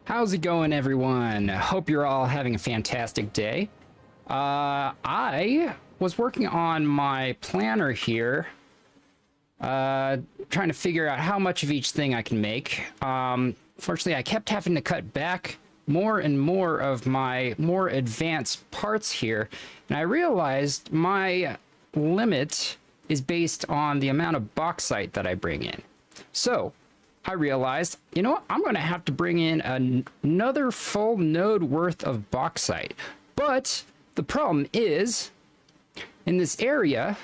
How's it going, everyone? Hope you're all having a fantastic day. I was working on my planner here, trying to figure out how much of each thing I can make. Fortunately, I kept having to cut back more and more of my more advanced parts here, and I realized my limit is based on the amount of bauxite that I bring in. So I realized, you know what, I'm going to have to bring in another full node worth of bauxite. But the problem is, in this area,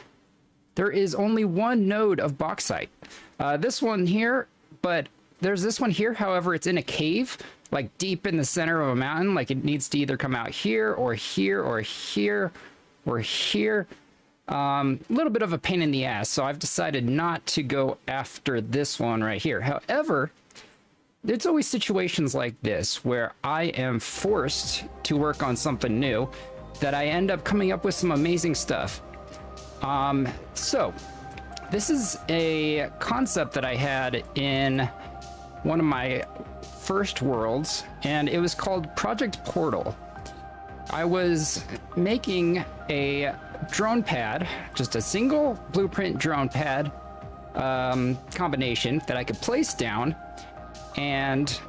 there is only one node of bauxite. This one here, but there's this one here, however, it's in a cave, like deep in the center of a mountain, like it needs to either come out here, or here, or here, or here. A little bit of a pain in the ass, so I've decided not to go after this one right here. However, there's always situations like this where I am forced to work on something new that I end up coming up with some amazing stuff. So this is a concept that I had in one of my first worlds, and it was called Project Portal. I was making a drone pad, just a single blueprint drone pad combination that I could place down, and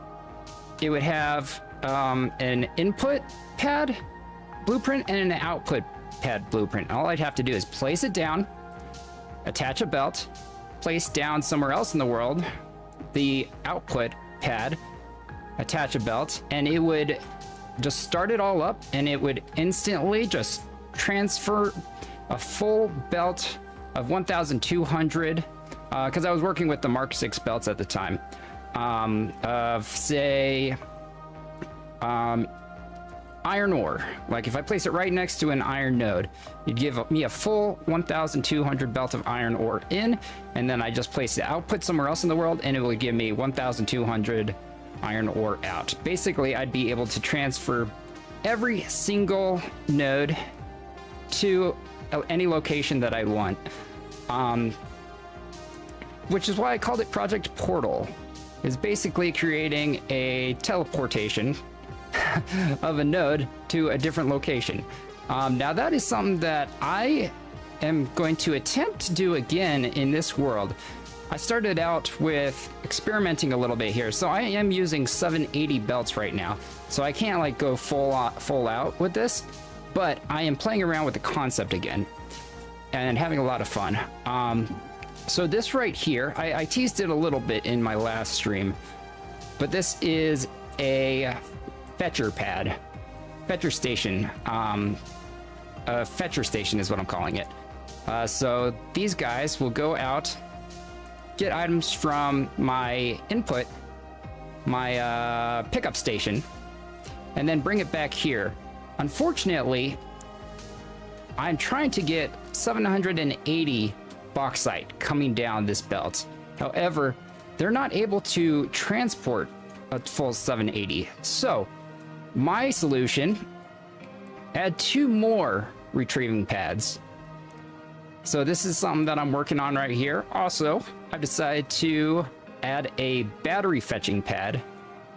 it would have an input pad blueprint and an output pad blueprint. All I'd have to do is place it down, attach a belt, place down somewhere else in the world the output pad, attach a belt, and it would just start it all up, and it would instantly just transfer a full belt of 1,200, because I was working with the Mark 6 belts at the time, of say iron ore. Like if I place it right next to an iron node, you'd give me a full 1,200 belt of iron ore in, and then I just place the output somewhere else in the world, and it would give me 1,200 iron ore out. Basically, I'd be able to transfer every single node to any location that I want, which is why I called it Project Portal. It's basically creating a teleportation of a node to a different location. Now that is something that I am going to attempt to do again in this world. I started out with experimenting a little bit here, so I am using 780 belts right now, so I can't like go full out with this, but I am playing around with the concept again and having a lot of fun. So this right here, I teased it a little bit in my last stream, but this is a fetcher pad, fetcher station. A fetcher station is what I'm calling it. So these guys will go out, get items from my input, my pickup station, and then bring it back here. Unfortunately, I'm trying to get 780 bauxite coming down this belt. However, they're not able to transport a full 780. So my solution, add 2 more retrieving pads. So this is something that I'm working on right here. Also, I've decided to add a battery fetching pad.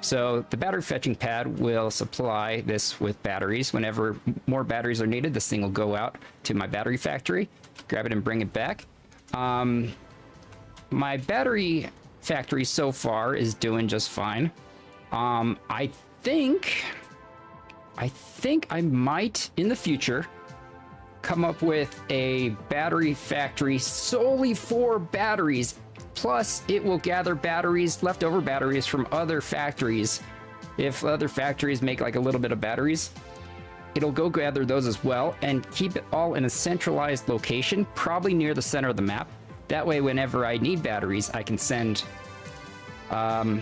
So the battery fetching pad will supply this with batteries. Whenever more batteries are needed, this thing will go out to my battery factory, grab it and bring it back. My battery factory so far is doing just fine. I think I might in the future come up with a battery factory solely for batteries. Plus, it will gather batteries, leftover batteries from other factories. If other factories make like a little bit of batteries, it'll go gather those as well and keep it all in a centralized location, probably near the center of the map. That way, whenever I need batteries, I can send a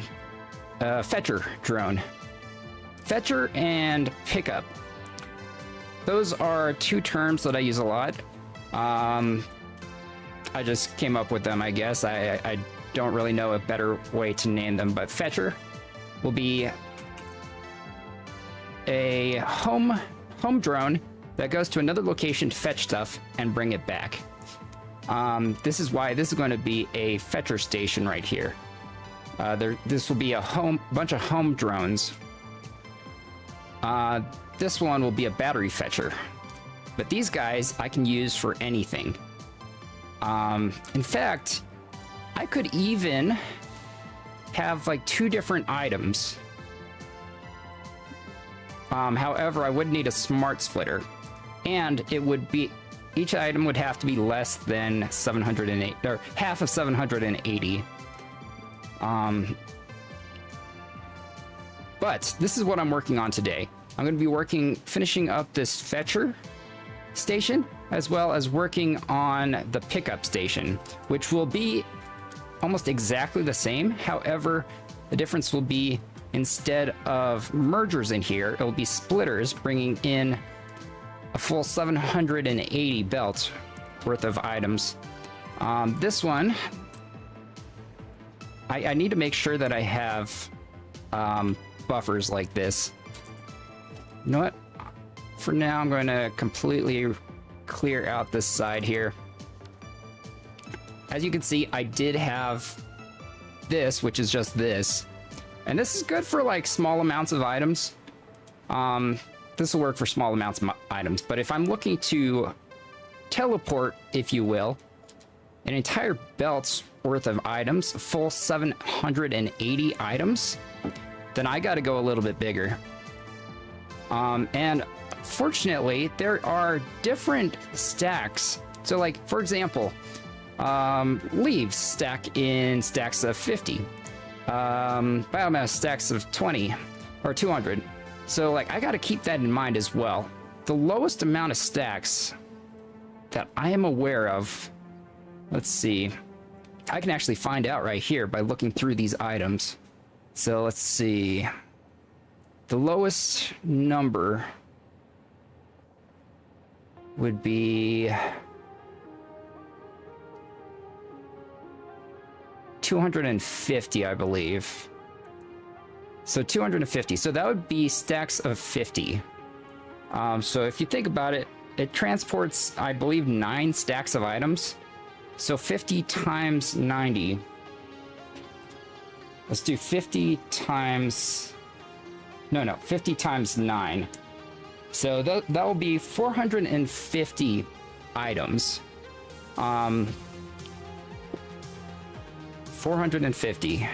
fetcher drone. Fetcher and pickup. Those are 2 terms that I use a lot. I just came up with them, I guess. I don't really know a better way to name them, but fetcher will be a home drone that goes to another location to fetch stuff and bring it back. This is why this is going to be a fetcher station right here. This will be a bunch of home drones This one will be a battery fetcher. But these guys I can use for anything. In fact, I could even have like 2 different items. However, I would need a smart splitter. And it would be, each item would have to be less than 708, or half of 780. But this is what I'm working on today. I'm going to be finishing up this fetcher station, as well as working on the pickup station, which will be almost exactly the same. However, the difference will be, instead of mergers in here, it'll be splitters, bringing in a full 780 belts worth of items. This one, I need to make sure that I have buffers like this. You know what? For now, I'm going to completely clear out this side here. As you can see, I did have this, which is just this. And this is good for like small amounts of items. This will work for small amounts of items. But if I'm looking to teleport, if you will, an entire belt's worth of items, full 780 items, then I got to go a little bit bigger. And fortunately, there are different stacks. So like, for example, leaves stack in stacks of 50. Biomass stacks of 20 or 200. So like, I got to keep that in mind as well. The lowest amount of stacks that I am aware of, let's see, I can actually find out right here by looking through these items. So let's see. The lowest number would be 250, I believe. So 250. So that would be stacks of 50. So if you think about it, it transports, I believe, 9 stacks of items. So 50 times 90. Let's do 50 times... No, 50 times 9. So that will be 450 items. 450.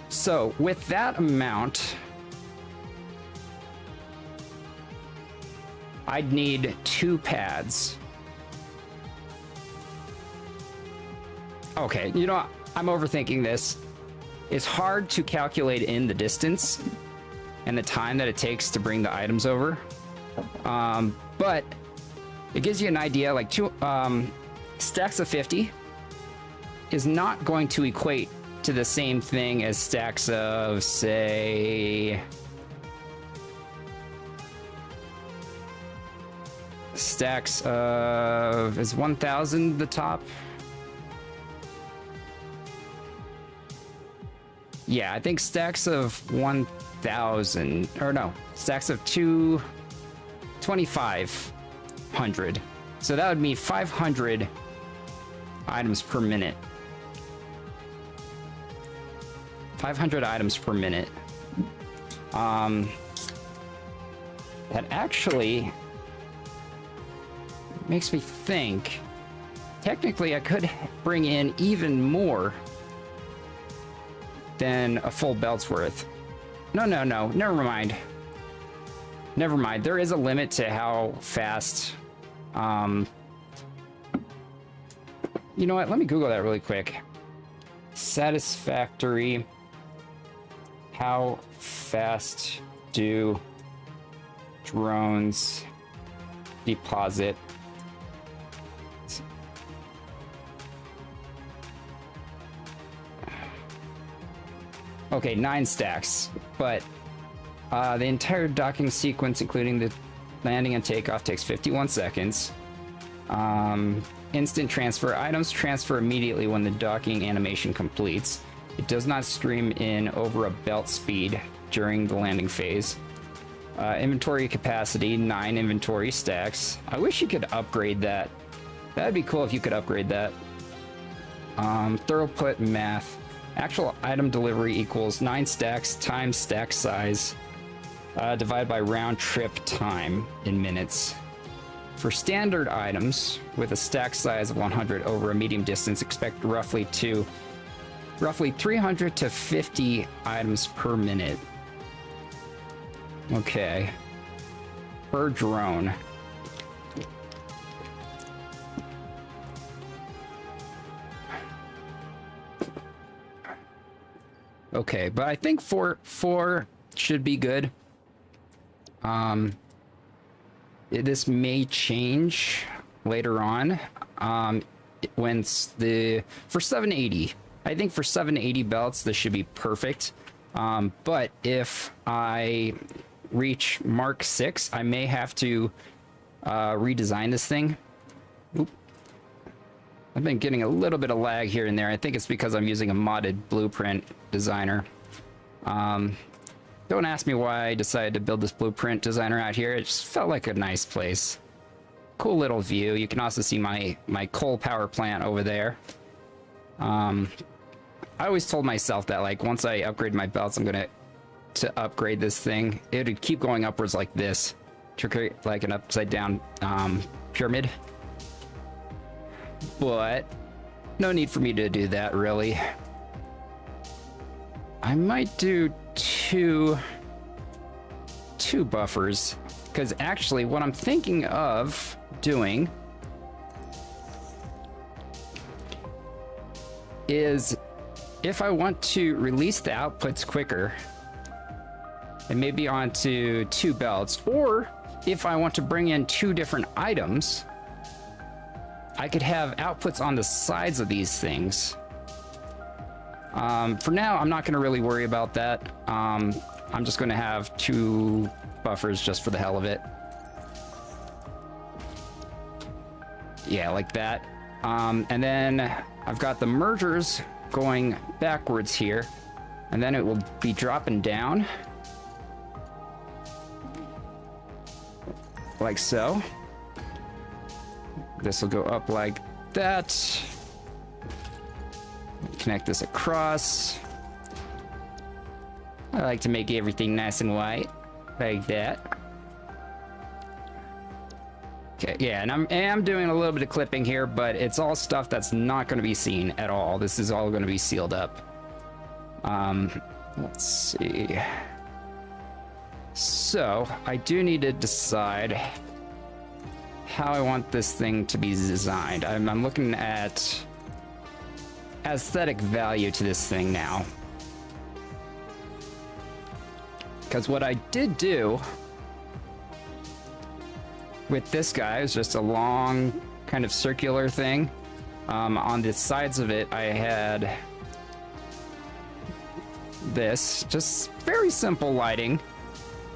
So with that amount, I'd need 2 pads. Okay, you know what? I'm overthinking this. It's hard to calculate in the distance and the time that it takes to bring the items over. But it gives you an idea, like 2 stacks of 50 is not going to equate to the same thing as stacks of, say, stacks of, is 1,000 the top? Yeah, I think stacks of 1,000, or no, stacks of 2,500. So that would mean 500 items per minute. 500 items per minute. That actually makes me think, technically I could bring in even more than a full belt's worth. No, never mind. Never mind, there is a limit to how fast, you know what, let me Google that really quick. Satisfactory, how fast do drones deposit? Okay, 9 stacks, but the entire docking sequence, including the landing and takeoff, takes 51 seconds. Instant transfer. Items transfer immediately when the docking animation completes. It does not stream in over a belt speed during the landing phase. Inventory capacity, 9 inventory stacks. I wish you could upgrade that. That'd be cool if you could upgrade that. Throughput math. Actual item delivery equals 9 stacks times stack size divided by round trip time in minutes. For standard items with a stack size of 100 over a medium distance, expect roughly 300 to 50 items per minute. Okay. Per drone. Okay, but I think four should be good. This may change later on. For 780, I think for 780 belts this should be perfect. But if I reach Mark 6, I may have to redesign this thing. Oop. I've been getting a little bit of lag here and there. I think it's because I'm using a modded blueprint designer. Don't ask me why I decided to build this blueprint designer out here. It just felt like a nice place. Cool little view. You can also see my coal power plant over there. I always told myself that, like, once I upgrade my belts, I'm gonna upgrade this thing. It would keep going upwards like this to create like an upside down pyramid. But no need for me to do that, really. I might do two buffers, because actually what I'm thinking of doing is, if I want to release the outputs quicker, and maybe onto 2 belts, or if I want to bring in 2 different items, I could have outputs on the sides of these things. For now, I'm not going to really worry about that. I'm just going to have 2 buffers just for the hell of it. Yeah, like that. And then I've got the mergers going backwards here, and then it will be dropping down. Like so. This will go up like that. Connect this across. I like to make everything nice and white, like that. Okay, yeah, and I'm doing a little bit of clipping here, but it's all stuff that's not going to be seen at all. This is all going to be sealed up. Let's see. So I do need to decide how I want this thing to be designed. I'm looking at aesthetic value to this thing now. Because what I did do with this guy is just a long kind of circular thing. On the sides of it, I had this, just very simple lighting.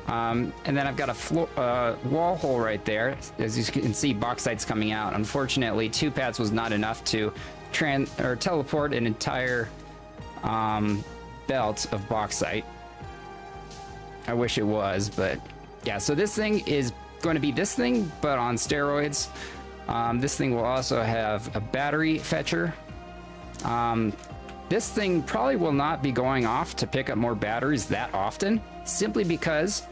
And then I've got a wall hole right there. As you can see, bauxite's coming out. Unfortunately, 2 pads was not enough to teleport an entire belt of bauxite. I wish it was, but yeah. So this thing is going to be this thing, but on steroids. This thing will also have a battery fetcher. This thing probably will not be going off to pick up more batteries that often, simply because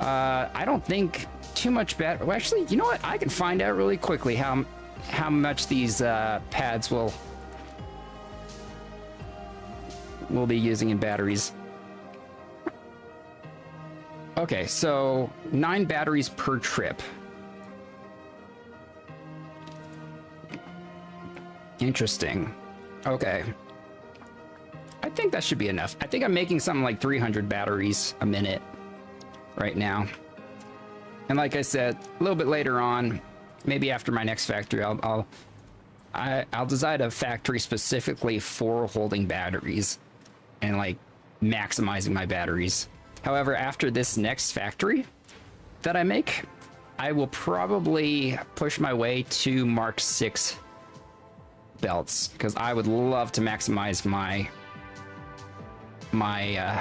I don't think too much battery. Well, actually, you know what? I can find out really quickly how much these pads will be using in batteries. Okay, so 9 batteries per trip. Interesting. Okay. I think that should be enough. I think I'm making something like 300 batteries a minute right now. And like I said, a little bit later on, maybe after my next factory, I'll design a factory specifically for holding batteries and like maximizing my batteries. However, after this next factory that I make, I will probably push my way to Mark 6 belts, because I would love to maximize my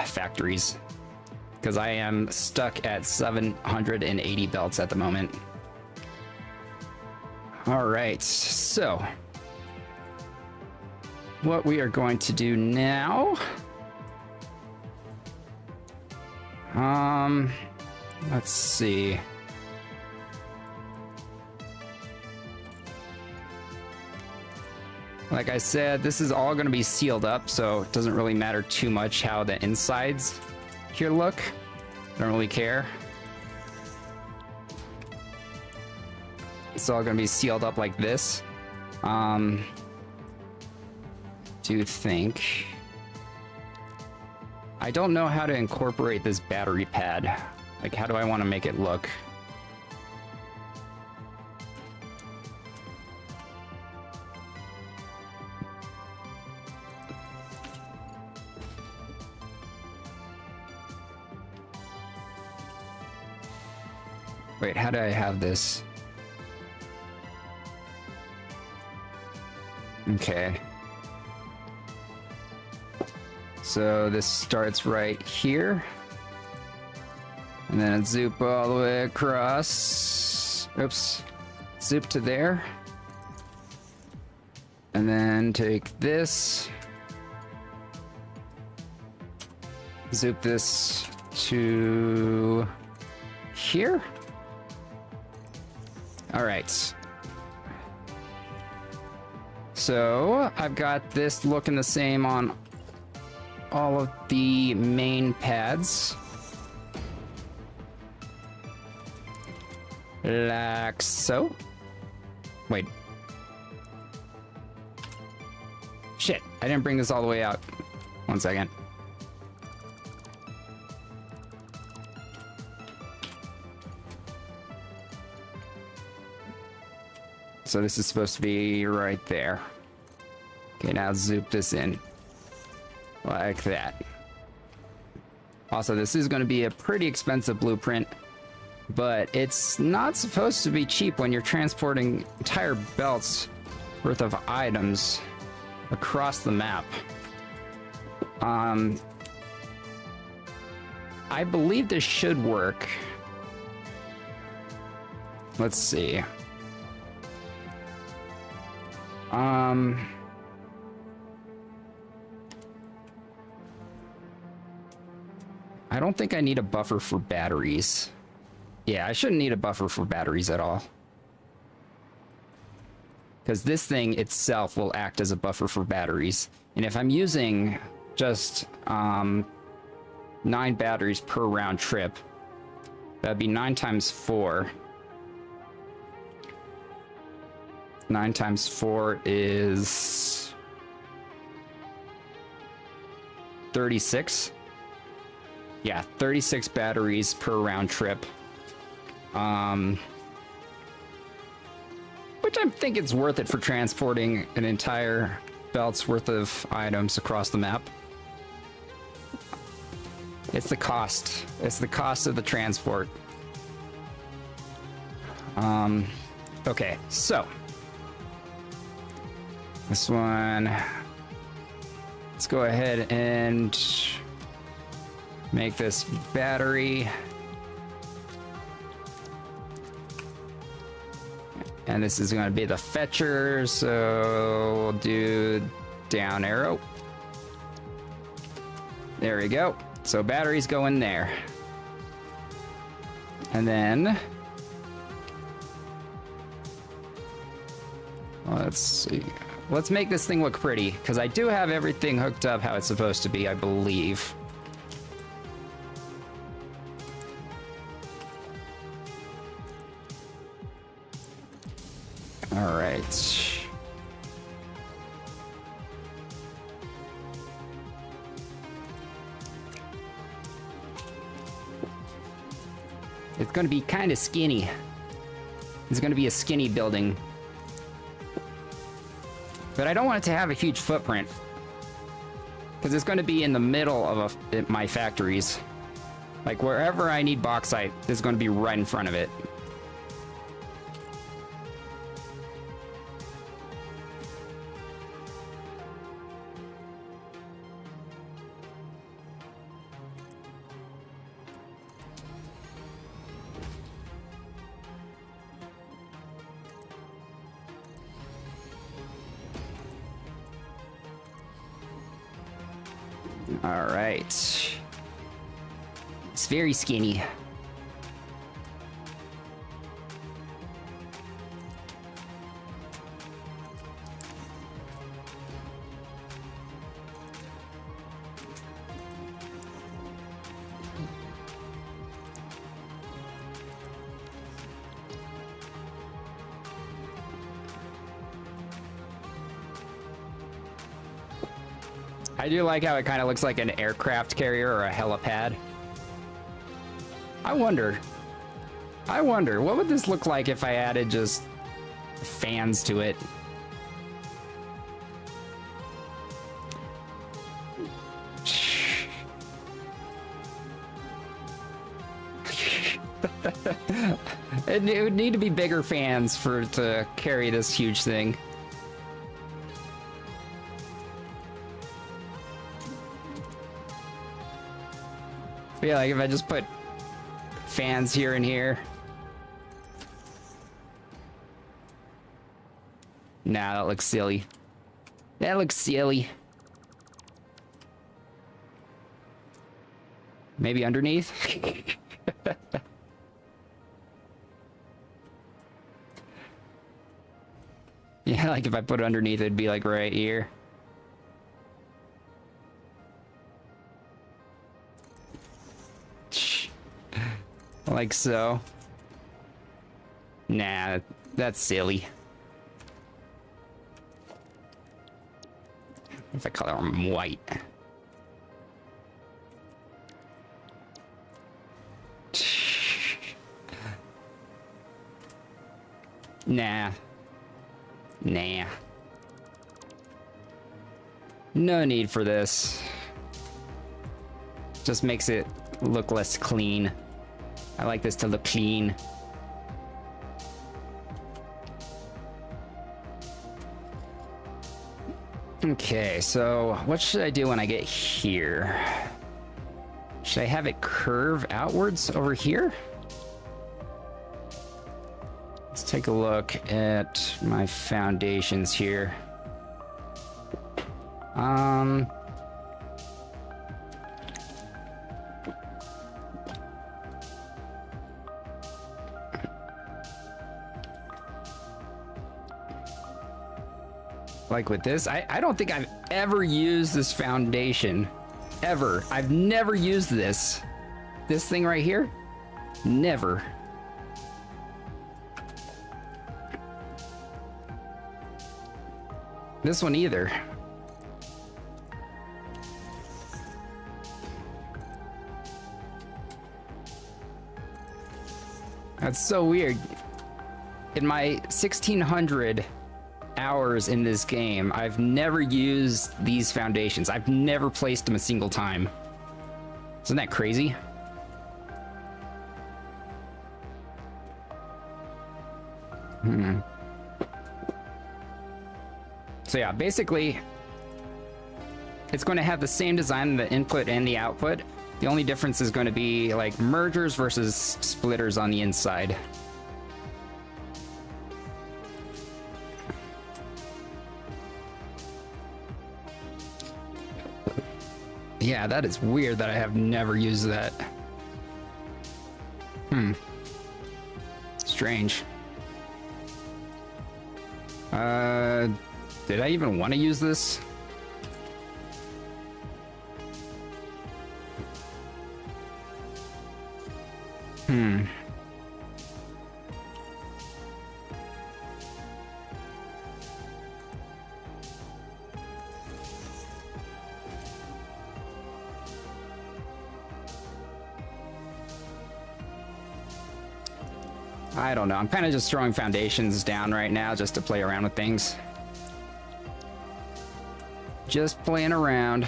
factories, because I am stuck at 780 belts at the moment. All right, so what we are going to do now. Let's see. Like I said, this is all going to be sealed up, so it doesn't really matter too much how the insides here look. I don't really care. It's all going to be sealed up like this. Do you think... I don't know how to incorporate this battery pad. Like, how do I want to make it look? Wait, how do I have this? Okay. So this starts right here. And then zoop all the way across. Oops. Zoop to there. And then take this. Zoop this to here. All right. So I've got this looking the same on all of the main pads. Like so. Wait. Shit, I didn't bring this all the way out. 1 second. So this is supposed to be right there. Okay, now zoop this in. Like that. Also, this is going to be a pretty expensive blueprint, but it's not supposed to be cheap when you're transporting entire belts worth of items across the map. I believe this should work. Let's see. I don't think I need a buffer for batteries. Yeah, I shouldn't need a buffer for batteries at all. Because this thing itself will act as a buffer for batteries. And if I'm using just 9 batteries per round trip, that'd be 9 times 4. 9 times 4 is 36. Yeah, 36 batteries per round trip. Which I think it's worth it for transporting an entire belt's worth of items across the map. It's the cost. It's the cost of the transport. Okay, so this one, let's go ahead and make this battery. And this is going to be the fetcher, so we'll do down arrow. There we go. So batteries go in there. And then let's see. Let's make this thing look pretty, because I do have everything hooked up how it's supposed to be, I believe. All right. It's going to be kind of skinny. It's going to be a skinny building. But I don't want it to have a huge footprint, because it's going to be in the middle of my factories. Like, wherever I need bauxite, this is going to be right in front of it. All right. It's very skinny. I do like how it kind of looks like an aircraft carrier or a helipad. I wonder, what would this look like if I added just fans to it? It would need to be bigger fans for it to carry this huge thing. But yeah, like if I just put fans here and here. Nah, that looks silly. That looks silly. Maybe underneath? Yeah, like if I put it underneath, it'd be like right here. Like so. Nah, that's silly. If I color them white. Nah. Nah. No need for this. Just makes it look less clean. I like this to look clean. Okay, so what should I do when I get here? Should I have it curve outwards over here? Let's take a look at my foundations here. Like with this, I don't think I've ever used this foundation. Ever. I've never used this. This thing right here? Never. This one either. That's so weird. In my 1600 hours in this game, I've never used these foundations. I've never placed them a single time. Isn't that crazy? So yeah, basically, it's going to have the same design, the input and the output. The only difference is going to be like mergers versus splitters on the inside. Yeah, that is weird that I have never used that. Strange. Did I even want to use this? I don't know. I'm kind of just throwing foundations down right now just to play around with things. Just playing around.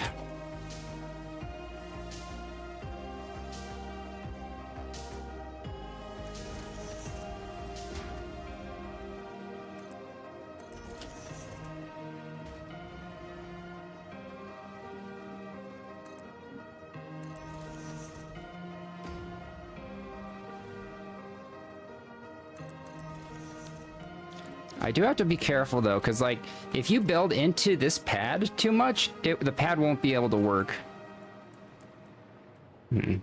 I do have to be careful though, because like if you build into this pad too much, the pad won't be able to work. Hmm.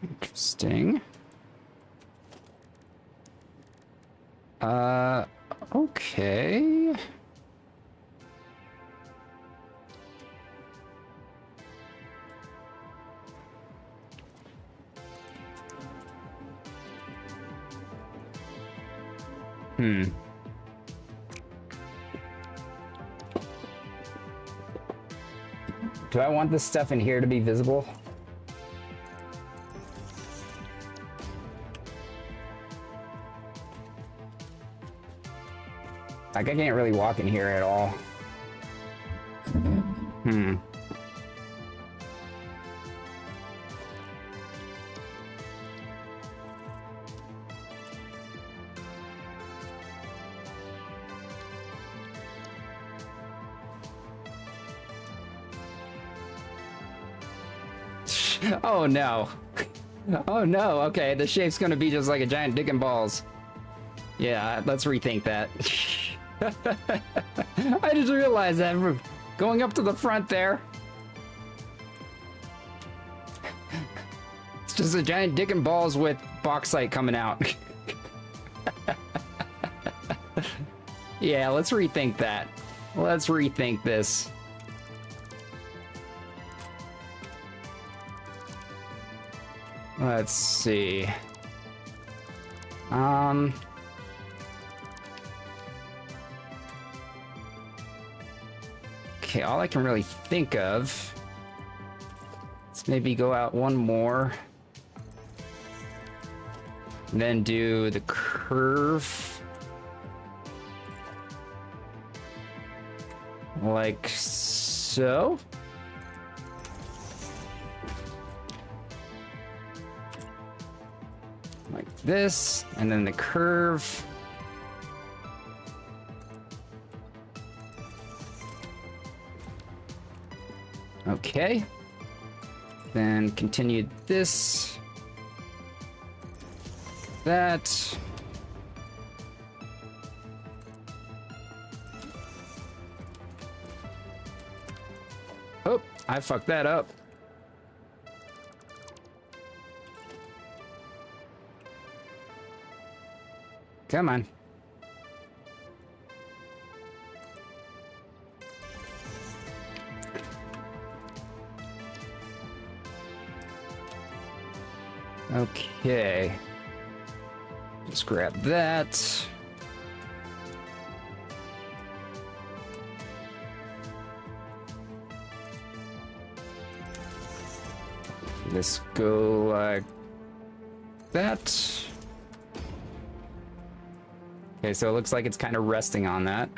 Interesting. Okay. Hmm. Do I want this stuff in here to be visible? Like, I can't really walk in here at all. Hmm. Oh no. Oh no, okay, the shape's gonna be just like a giant dick and balls. Yeah, let's rethink that. I just realized that going up to the front there. It's just a giant dick and balls with bauxite coming out. Yeah, let's rethink that. Let's rethink this. Let's see. Okay, all I can really think of is maybe go out one more. And then do the curve. Like so. Like this, and then the curve. Okay. Then continue this. That. Oh, I fucked that up. Come on. Okay. Just grab that. Let's go like that. Okay, so it looks like it's kind of resting on that.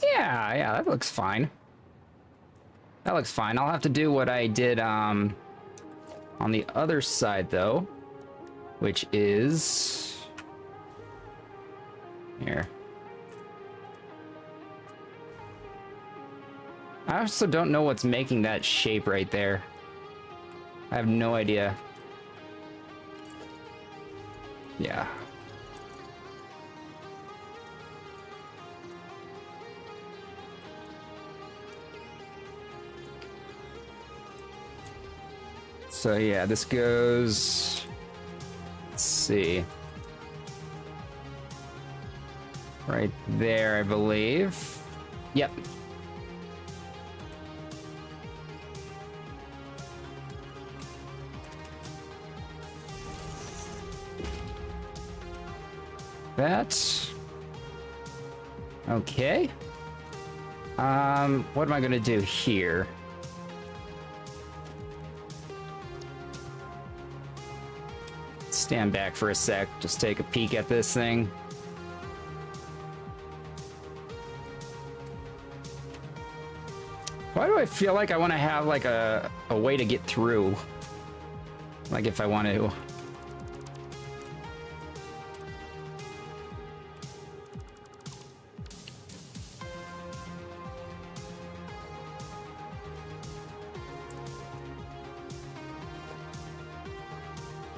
Yeah, that looks fine. That looks fine. I'll have to do what I did on the other side, though, which is here. I also don't know what's making that shape right there. I have no idea. Yeah. So yeah, this goes, let's see, right there, I believe. Yep. That. Okay. What am I gonna do here? Stand back for a sec, just take a peek at this thing. Why do I feel like I want to have like a way to get through? Like if I want to.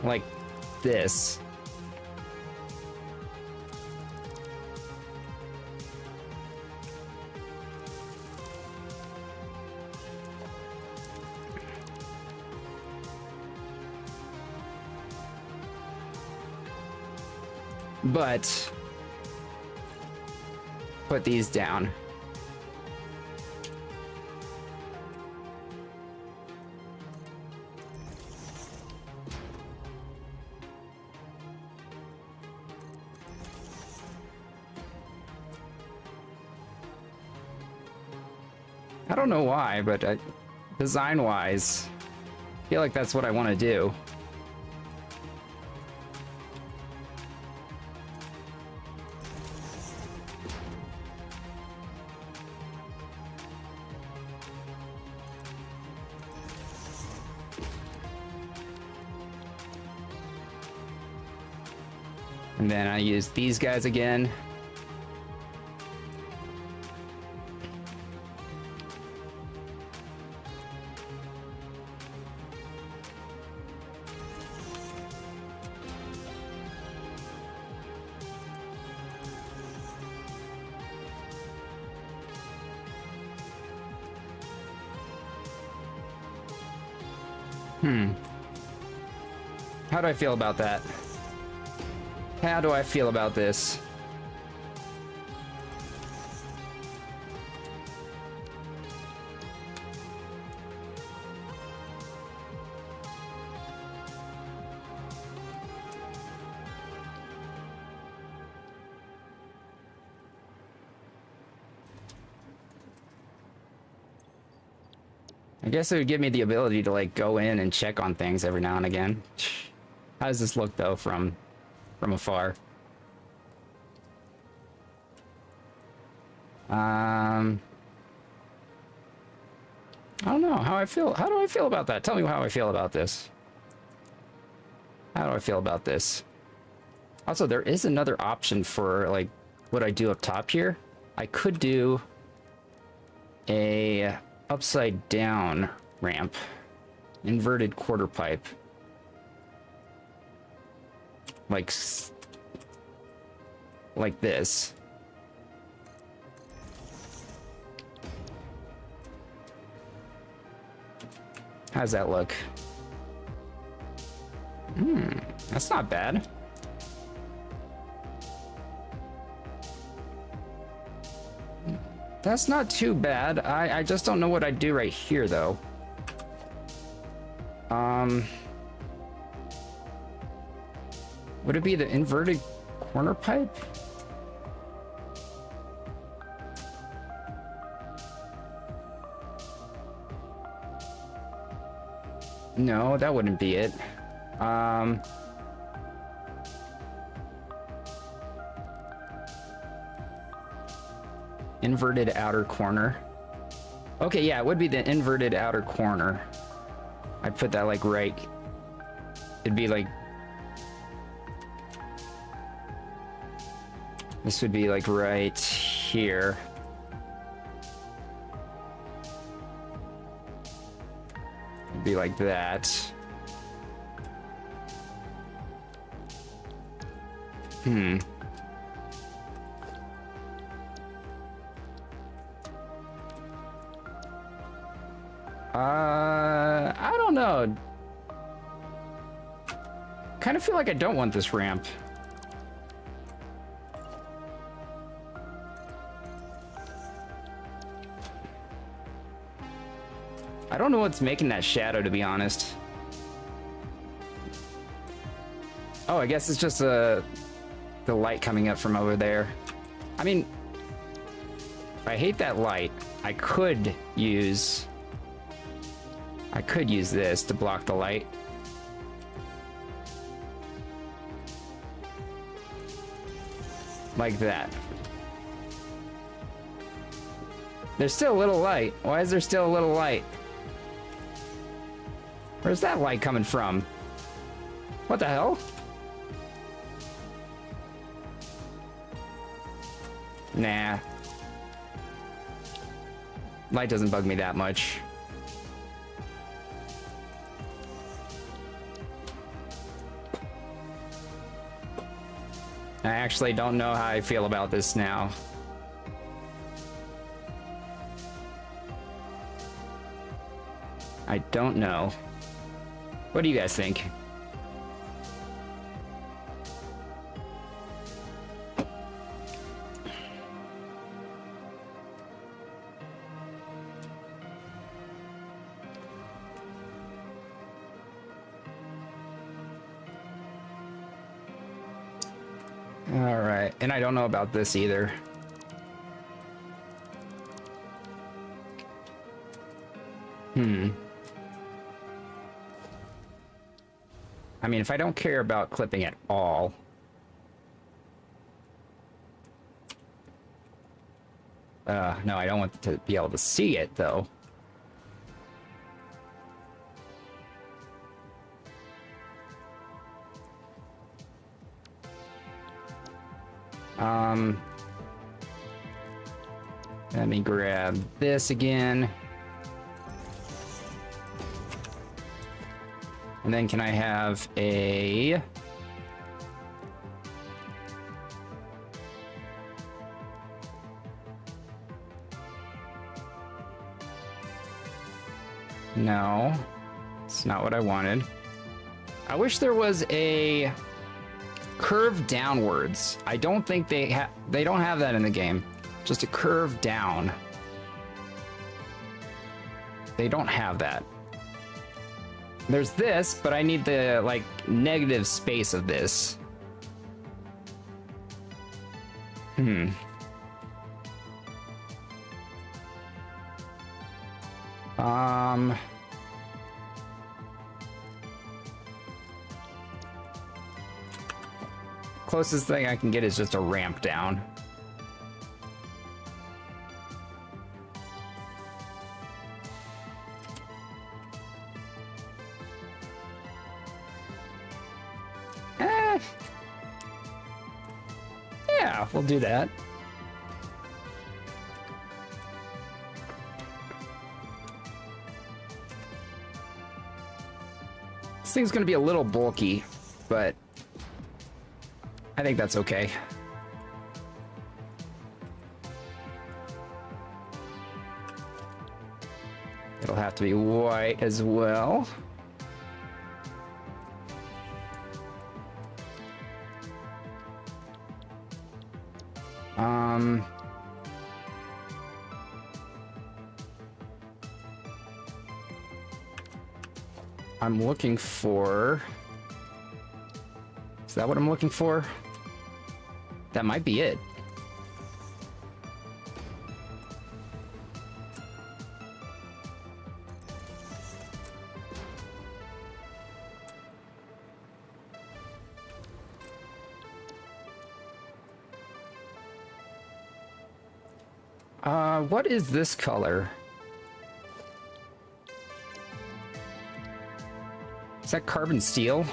Like this. but put these down. I don't know why, but design-wise, I feel like that's what I want to do. And then I use these guys again. How do I feel about that? How do I feel about this? I guess it would give me the ability to like go in and check on things every now and again. How does this look though from afar? I don't know how I feel. How do I feel about that? Tell me how I feel about this. How do I feel about this? Also, there is another option for like what I do up top here. I could do a upside down ramp, inverted quarter pipe, like this. How's that look? That's not bad. That's not too bad. I just don't know what I'd do right here, though. Would it be the inverted corner pipe? No, that wouldn't be it. Inverted outer corner. Okay, yeah, it would be the inverted outer corner. I'd put that like right. It'd be like, this would be like right here. It'd be like that. I don't know. Kind of feel like I don't want this ramp. I don't know what's making that shadow, to be honest. Oh, I guess it's just the light coming up from over there. I mean, if I hate that light, I could use this to block the light. Like that. There's still a little light. Why is there still a little light? Where's that light coming from? What the hell? Nah. Light doesn't bug me that much. I actually don't know how I feel about this now. I don't know. What do you guys think? All right, and I don't know about this either. I mean, if I don't care about clipping at all. No, I don't want to be able to see it, though. Let me grab this again. And then can I have a... No, it's not what I wanted. I wish there was a curve downwards. I don't think they don't have that in the game. Just a curve down. They don't have that. There's this, but I need the, like, negative space of this. Closest thing I can get is just a ramp down. Yeah, we'll do that. This thing's gonna be a little bulky, but I think that's okay. It'll have to be white as well. I'm looking for... Is that what I'm looking for? That might be it. What is this color? Is that carbon steel?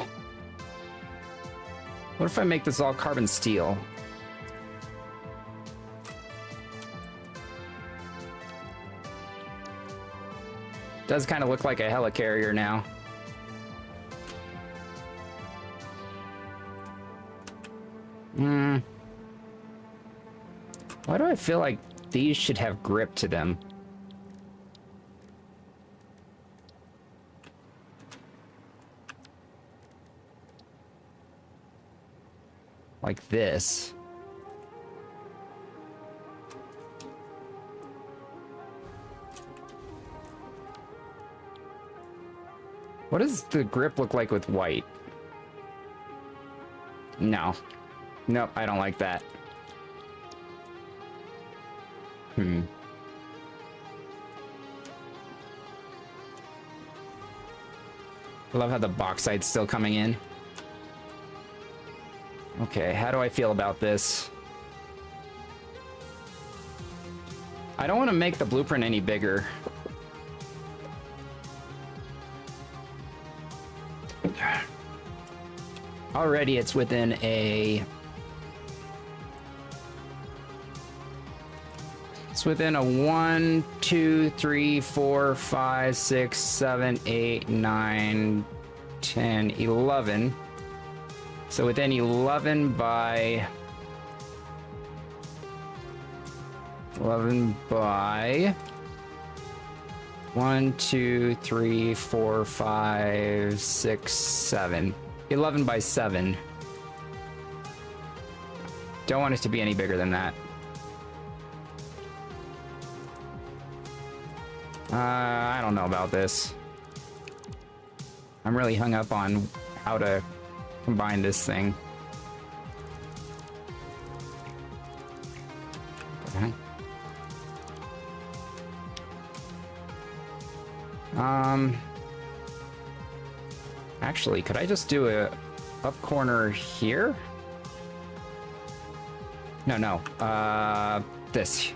What if I make this all carbon steel? Does kind of look like a helicarrier now. Why do I feel like these should have grip to them? Like this. What does the grip look like with white? No. Nope, I don't like that. I love how the bauxite's still coming in. Okay, how do I feel about this? I don't want to make the blueprint any bigger. Already it's within a... It's within a 1, 2, 3, 4, 5, 6, 7, 8, 9, 10, 11. So within 11 by 1, 2, 3, 4, 5, 6, 7. 11 by 7. Don't want it to be any bigger than that. I don't know about this. I'm really hung up on how to combine this thing. Actually, could I just do a up corner here? No. This.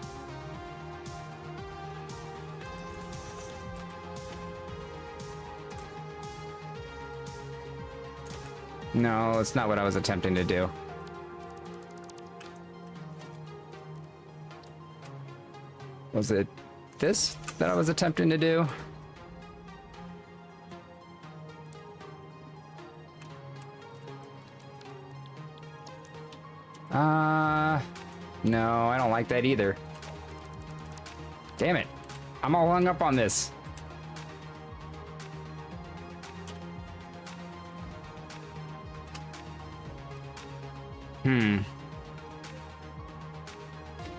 No, that's not what I was attempting to do. Was it this that I was attempting to do? No, I don't like that either. Damn it. I'm all hung up on this.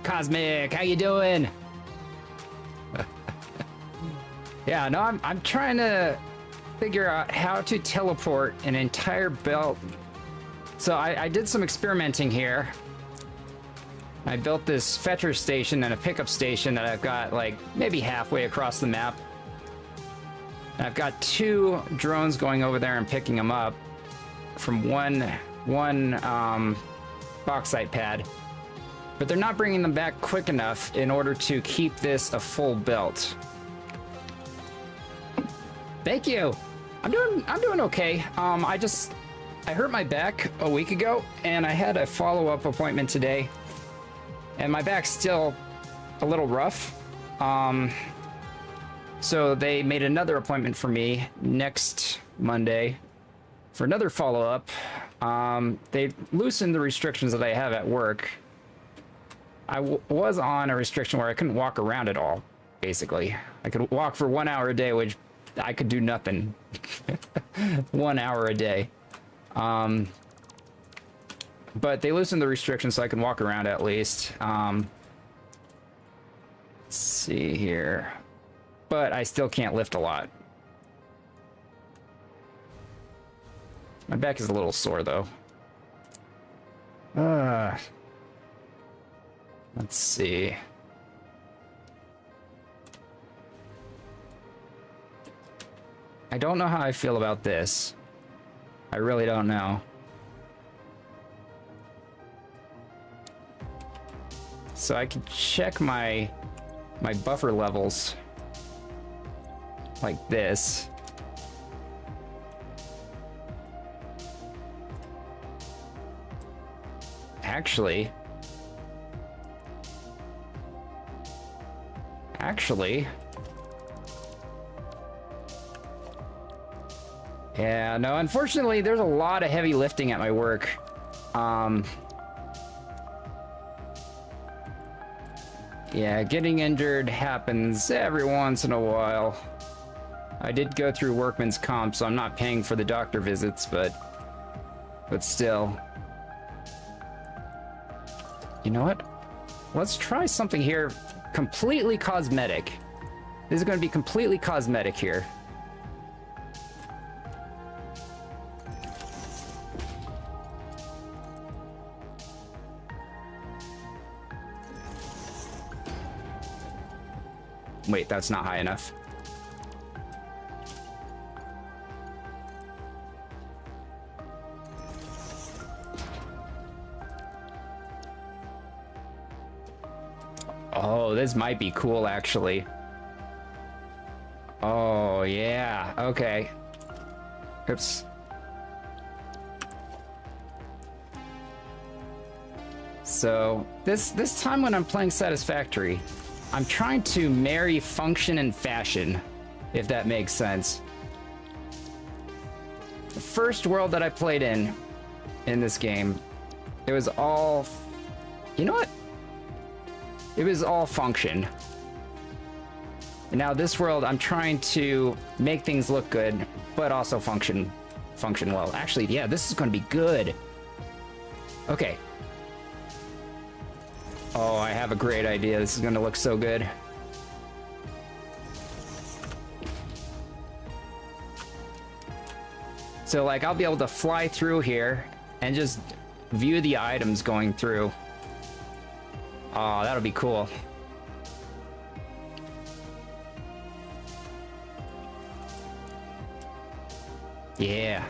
Cosmic, how you doing? Yeah, no, I'm trying to figure out how to teleport an entire belt. So I did some experimenting here. I built this fetcher station and a pickup station that I've got like maybe halfway across the map. And I've got 2 drones going over there and picking them up from one bauxite pad. But they're not bringing them back quick enough in order to keep this a full belt. Thank you. I'm doing okay. I hurt my back a week ago and I had a follow-up appointment today. And my back's still a little rough. So they made another appointment for me next Monday for another follow-up. They loosened the restrictions that I have at work. I was on a restriction where I couldn't walk around at all, basically. I could walk for 1 hour a day, which I could do nothing. 1 hour a day. But they loosened the restrictions so I can walk around at least. Let's see here. But I still can't lift a lot. My back is a little sore though. Let's see. I don't know how I feel about this. I really don't know. So I can check my buffer levels like this. Actually, yeah, no, unfortunately, there's a lot of heavy lifting at my work. Yeah, getting injured happens every once in a while. I did go through workman's comp, so I'm not paying for the doctor visits, but still. You know what? Let's try something here completely cosmetic. This is going to be completely cosmetic here. Wait, that's not high enough. Oh, this might be cool, actually. Oh, yeah. Okay. Oops. So, this time when I'm playing Satisfactory, I'm trying to marry function and fashion, if that makes sense. The first world that I played in this game, it was all... You know what? It was all function. And now this world, I'm trying to make things look good, but also function well. Actually, yeah, this is going to be good. Okay. Oh, I have a great idea. This is going to look so good. So, like, I'll be able to fly through here and just view the items going through. Oh, that'll be cool. Yeah.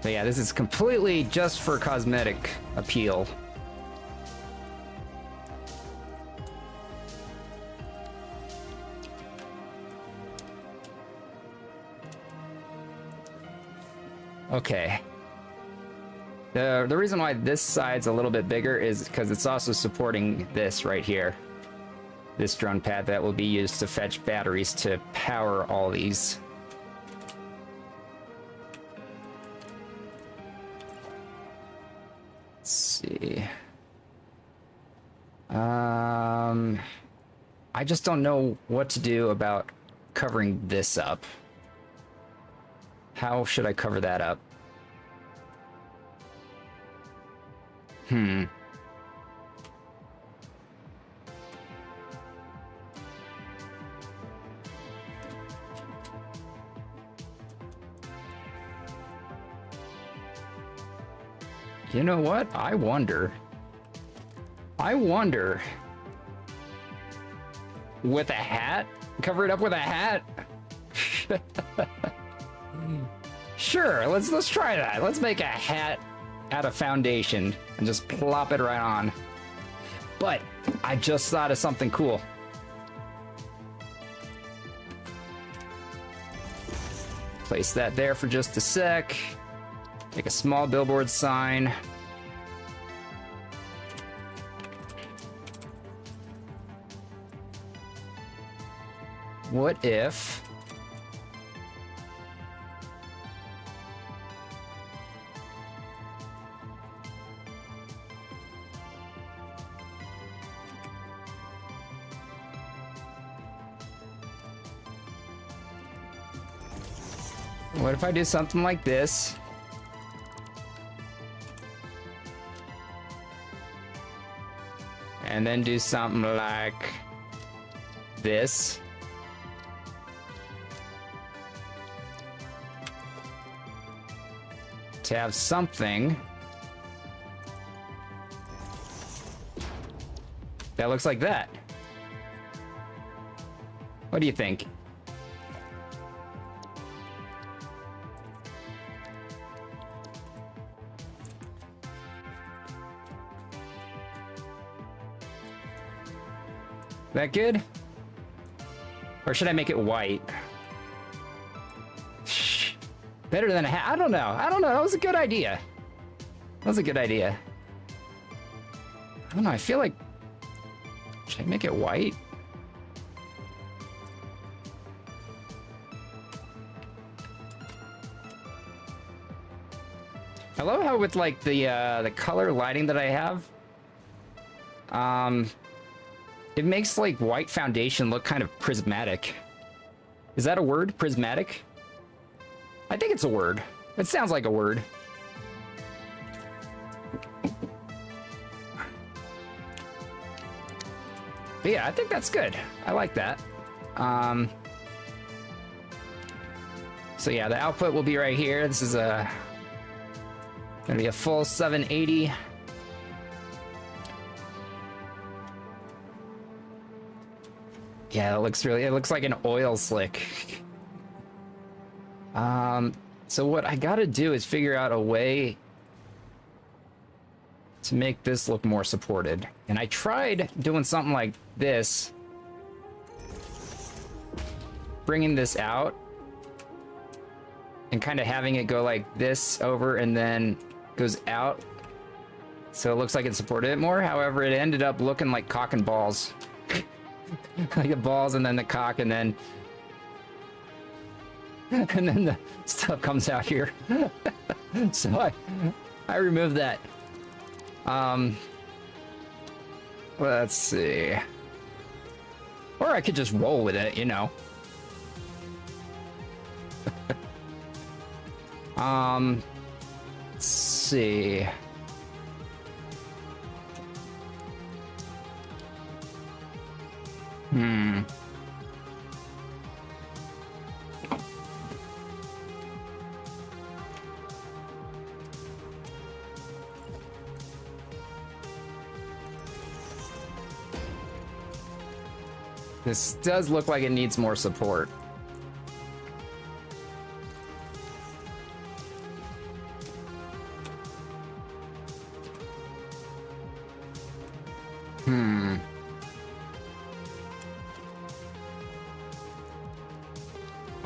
But yeah, this is completely just for cosmetic appeal. Okay. The reason why this side's a little bit bigger is because it's also supporting this right here. This drone pad that will be used to fetch batteries to power all these. Let's see. I just don't know what to do about covering this up. How should I cover that up? You know what? I wonder. With a hat? Cover it up with a hat? Sure, let's try that. Let's make a hat out of foundation and just plop it right on. But I just thought of something cool. Place that there for just a sec. Make a small billboard sign. What if... What if I do something like this? And then do something like this. To have something that looks like that. What do you think? That good? Or should I make it white? Shh. Better than a hat. I don't know. That was a good idea. I don't know. I feel like... Should I make it white? I love how with like the color lighting that I have, it makes like white foundation look kind of prismatic. Is that a word? Prismatic? I think it's a word. It sounds like a word. But yeah, I think that's good. I like that. So yeah, the output will be right here. This is gonna be a full 780. Yeah, it looks like an oil slick. So what I gotta do is figure out a way to make this look more supported. And I tried doing something like this, bringing this out and kind of having it go like this over and then goes out. So it looks like it supported it more. However, it ended up looking like cock and balls. Like the balls and then the cock and then the stuff comes out here. So I removed that. Let's see. Or I could just roll with it, you know. Let's see. This does look like it needs more support.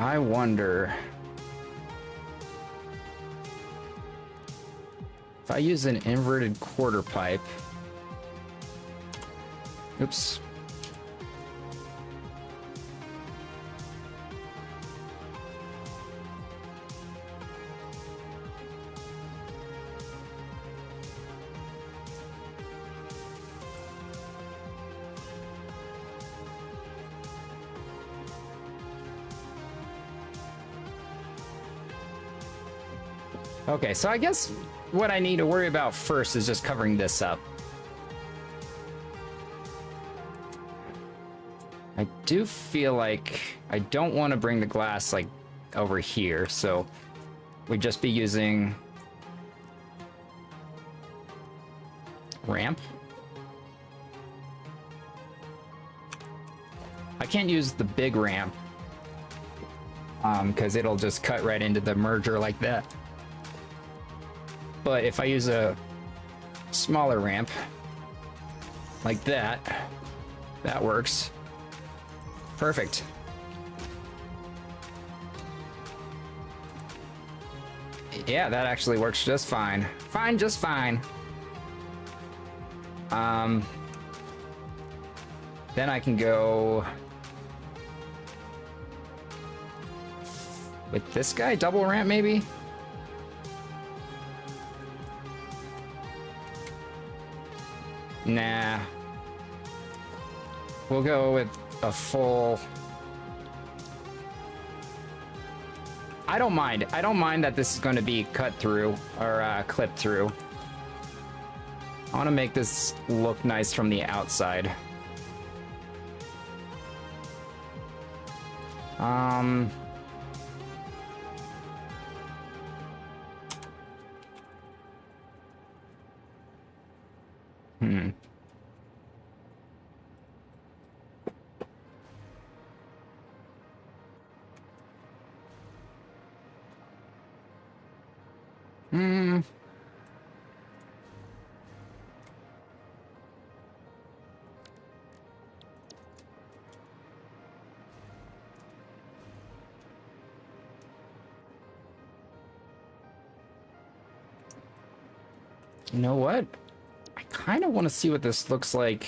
I wonder if I use an inverted quarter pipe. Oops. Okay, so I guess what I need to worry about first is just covering this up. I do feel like I don't want to bring the glass like over here, so we'd just be using ramp. I can't use the big ramp because it'll just cut right into the merger like that. But if I use a smaller ramp like that, that works. Perfect. Yeah, that actually works just fine. Fine, just fine. Then I can go with this guy, double ramp maybe? Nah. We'll go with a full... I don't mind. I don't mind that this is going to be cut through or clipped through. I want to make this look nice from the outside. You know what? I kind of want to see what this looks like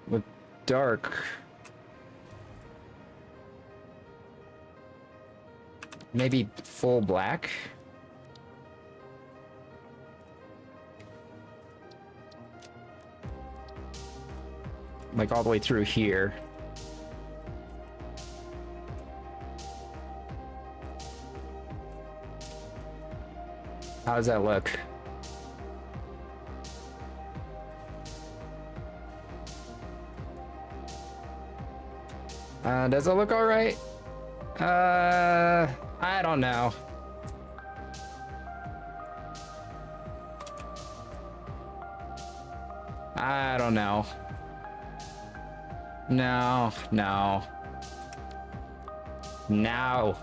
with dark. Maybe full black. Like all the way through here. How does that look? Does it look all right? I don't know. I don't know. No, no. No. No.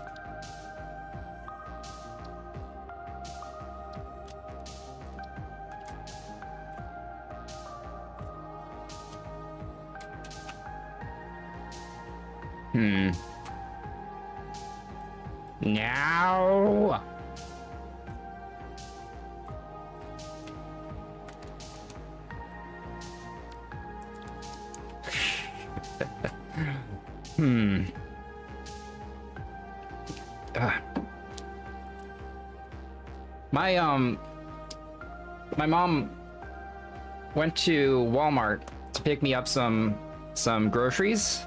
My mom went to Walmart to pick me up some groceries.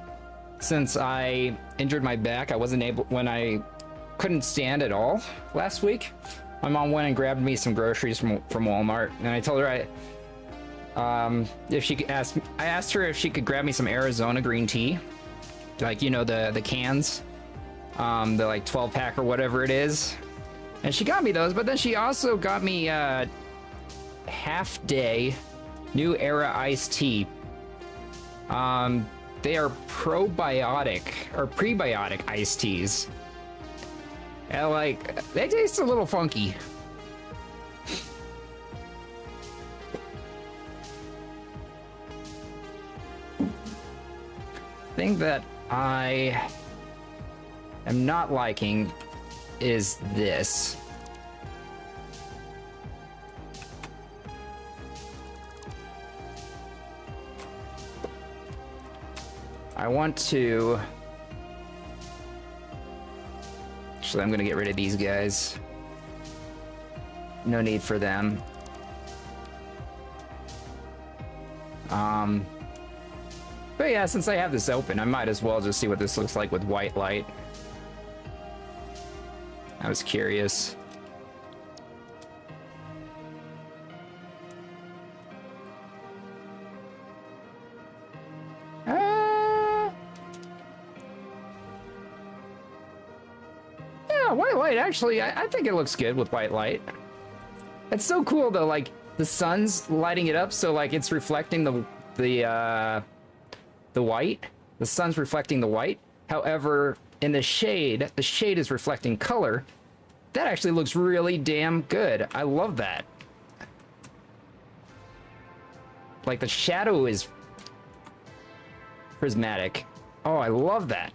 Since I injured my back, I wasn't able, when I couldn't stand at all last week, my mom went and grabbed me some groceries from Walmart, and I told her if she could I asked her if she could grab me some Arizona green tea, like, you know, the cans, the like 12-pack or whatever it is, and she got me those. But then she also got me half-day New Era iced tea. They are probiotic or prebiotic iced teas. And like, they taste a little funky. thing that I am not liking is this. I want to... Actually, I'm going to get rid of these guys. No need for them. But yeah, since I have this open, I might as well just see what this looks like with white light. I was curious. Yeah, white light, actually, I think it looks good with white light. It's so cool, though, like, the sun's lighting it up, so, like, it's reflecting the white. The sun's reflecting the white. However, in the shade is reflecting color. That actually looks really damn good. I love that. Like, the shadow is prismatic. Oh, I love that.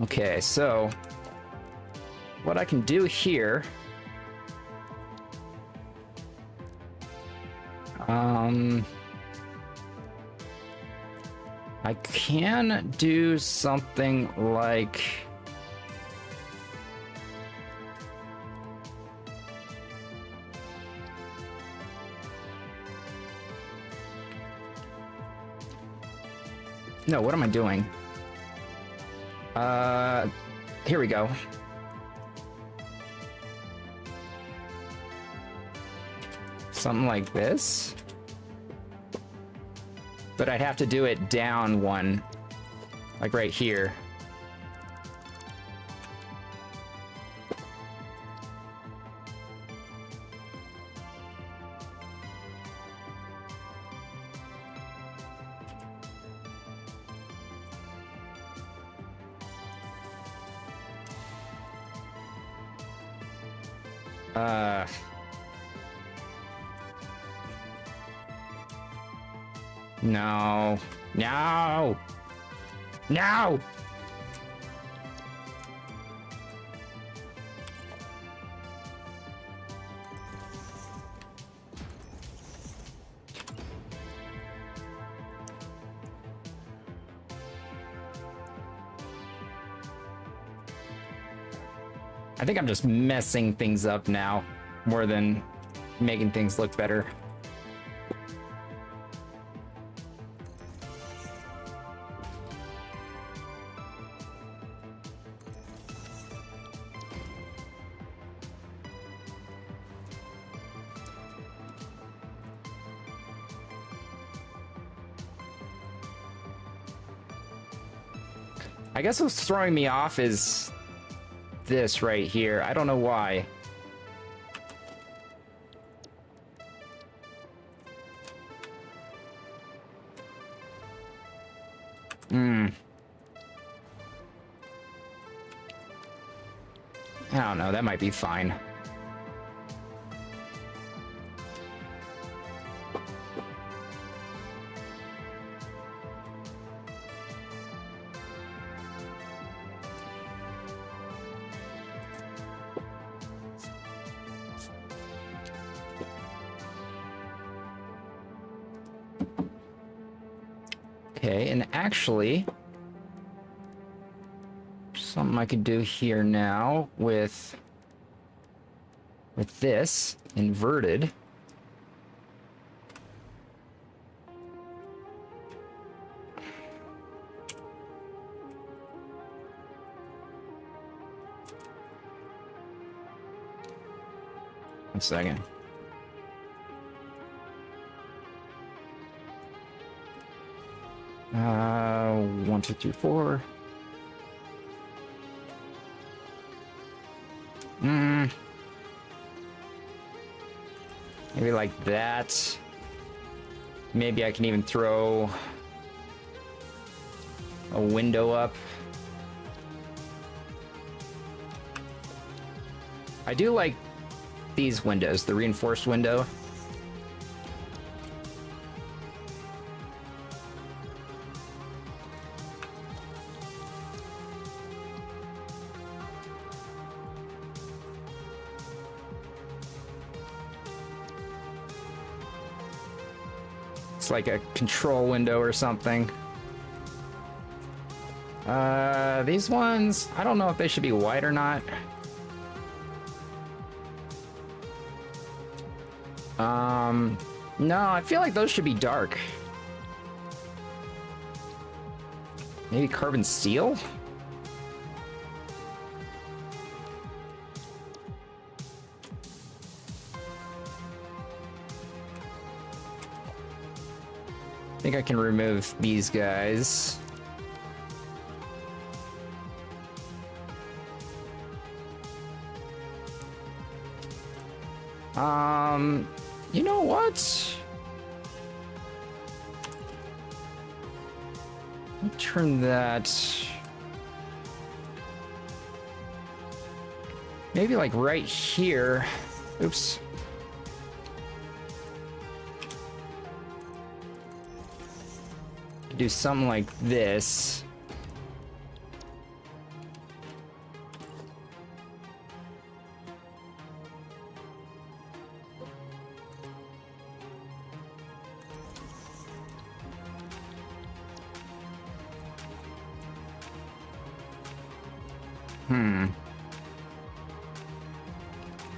Okay, so what I can do here, I can do something like, no, what am I doing? Here we go. Something like this. But I'd have to do it down one, like right here. No. No! No! I think I'm just messing things up now more than making things look better. I guess what's throwing me off is this right here. I don't know why. I don't know, that might be fine. Okay, and actually, something I could do here now with this inverted. One second. One, two, three, four. Maybe like that. Maybe I can even throw a window up. I do like these windows, the reinforced window. this like a control window or something. These ones, I don't know if they should be white or not. No, I feel like those should be dark. Maybe carbon steel? I think I can remove these guys. You know what? Let me turn that. Maybe like right here. Oops. Do something like this.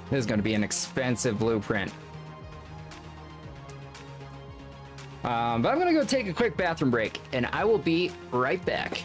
This is going to be an expensive blueprint. But I'm going to go take a quick bathroom break, and I will be right back.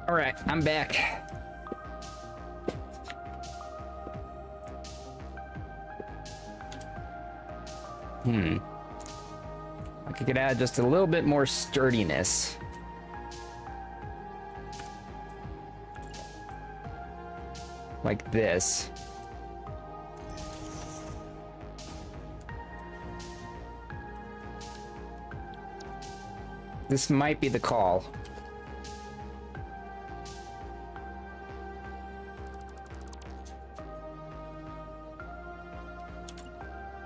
All right, I'm back. I could add just a little bit more sturdiness. Like this. This might be the call.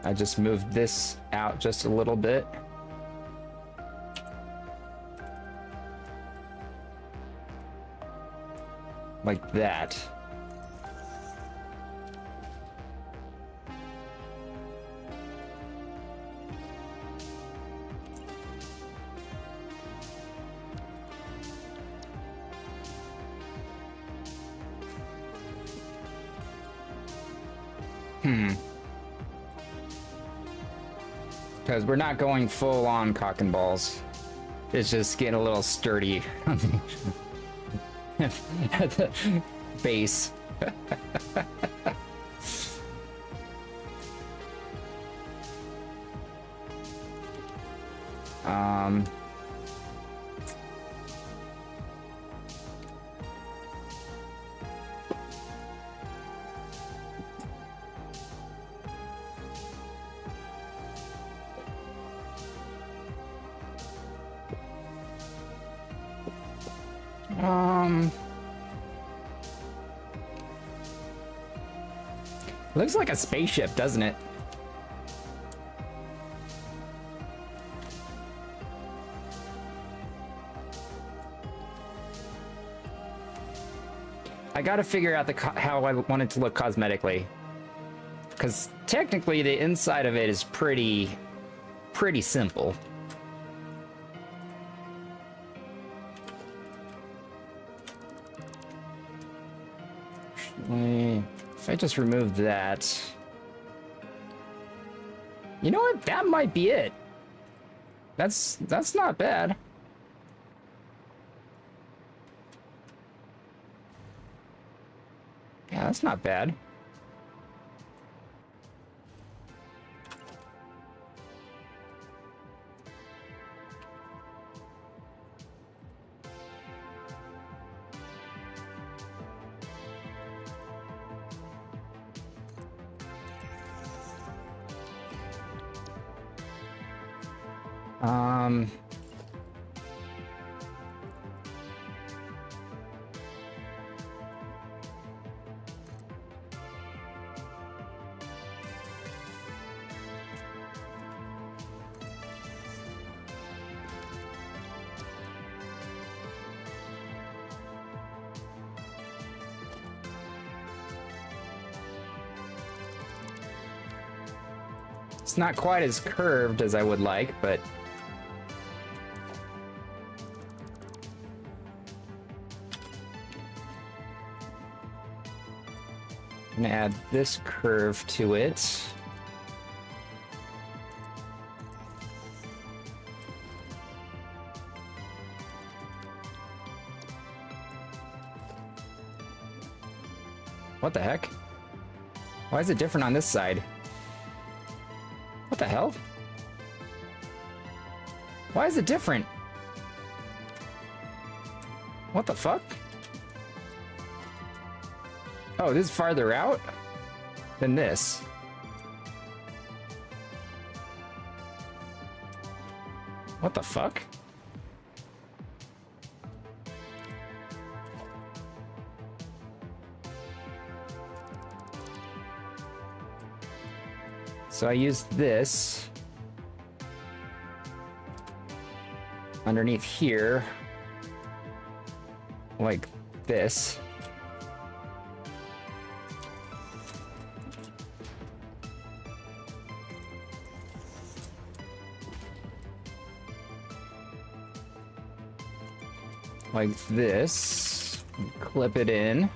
I just moved this out just a little bit. Like that. Because we're not going full on cock and balls. It's just getting a little sturdy at the base. um... Looks like a spaceship, doesn't it? I gotta figure out how I want it to look cosmetically. Because technically the inside of it is pretty simple. If I just remove that... You know what? That might be it. That's not bad. Yeah, that's not bad. It's not quite as curved as I would like, but... I'm gonna add this curve to it. What the heck? Why is it different on this side? What the hell? Why is it different? What the fuck? Oh, this is farther out than this. What the fuck? So I used this underneath here, like this. Like this. Clip it in.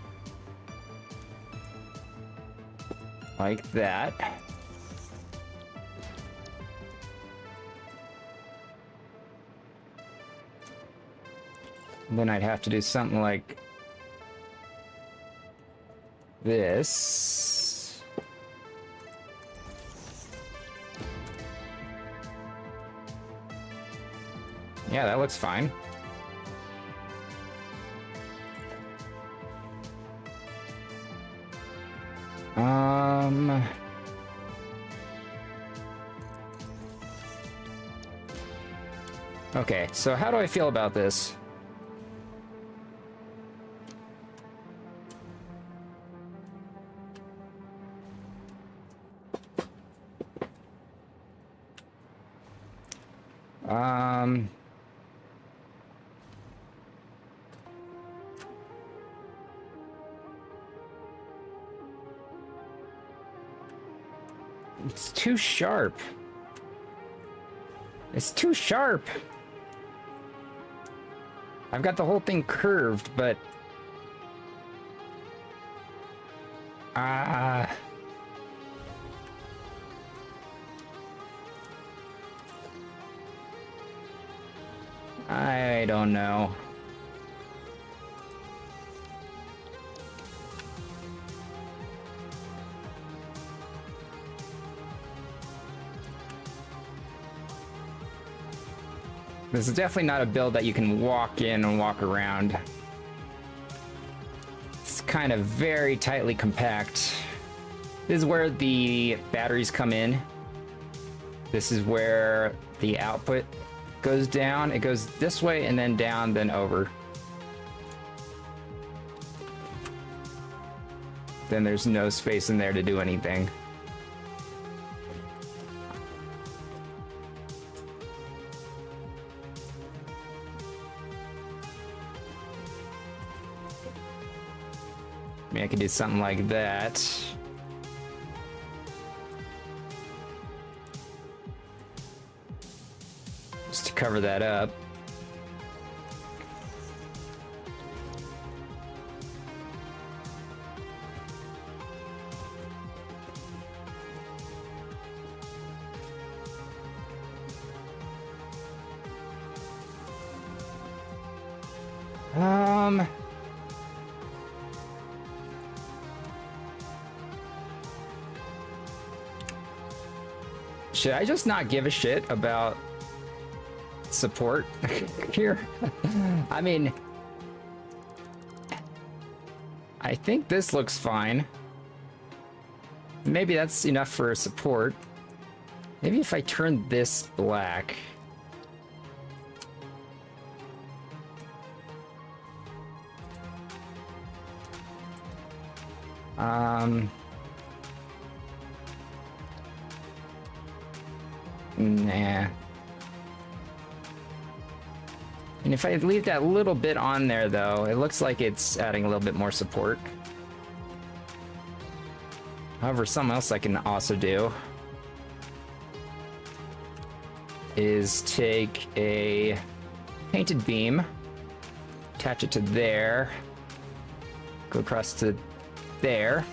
Like that. Then I'd have to do something like this. Yeah, that looks fine. Okay, so how do I feel about this? It's too sharp. It's too sharp. I've got the whole thing curved, but... I don't know. This is definitely not a build that you can walk in and walk around. It's kind of very tightly compact. This is where the batteries come in. This is where the output goes down. It goes this way and then down, then over. Then there's no space in there to do anything. I mean, I could do something like that. Just to cover that up. Should I just not give a shit about support here? I mean, I think this looks fine. Maybe that's enough for support. Maybe if I turn this black. Nah. And if I leave that little bit on there, though, it looks like it's adding a little bit more support. However, something else I can also do is take a painted beam, attach it to there, go across to there,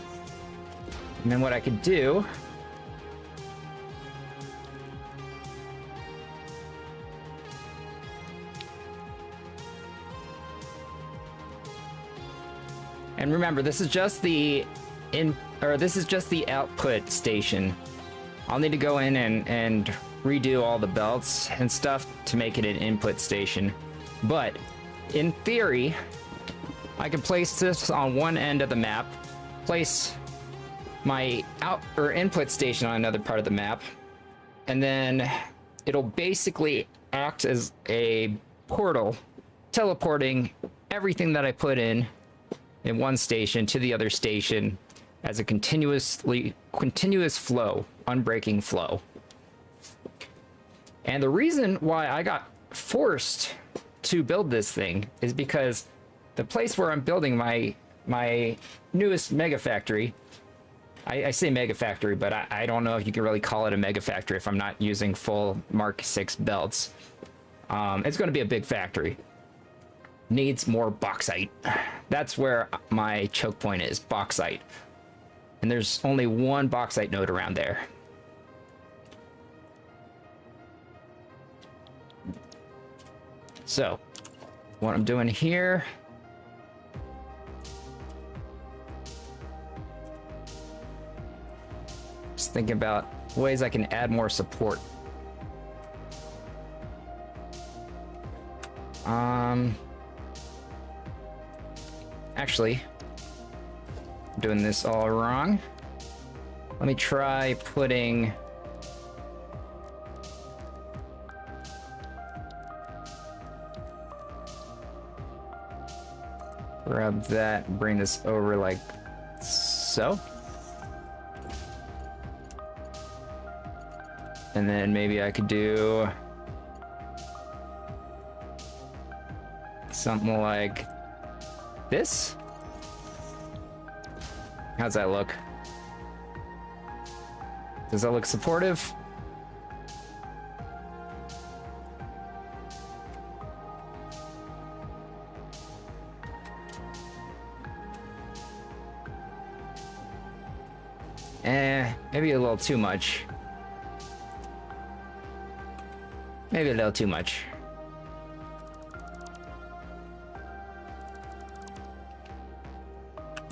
and then what I could do and remember, this is just the output station. I'll need to go in and redo all the belts and stuff to make it an input station. But in theory, I could place this on one end of the map, place my input station on another part of the map, and then it'll basically act as a portal, teleporting everything that I put in one station to the other station as a continuous flow, unbreaking flow. And the reason why I got forced to build this thing is because the place where I'm building my newest mega factory, I say mega factory, but I don't know if you can really call it a mega factory if I'm not using full Mark 6 belts. It's going to be a big factory. Needs more bauxite. That's where my choke point is, bauxite. And there's only one bauxite node around there. So, what I'm doing here, just thinking about ways I can add more support. Actually, I'm doing this all wrong. Let me try putting grab that, bring this over like so. And then maybe I could do something like this. How's that look? Does that look supportive? Maybe a little too much. Maybe a little too much.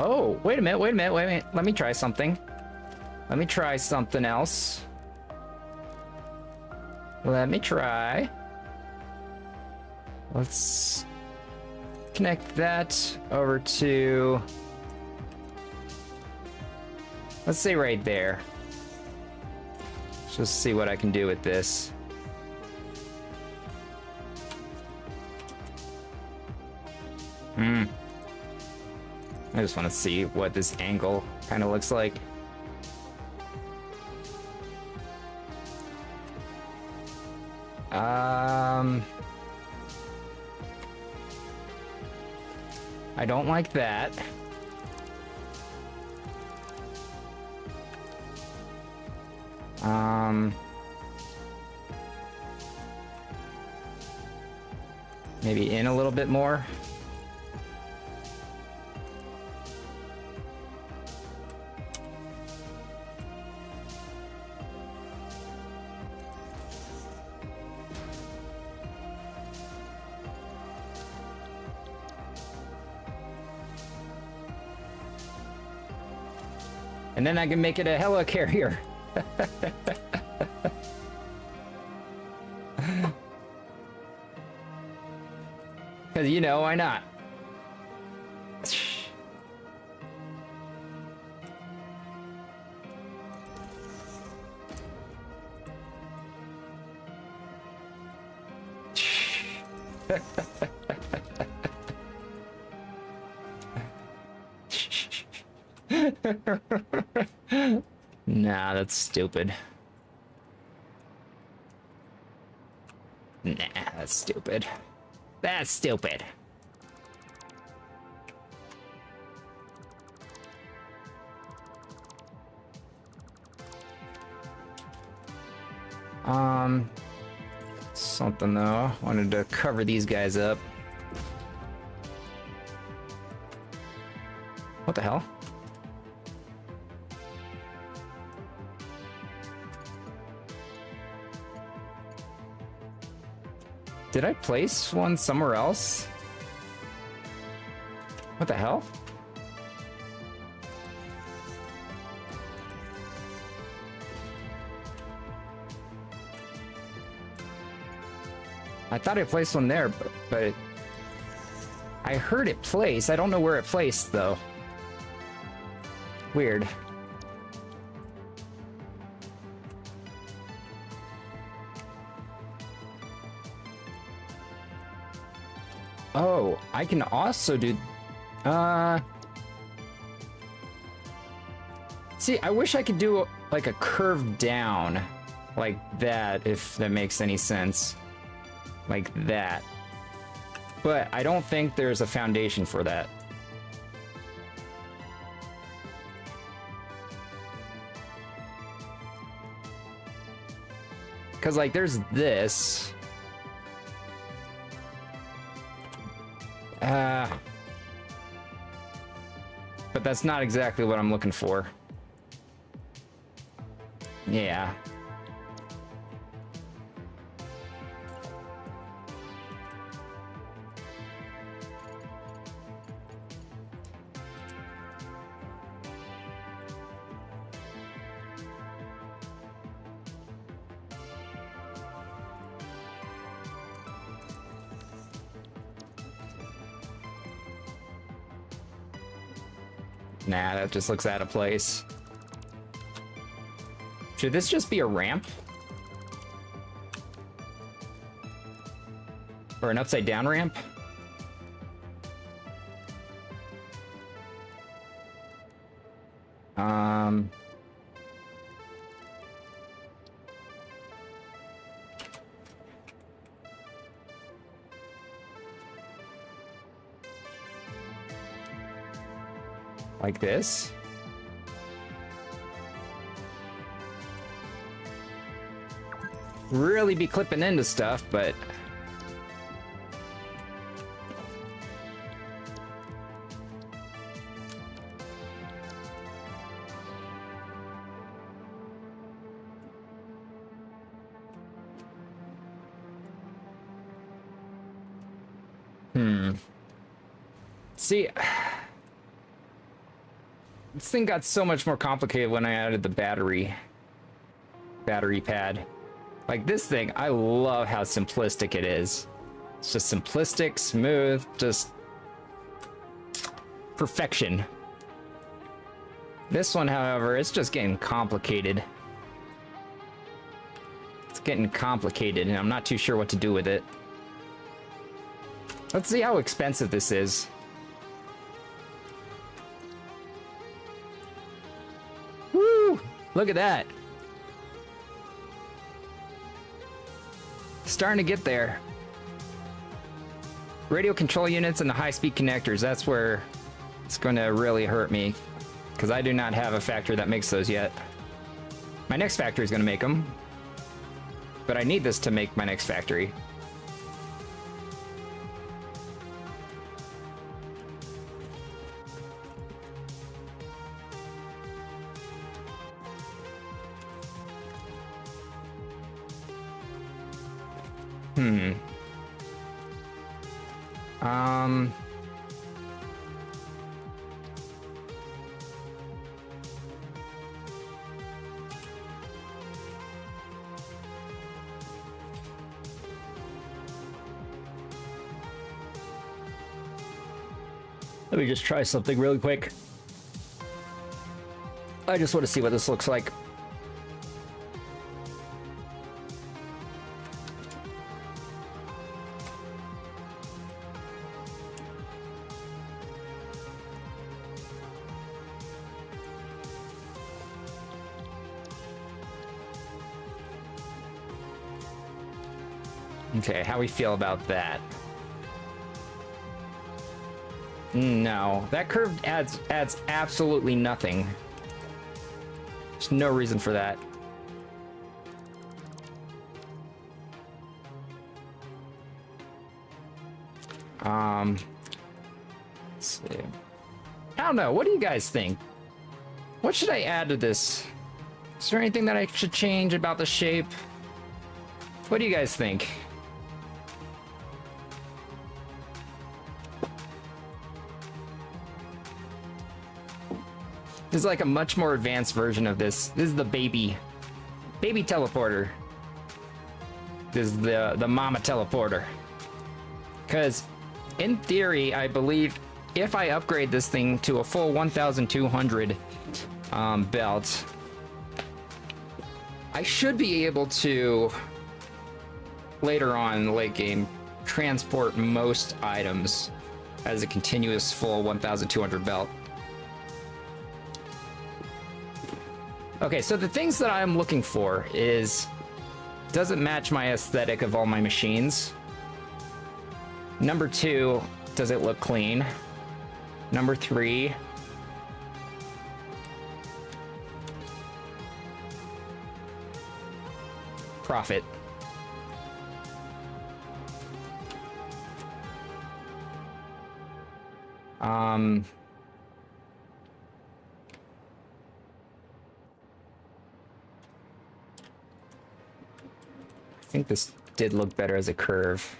Oh, wait a minute, wait a minute, wait a minute. Let me try something. Let me try something else. Let me try. Let's connect that over to... Let's say right there. Let's just see what I can do with this. I just want to see what this angle kind of looks like. I don't like that. Maybe in a little bit more. And then I can make it a helicarrier. Because, you know, why not? Nah, that's stupid. Nah, that's stupid. That's stupid. Something though. Wanted to cover these guys up. What the hell? Did I place one somewhere else? What the hell? I thought I placed one there, but I heard it place. I don't know where it placed though. Weird. Oh, I can also do... See, I wish I could do, like, a curve down. Like that, if that makes any sense. Like that. But I don't think there's a foundation for that. Because, like, there's this... But that's not exactly what I'm looking for. Yeah. Nah, that just looks out of place. Should this just be a ramp? Or an upside down ramp? Like this? Really be clipping into stuff, but... See... This thing got so much more complicated when I added the battery pad. Like this thing, I love how simplistic it is. It's just simplistic, smooth, just perfection. This one, however, it's just getting complicated. It's getting complicated, and I'm not too sure what to do with it. Let's see how expensive this is. Woo! Look at that. Starting to get there. Radio control units and the high-speed connectors, that's where it's going to really hurt me. Because I do not have a factory that makes those yet. My next factory is going to make them. But I need this to make my next factory. Let me just try something really quick. I just want to see what this looks like. Okay, how we feel about that? No, that curve adds absolutely nothing. There's no reason for that. Let's see. I don't know. What do you guys think? What should I add to this? Is there anything that I should change about the shape? What do you guys think? This is like a much more advanced version of this. This is the baby teleporter. This is the mama teleporter. Because in theory, I believe if I upgrade this thing to a full 1,200 belt, I should be able to, later on in the late game, transport most items as a continuous full 1,200 belt. Okay, so the things that I'm looking for is, does it match my aesthetic of all my machines? Number 2, does it look clean? Number 3, profit. I think this did look better as a curve.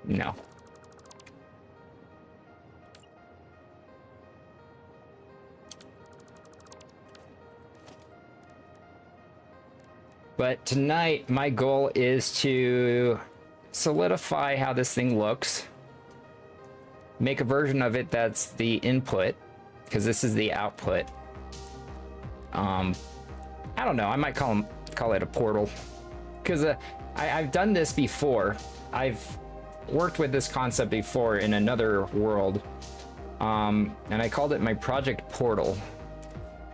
No. But tonight, my goal is to solidify how this thing looks. Make a version of it that's the input, because this is the output. I don't know, I might call it a portal. Because I've done this before. I've worked with this concept before in another world. And I called it my Project Portal.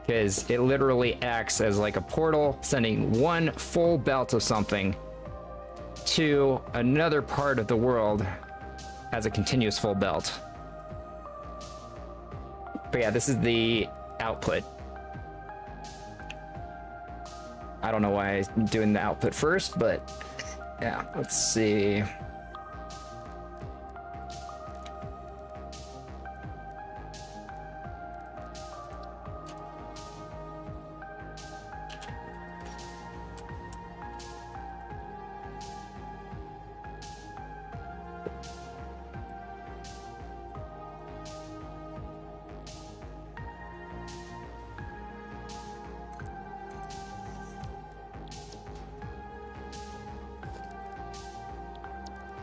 Because it literally acts as like a portal, sending one full belt of something to another part of the world as a continuous full belt. But yeah, this is the output. I don't know why I'm doing the output first, but yeah, let's see.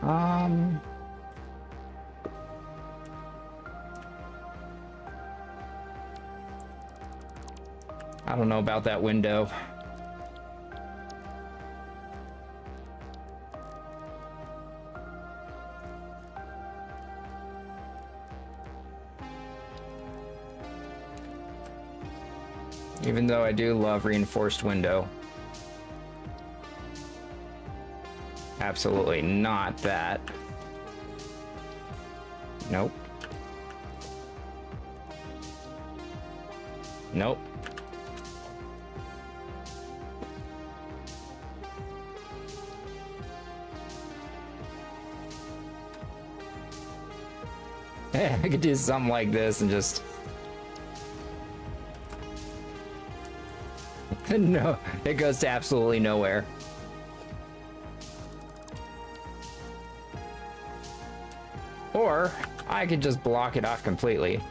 Um... I don't know about that window. Even though I do love reinforced window. Absolutely not that. Nope. Nope. I could do something like this and just... No, it goes to absolutely nowhere. Or, I could just block it off completely.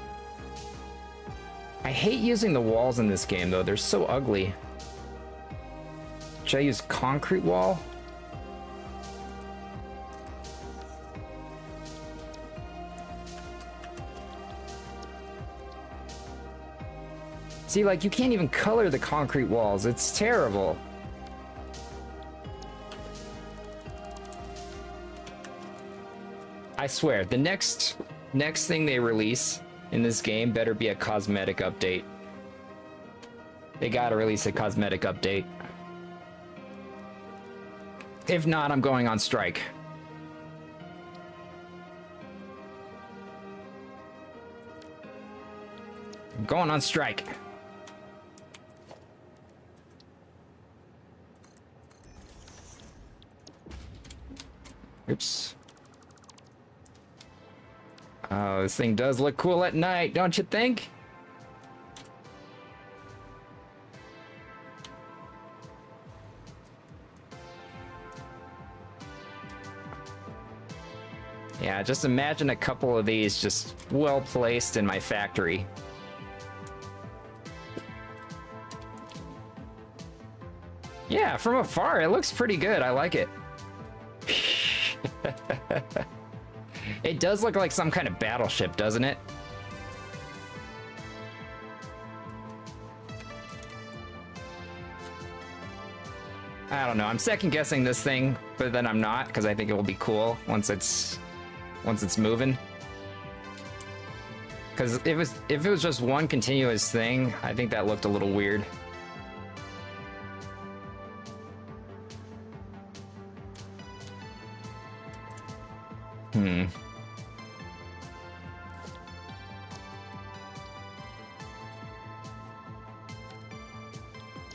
I hate using the walls in this game, though. They're so ugly. Should I use concrete wall? See, like, you can't even color the concrete walls. It's terrible. I swear, the next thing they release in this game better be a cosmetic update. They gotta release a cosmetic update. If not, I'm going on strike. I'm going on strike. Oops. Oh, this thing does look cool at night, don't you think? Yeah, just imagine a couple of these just well placed in my factory. Yeah, from afar, it looks pretty good. I like it. It does look like some kind of battleship, doesn't it? I don't know. I'm second guessing this thing, but then I'm not, because I think it will be cool once it's moving. Because if it was just one continuous thing, I think that looked a little weird.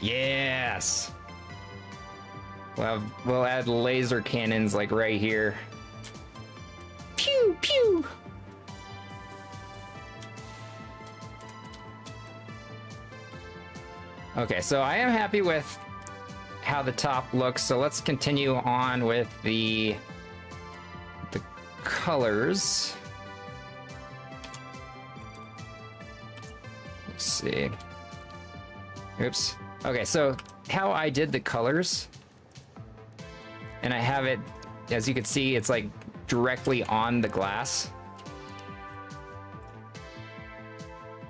Yes. We'll add laser cannons like right here. Pew pew. Okay, so I am happy with how the top looks. So let's continue on with the colors. Let's see. Oops. Okay, so how I did the colors, and I have it, as you can see, it's like directly on the glass.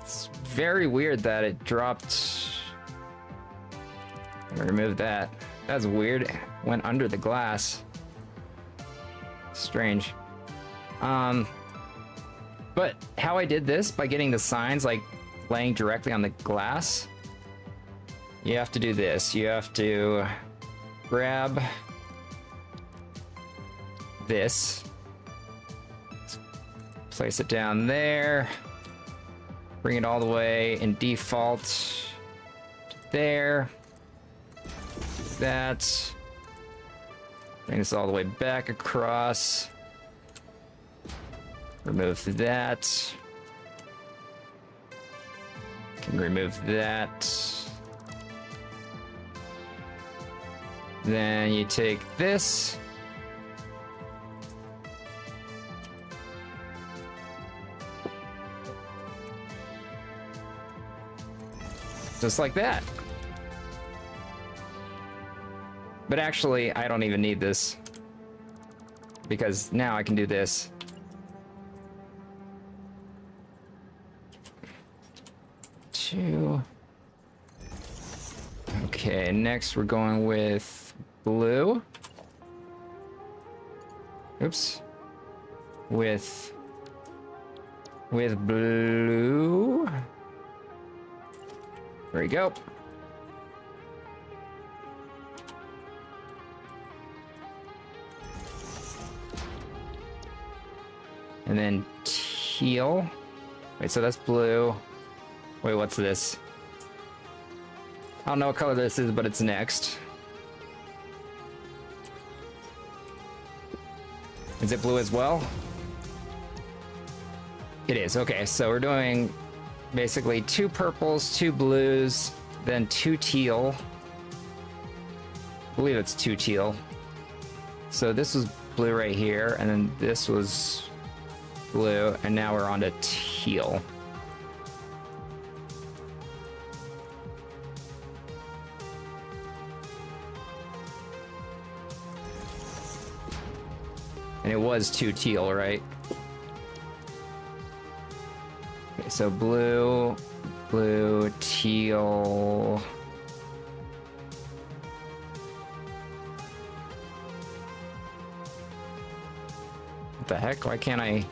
It's very weird that it dropped. I'm gonna remove that. That's weird. It went under the glass. Strange. But how I did this, by getting the signs like laying directly on the glass, you have to do this. You have to grab this, place it down there, bring it all the way in default there, that, bring this all the way back across, remove that, can remove that. Then you take this, just like that. But actually, I don't even need this. because now I can do this. Two. Okay, next we're going with blue. Oops. With blue. There we go. And then teal. Wait, so that's blue. Wait, what's this? I don't know what color this is, but it's next. Is it blue as well? It is. Okay, so we're doing basically 2 purples, 2 blues, then 2 teal. I believe it's 2 teal. So this was blue right here, and then this was blue, and now we're on to teal. And it was 2 teal, right? Okay, so blue, blue, teal. What the heck? Why can't I?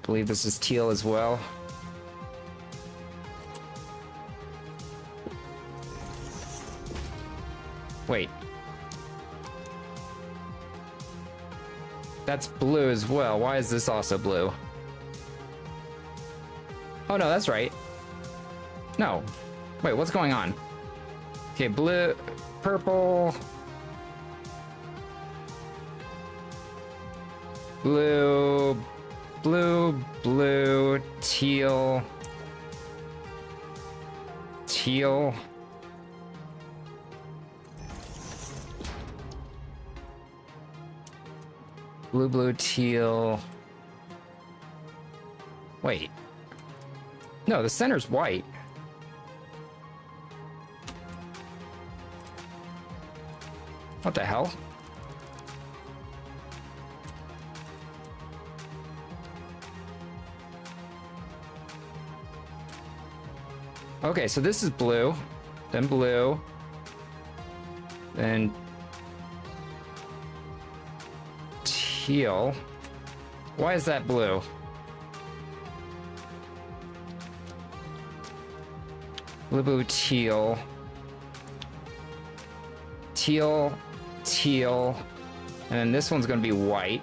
Believe this is teal as well. Wait. That's blue as well. Why is this also blue? Oh no, that's right. No. Wait, what's going on? Okay, blue, purple, blue, blue, blue, teal, teal. Blue, blue, teal. Wait. No, the center's white. What the hell? Okay, so this is blue, then blue, then teal. Why is that blue? Blue, blue, teal. Teal, teal. And then this one's gonna be white.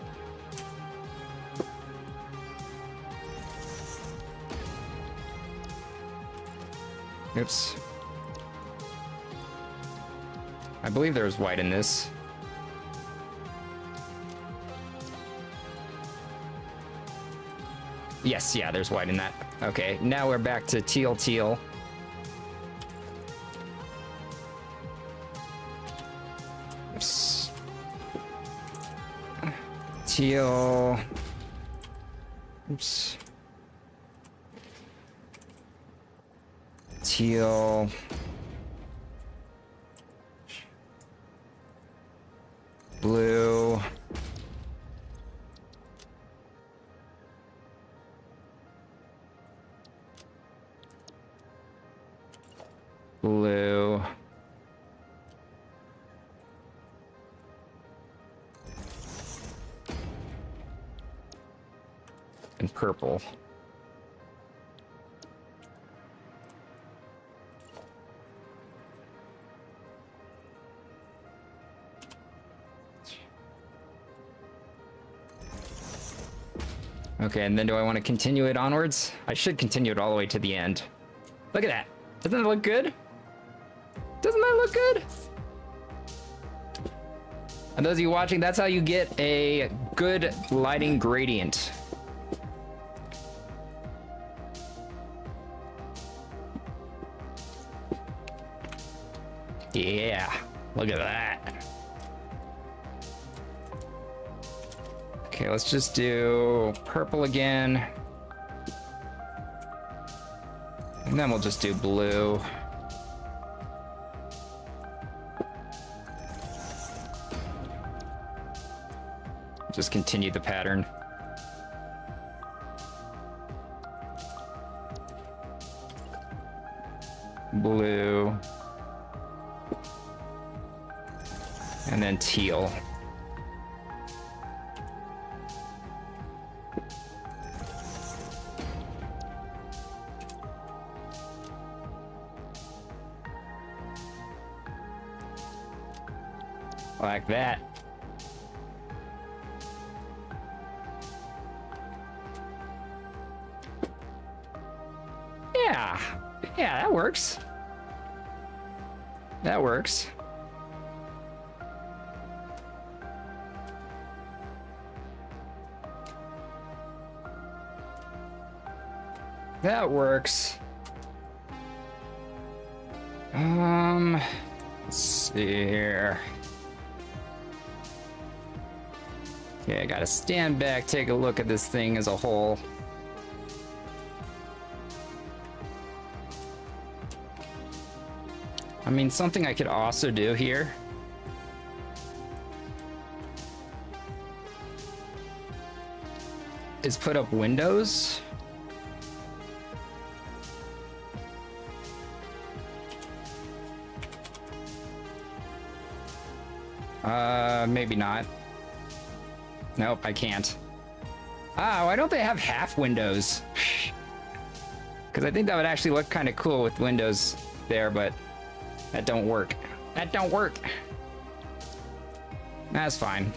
Oops. I believe there's white in this. Yes, yeah, there's white in that. Okay, now we're back to teal, teal. Oops. Teal. Oops. Teal. Blue. Blue. And purple. Okay, and then do I want to continue it onwards? I should continue it all the way to the end. Look at that. Doesn't that look good? Doesn't that look good? And those of you watching, that's how you get a good lighting gradient. Yeah, look at that. Okay, let's just do purple again. And then we'll just do blue. just continue the pattern. Blue. And then teal. Like that. Yeah. Yeah, that works. That works. That works. Let's see here. Okay, I gotta stand back, take a look at this thing as a whole. I mean, something I could also do here is put up windows. Maybe not. Nope, I can't. Ah, why don't they have half windows? Because I think that would actually look kind of cool with windows there, but that don't work. That don't work. That's fine.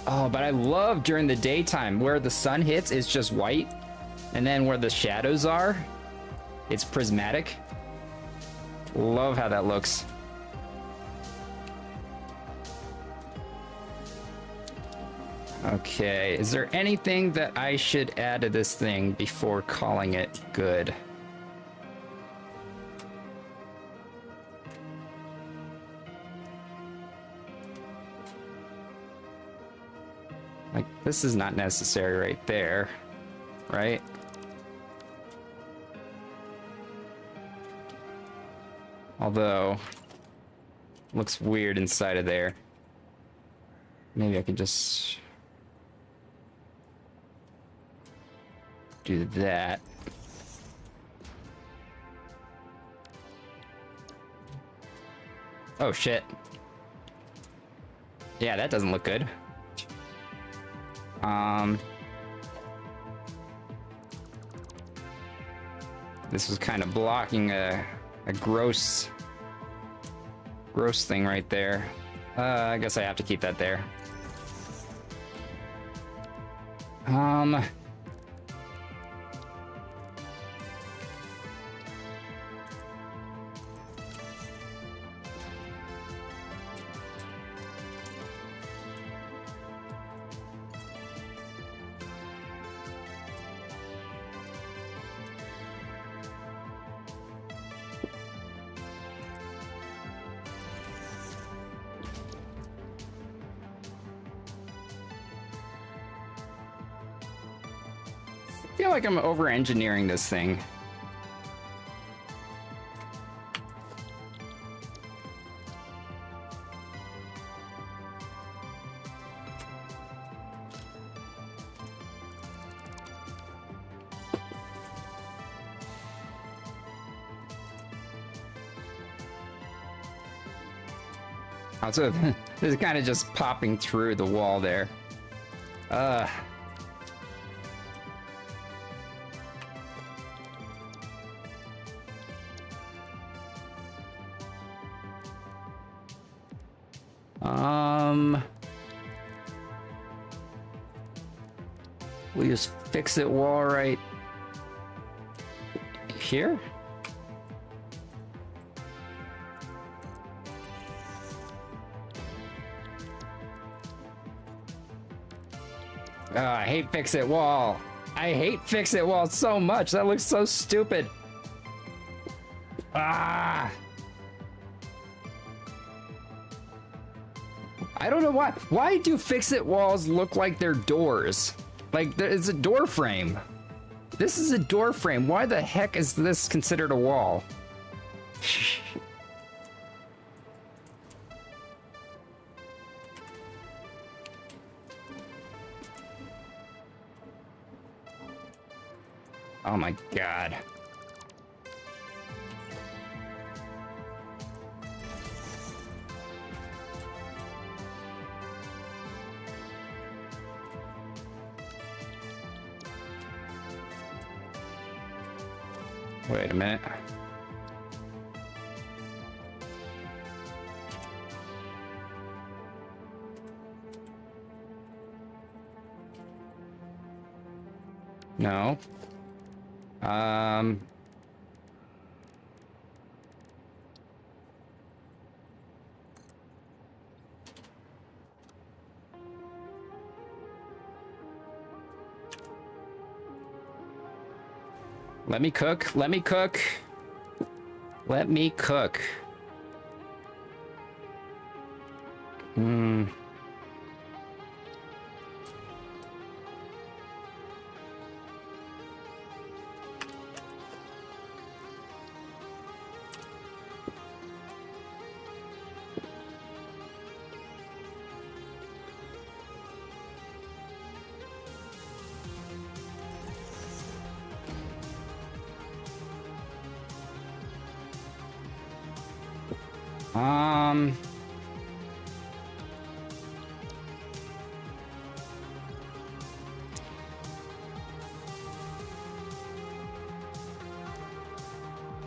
Oh, but I love during the daytime where the sun hits is just white, and then where the shadows are, it's prismatic. Love how that looks. Okay, is there anything that I should add to this thing before calling it good? Like, this is not necessary right there, right? Although, looks weird inside of there. Maybe I could just do that. Oh shit. Yeah, that doesn't look good. This was kind of blocking a gross thing right there. I guess I have to keep that there. I feel like I'm over-engineering this thing. Also, this is kind of just popping through the wall there. We just fix it wall right here. I hate fix it wall. I hate fix it wall so much. That looks so stupid. Ah. I don't know why. Why do fix-it walls look like they're doors? Like, it's a door frame. This is a door frame. Why the heck is this considered a wall? Oh my god. Wait a minute. No. Let me cook. Let me cook. Let me cook.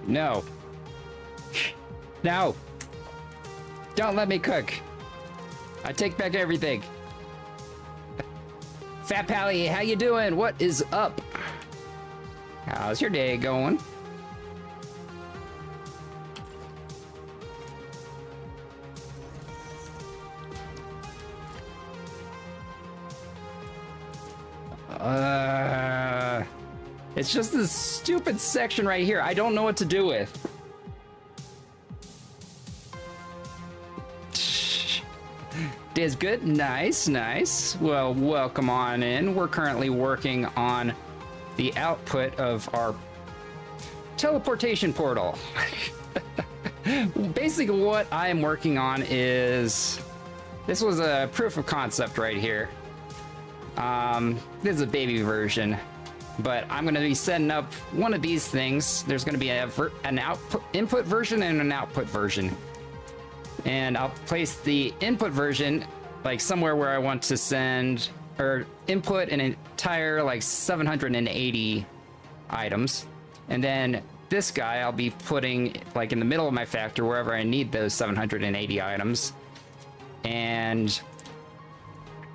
No. No. Don't let me cook. I take back everything. Fat Pally, how you doing? What is up? How's your day going? It's just this stupid section right here. I don't know what to do with. Day's good. Nice, nice. Well, welcome on in. We're currently working on the output of our teleportation portal. Basically, what I am working on is... This was a proof of concept right here. This is a baby version. But I'm going to be setting up one of these things. There's going to be an input version and an output version. And I'll place the input version like somewhere where I want to send or input an entire like 780 items. And then this guy I'll be putting like in the middle of my factory wherever I need those 780 items. And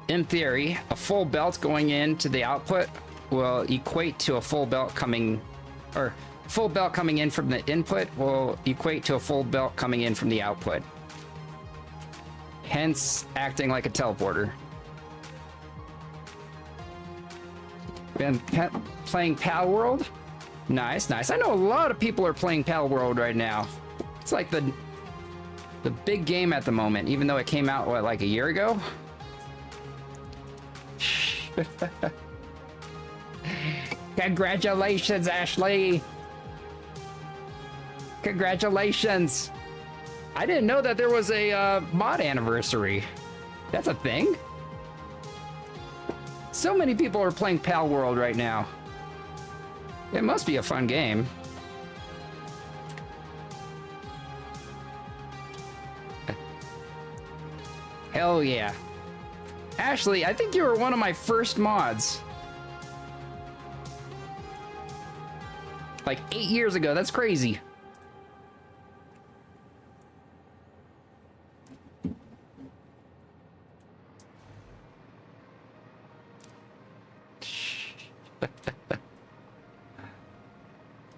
in theory, a full belt going into the output will equate to a full belt coming, or full belt coming in from the input will equate to a full belt coming in from the output. Hence, acting like a teleporter. Been playing Pal World? Nice, nice. I know a lot of people are playing Pal World right now. It's like the big game at the moment, even though it came out, what, like a year ago? Congratulations, Ashley! Congratulations! I didn't know that there was a mod anniversary. That's a thing? So many people are playing Pal World right now. It must be a fun game. Hell yeah. Ashley, I think you were one of my first mods. Like 8 years ago, that's crazy.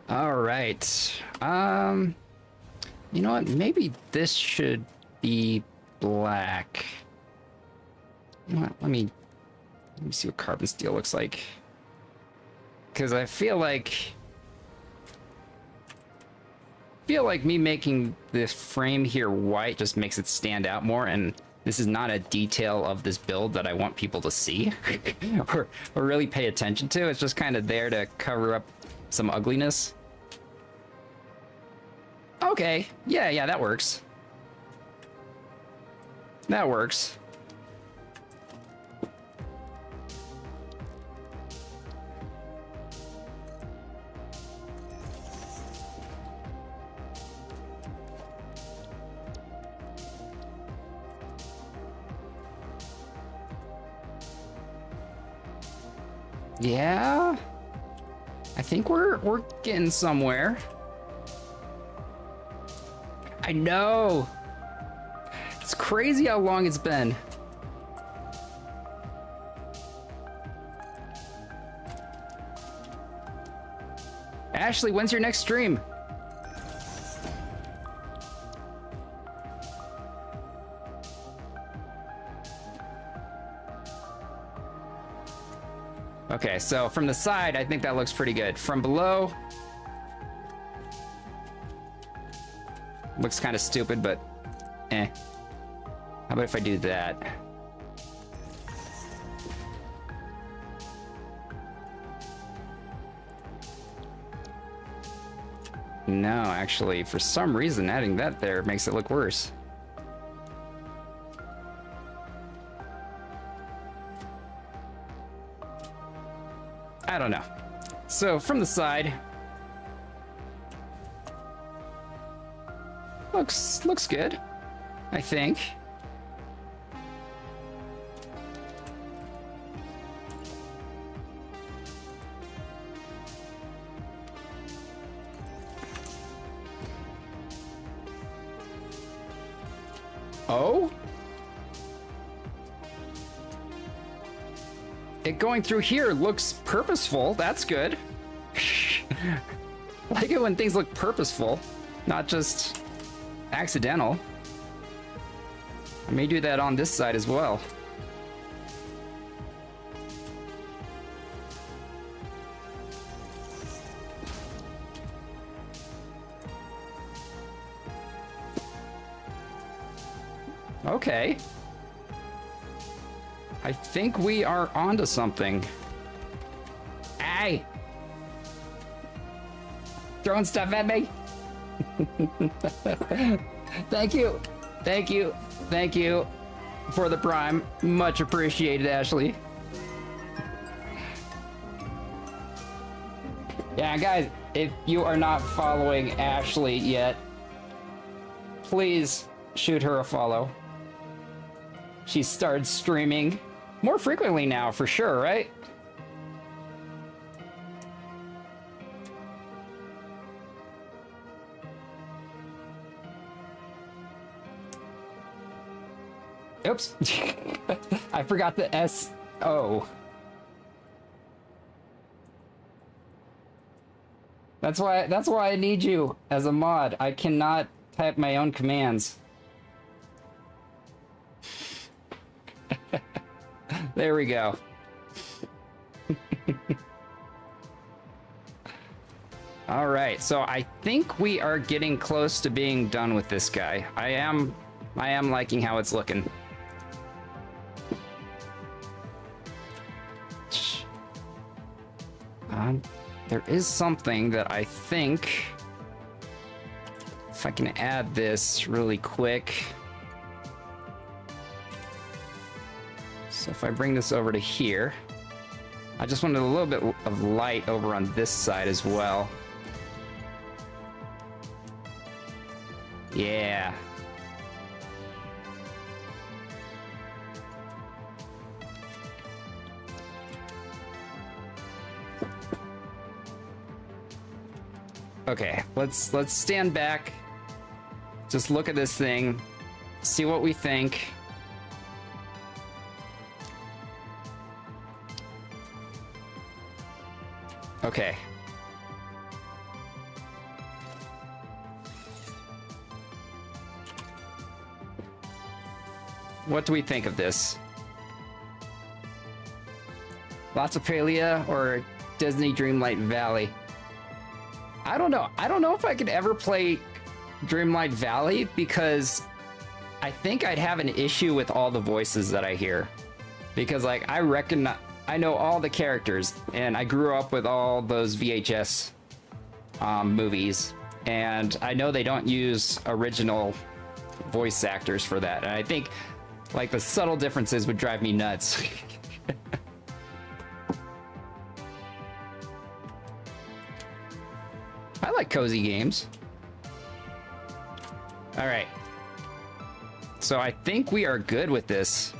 All right. You know what? Maybe this should be black. You know what? Let me see what carbon steel looks like. Because I feel like me making this frame here white just makes it stand out more, and this is not a detail of this build that I want people to see or really pay attention to. It's just kind of there to cover up some ugliness. Okay, yeah, that works. That works. Yeah. I think we're getting somewhere. I know. It's crazy how long it's been. Ashley, when's your next stream? Okay, so from the side, I think that looks pretty good. From below, looks kind of stupid, but eh. How about if I do that? No, actually, for some reason, adding that there makes it look worse. I don't know. So from the side, looks good, I think. Oh? It going through here looks purposeful. That's good. Like it when things look purposeful, not just accidental. I may do that on this side as well. Okay. I think we are onto something. Hey! Throwing stuff at me? Thank you. Thank you. Thank you for the prime. Much appreciated, Ashley. Yeah, guys, if you are not following Ashley yet, please shoot her a follow. She started streaming more frequently now, for sure, right? Oops. I forgot the S-O. That's why I need you as a mod. I cannot type my own commands. There we go. All right, so I think we are getting close to being done with this guy. I am liking how it's looking. There is something that I think, if I can add this really quick. So if I bring this over to here, I just wanted a little bit of light over on this side as well. Yeah. Okay, let's stand back. Just look at this thing, see what we think. Okay. What do we think of this? Lots of Palia or Disney Dreamlight Valley? I don't know. I don't know if I could ever play Dreamlight Valley because I think I'd have an issue with all the voices that I hear. Because like I know all the characters and I grew up with all those VHS movies, and I know they don't use original voice actors for that. And I think like the subtle differences would drive me nuts. I like cozy games. All right. So I think we are good with this.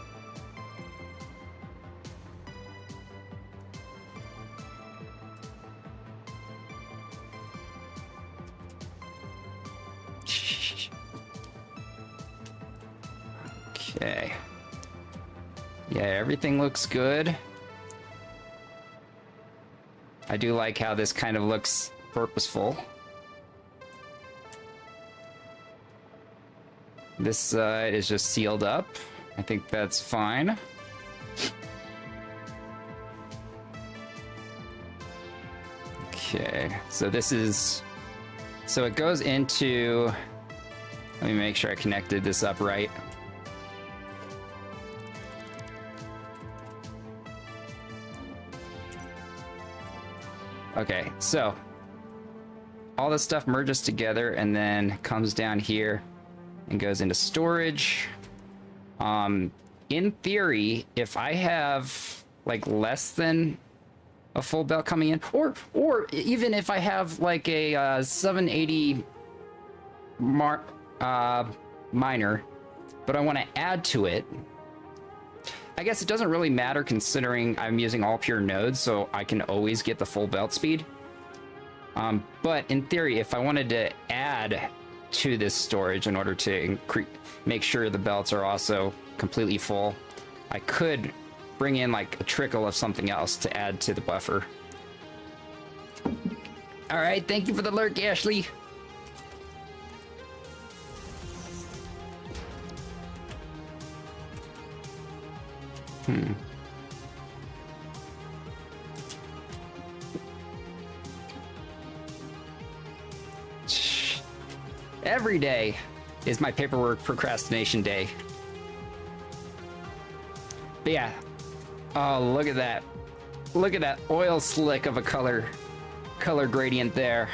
Okay. Yeah, everything looks good. I do like how this kind of looks purposeful. This side is just sealed up. I think that's fine. Okay, so this is... So it goes into... Let me make sure I connected this up right. Okay, so all this stuff merges together and then comes down here and goes into storage. In theory, if I have like less than a full belt coming in, or even if I have like a 780 minor, but I want to add to it, I guess it doesn't really matter considering I'm using all pure nodes, so I can always get the full belt speed. But in theory, if I wanted to add to this storage in order to make sure the belts are also completely full, I could bring in like a trickle of something else to add to the buffer. All right, thank you for the lurk, Ashley. Every day is my paperwork procrastination day. But yeah. Oh, look at that. Look at that oil slick of a color gradient there.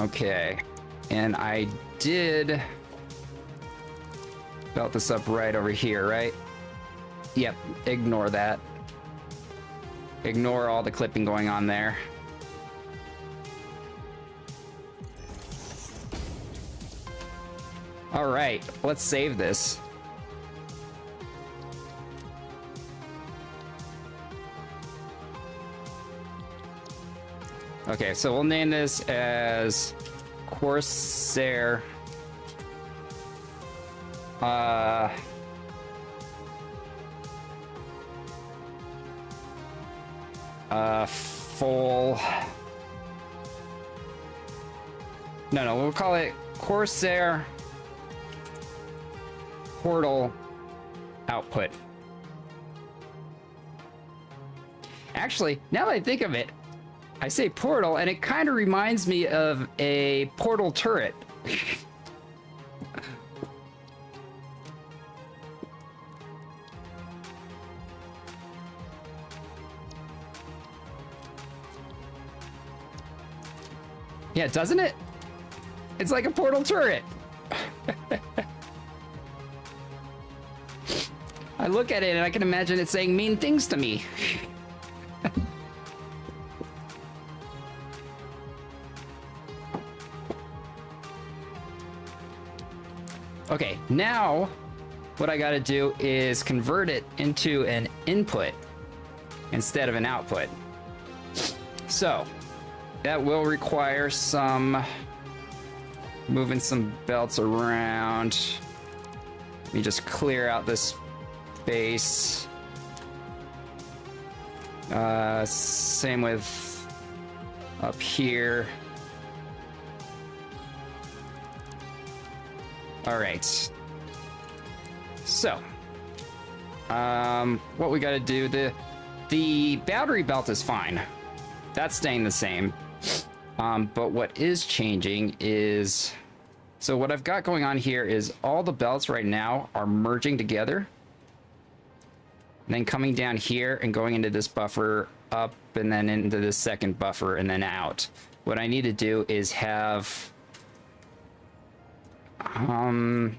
Okay, and I did belt this up right over here, right? Yep, ignore that. Ignore all the clipping going on there. All right, let's save this. Okay, so we'll name this as Corsair. Full. No, we'll call it Corsair Portal Output. Actually, now that I think of it, I say portal, and it kind of reminds me of a portal turret. Yeah, doesn't it? It's like a portal turret. I look at it and I can imagine it saying mean things to me. Okay, now what I gotta do is convert it into an input instead of an output. So that will require some moving some belts around. Let me just clear out this space. Same with up here. All right. So, what we got to do, the battery belt is fine. That's staying the same. But what is changing is, so what I've got going on here is all the belts right now are merging together. And then coming down here and going into this buffer up and then into this second buffer and then out. What I need to do is have, I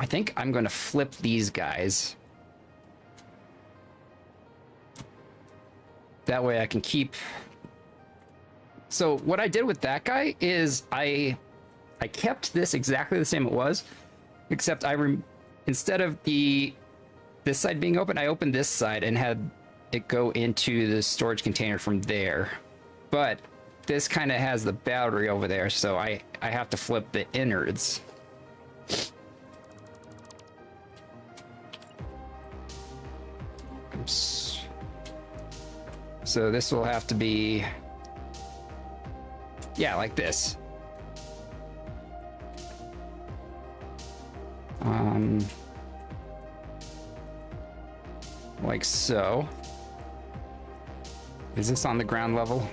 think I'm going to flip these guys. That way I can keep. So what I did with that guy is I kept this exactly the same it was, except instead of the this side being open. I opened this side and had it go into the storage container from there. But this kind of has the battery over there, so I have to flip the innards. Oops. So this will have to be, yeah, like this. Like so. Is this on the ground level?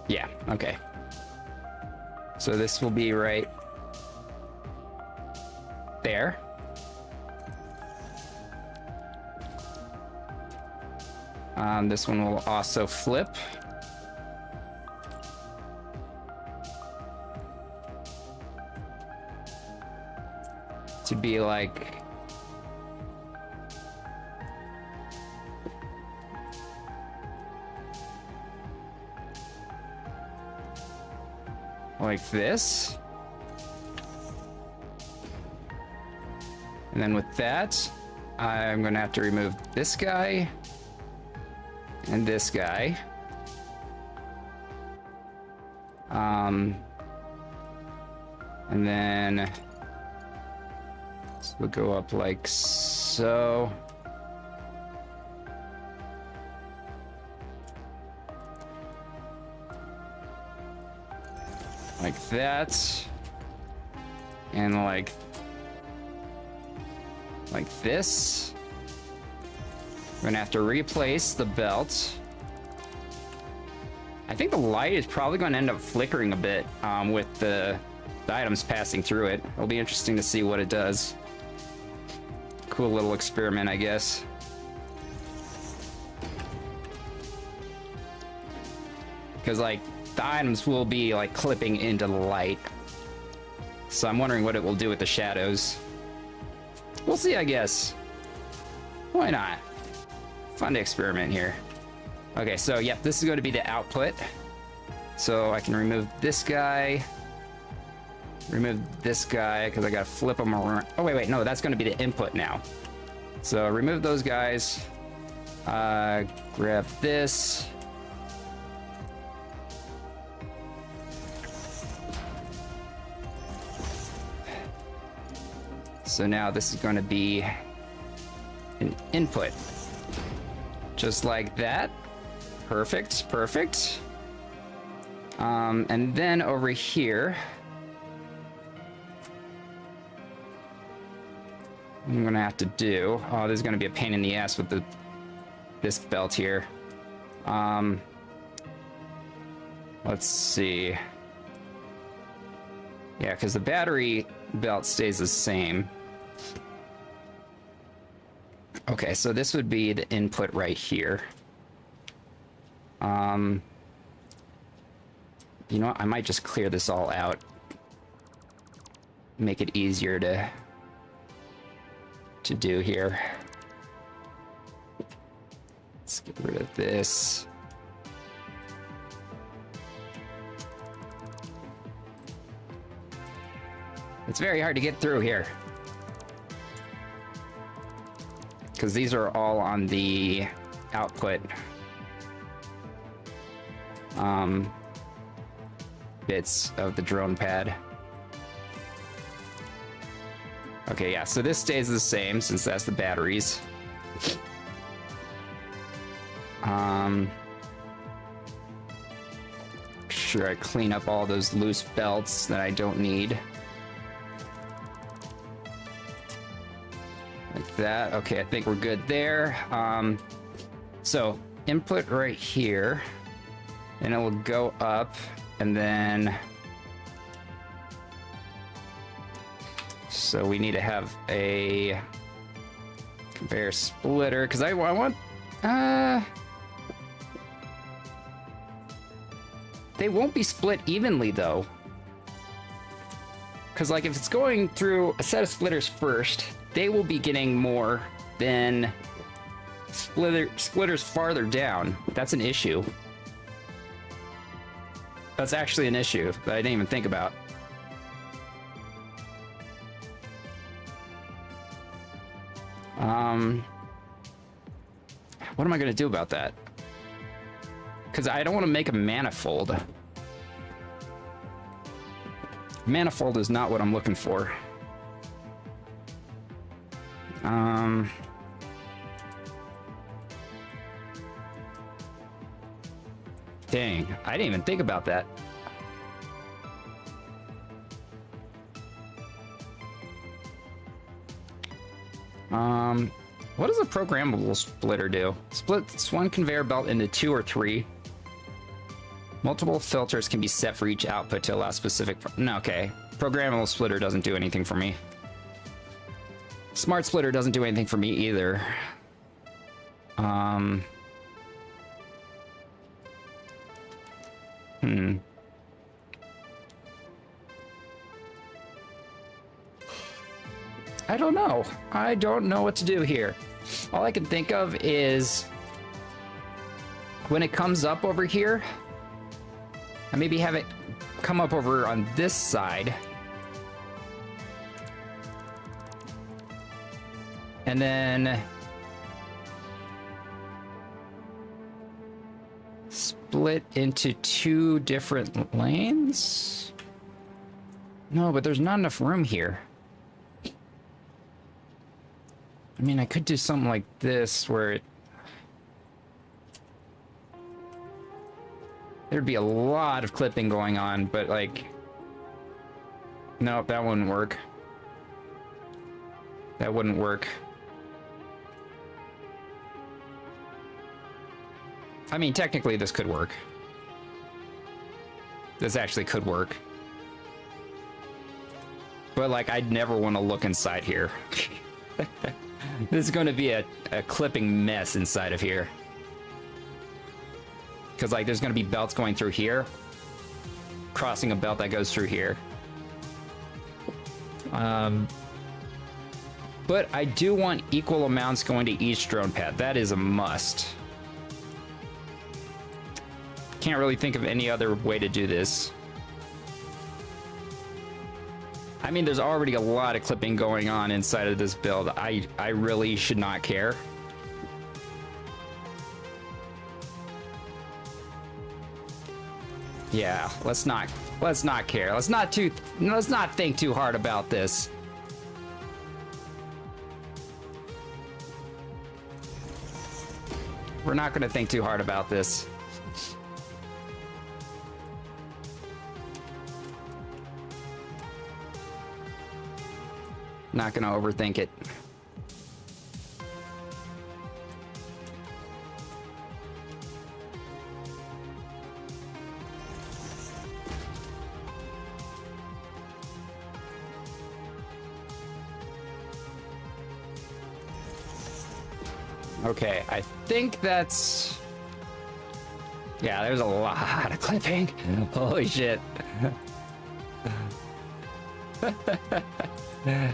Yeah, okay. So this will be right there. This one will also flip. To be like this. And then with that, I'm gonna have to remove this guy and this guy. And then this will go up like so. Like that. And like this. I'm gonna have to replace the belt. I think the light is probably going to end up flickering a bit with the items passing through it. It'll be interesting to see what it does. Cool little experiment, I guess. Because like the items will be like clipping into the light. So I'm wondering what it will do with the shadows. We'll see, I guess. Why not? Fun to experiment here. Okay, so yep, this is going to be the output. So I can remove this guy. Remove this guy, because I got to flip them around. Oh, wait, no, that's going to be the input now. So remove those guys. Grab this. So now this is going to be an input. Just like that. Perfect, perfect. And then over here, I'm gonna have to do, oh, this is gonna be a pain in the ass with this belt here. Let's see. Yeah, because the battery belt stays the same. Okay, so this would be the input right here. You know what? I might just clear this all out. Make it easier to do here. Let's get rid of this. It's very hard to get through here. Because these are all on the output bits of the drone pad. Okay, yeah, so this stays the same since that's the batteries. Sure, I clean up all those loose belts that I don't need. Like that. Okay, I think we're good there. So input right here, and it will go up, and then so we need to have a conveyor splitter because I want they won't be split evenly though, because like if it's going through a set of splitters first, they will be getting more than splitters farther down. That's an issue. That's actually an issue that I didn't even think about. What am I going to do about that? Because I don't want to make a manifold. Manifold is not what I'm looking for. Dang, I didn't even think about that. What does a programmable splitter do? Splits one conveyor belt into 2 or 3. Multiple filters can be set for each output to allow specific... No, okay. Programmable splitter doesn't do anything for me. Smart splitter doesn't do anything for me either. I don't know. I don't know what to do here. All I can think of is when it comes up over here, I maybe have it come up over on this side. And then split into 2 different lanes? No, but there's not enough room here. I mean, I could do something like this where it... There'd be a lot of clipping going on, but like... Nope, that wouldn't work. That wouldn't work. I mean, technically this could work. This actually could work. But like, I'd never want to look inside here. This is going to be a clipping mess inside of here. Because like there's going to be belts going through here. Crossing a belt that goes through here. But I do want equal amounts going to each drone pad. That is a must. Can't really think of any other way to do this. I mean, there's already a lot of clipping going on inside of this build. I really should not care. Yeah, let's not care. Let's not think too hard about this. We're not going to think too hard about this. Not gonna overthink it. Okay, I think that's... Yeah, there's a lot of clipping. Holy shit.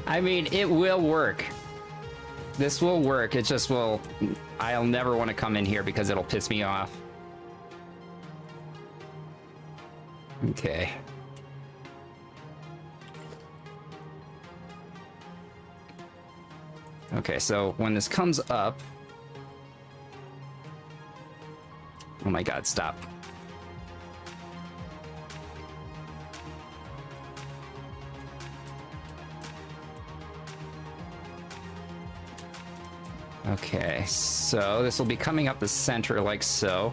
I mean, it will work. This will work. It just will... I'll never want to come in here because it'll piss me off. Okay. Okay, so when this comes up... Oh my god, stop. Okay, so this will be coming up the center like so.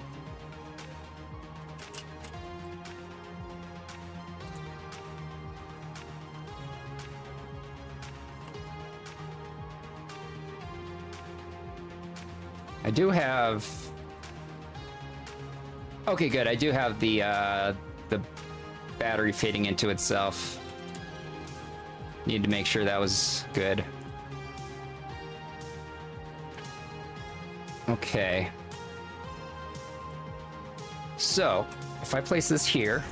I do have... Okay, good. I do have the battery fitting into itself. Need to make sure that was good. Okay. So, if I place this here,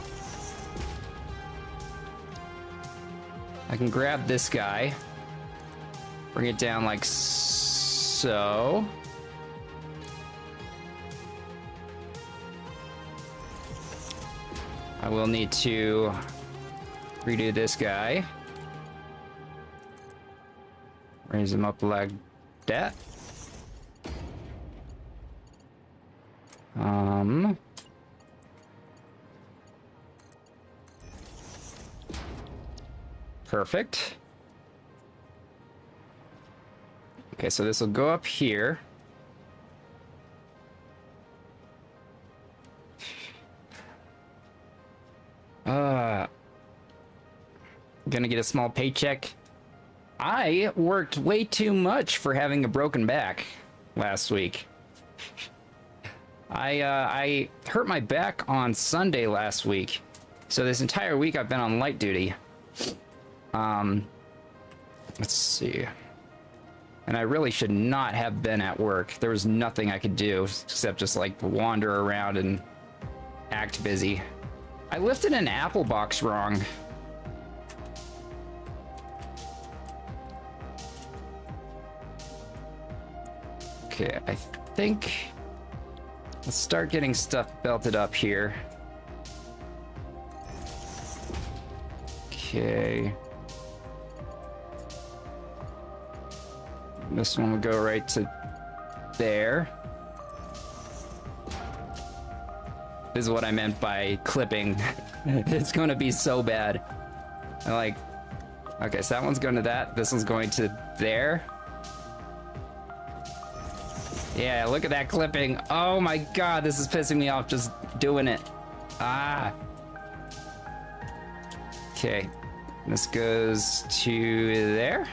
I can grab this guy, bring it down like so. I will need to redo this guy. Raise him up like that. Perfect. Okay, so this will go up here. Gonna get a small paycheck. I worked way too much for having a broken back last week. I hurt my back on Sunday last week. So this entire week I've been on light duty. Let's see. And I really should not have been at work. There was nothing I could do except just like wander around and act busy. I lifted an apple box wrong. Okay, I think let's start getting stuff belted up here. Okay. This one will go right to there. This is what I meant by clipping. It's going to be so bad. I like, okay, so that one's going to that. This one's going to there. Yeah, look at that clipping. Oh my god, this is pissing me off just doing it. Ah. Okay. This goes to there.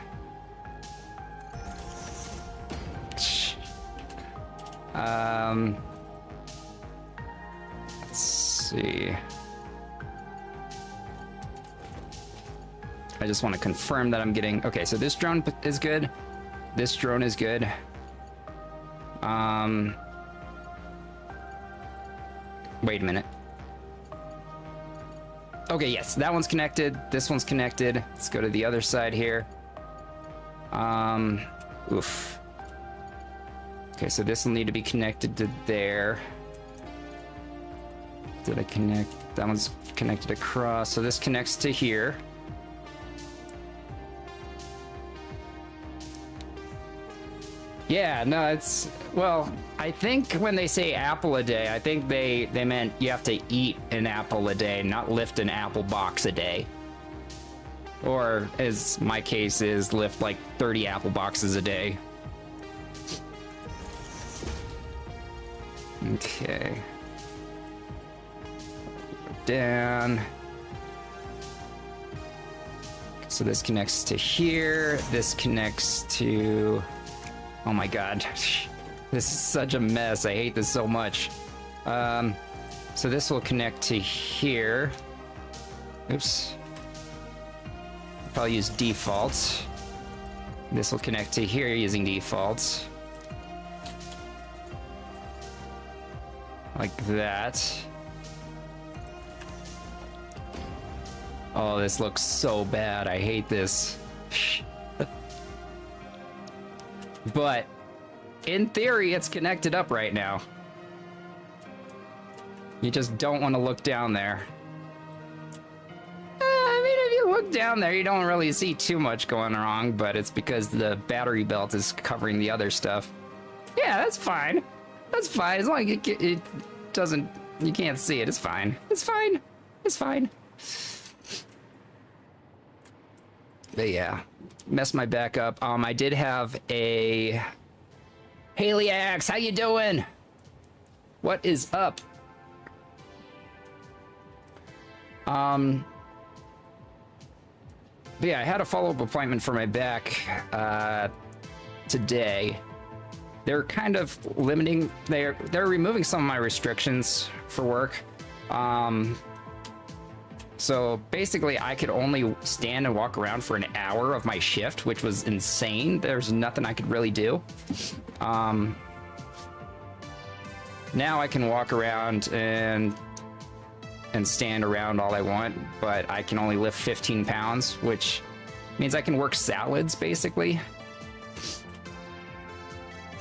Let's see. I just want to confirm that I'm getting... Okay, so this drone is good. This drone is good. Wait a minute. Okay, yes, that one's connected. This one's connected. Let's go to the other side here. Oof. Okay, so this will need to be connected to there. Did I connect? That one's connected across. So this connects to here. Yeah, no, it's... Well, I think when they say apple a day, I think they meant you have to eat an apple a day, not lift an apple box a day. Or, as my case is, lift like 30 apple boxes a day. Okay. Down. So this connects to here. This connects to... Oh my god. This is such a mess. I hate this so much. So this will connect to here. Oops. Probably use default. This will connect to here using default. Like that. Oh, this looks so bad. I hate this. But in theory, it's connected up right now. You just don't want to look down there. I mean, if you look down there, you don't really see too much going wrong, but it's because the battery belt is covering the other stuff. Yeah, that's fine. That's fine. As long as it doesn't... You can't see it. It's fine. It's fine. It's fine. But yeah, messed my back up. I did have a... Haliax, how you doing? What is up? But yeah, I had a follow-up appointment for my back today. They're kind of limiting, they're removing some of my restrictions for work. So basically I could only stand and walk around for an hour of my shift, which was insane. There's nothing I could really do. Now I can walk around and stand around all I want, but I can only lift 15 pounds, which means I can work salads basically.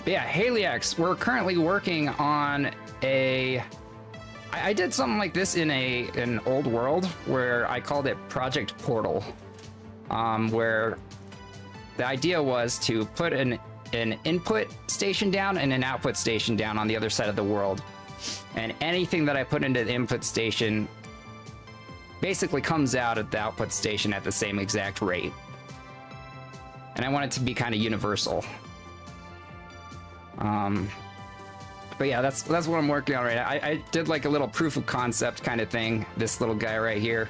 But yeah, Haliax, we're currently working on a... I did something like this in an old world where I called it Project Portal, where the idea was to put an an input station down and an output station down on the other side of the world. And anything that I put into the input station basically comes out at the output station at the same exact rate. And I want it to be kind of universal. But yeah, that's what I'm working on right now. I did like a little proof of concept kind of thing, this little guy right here.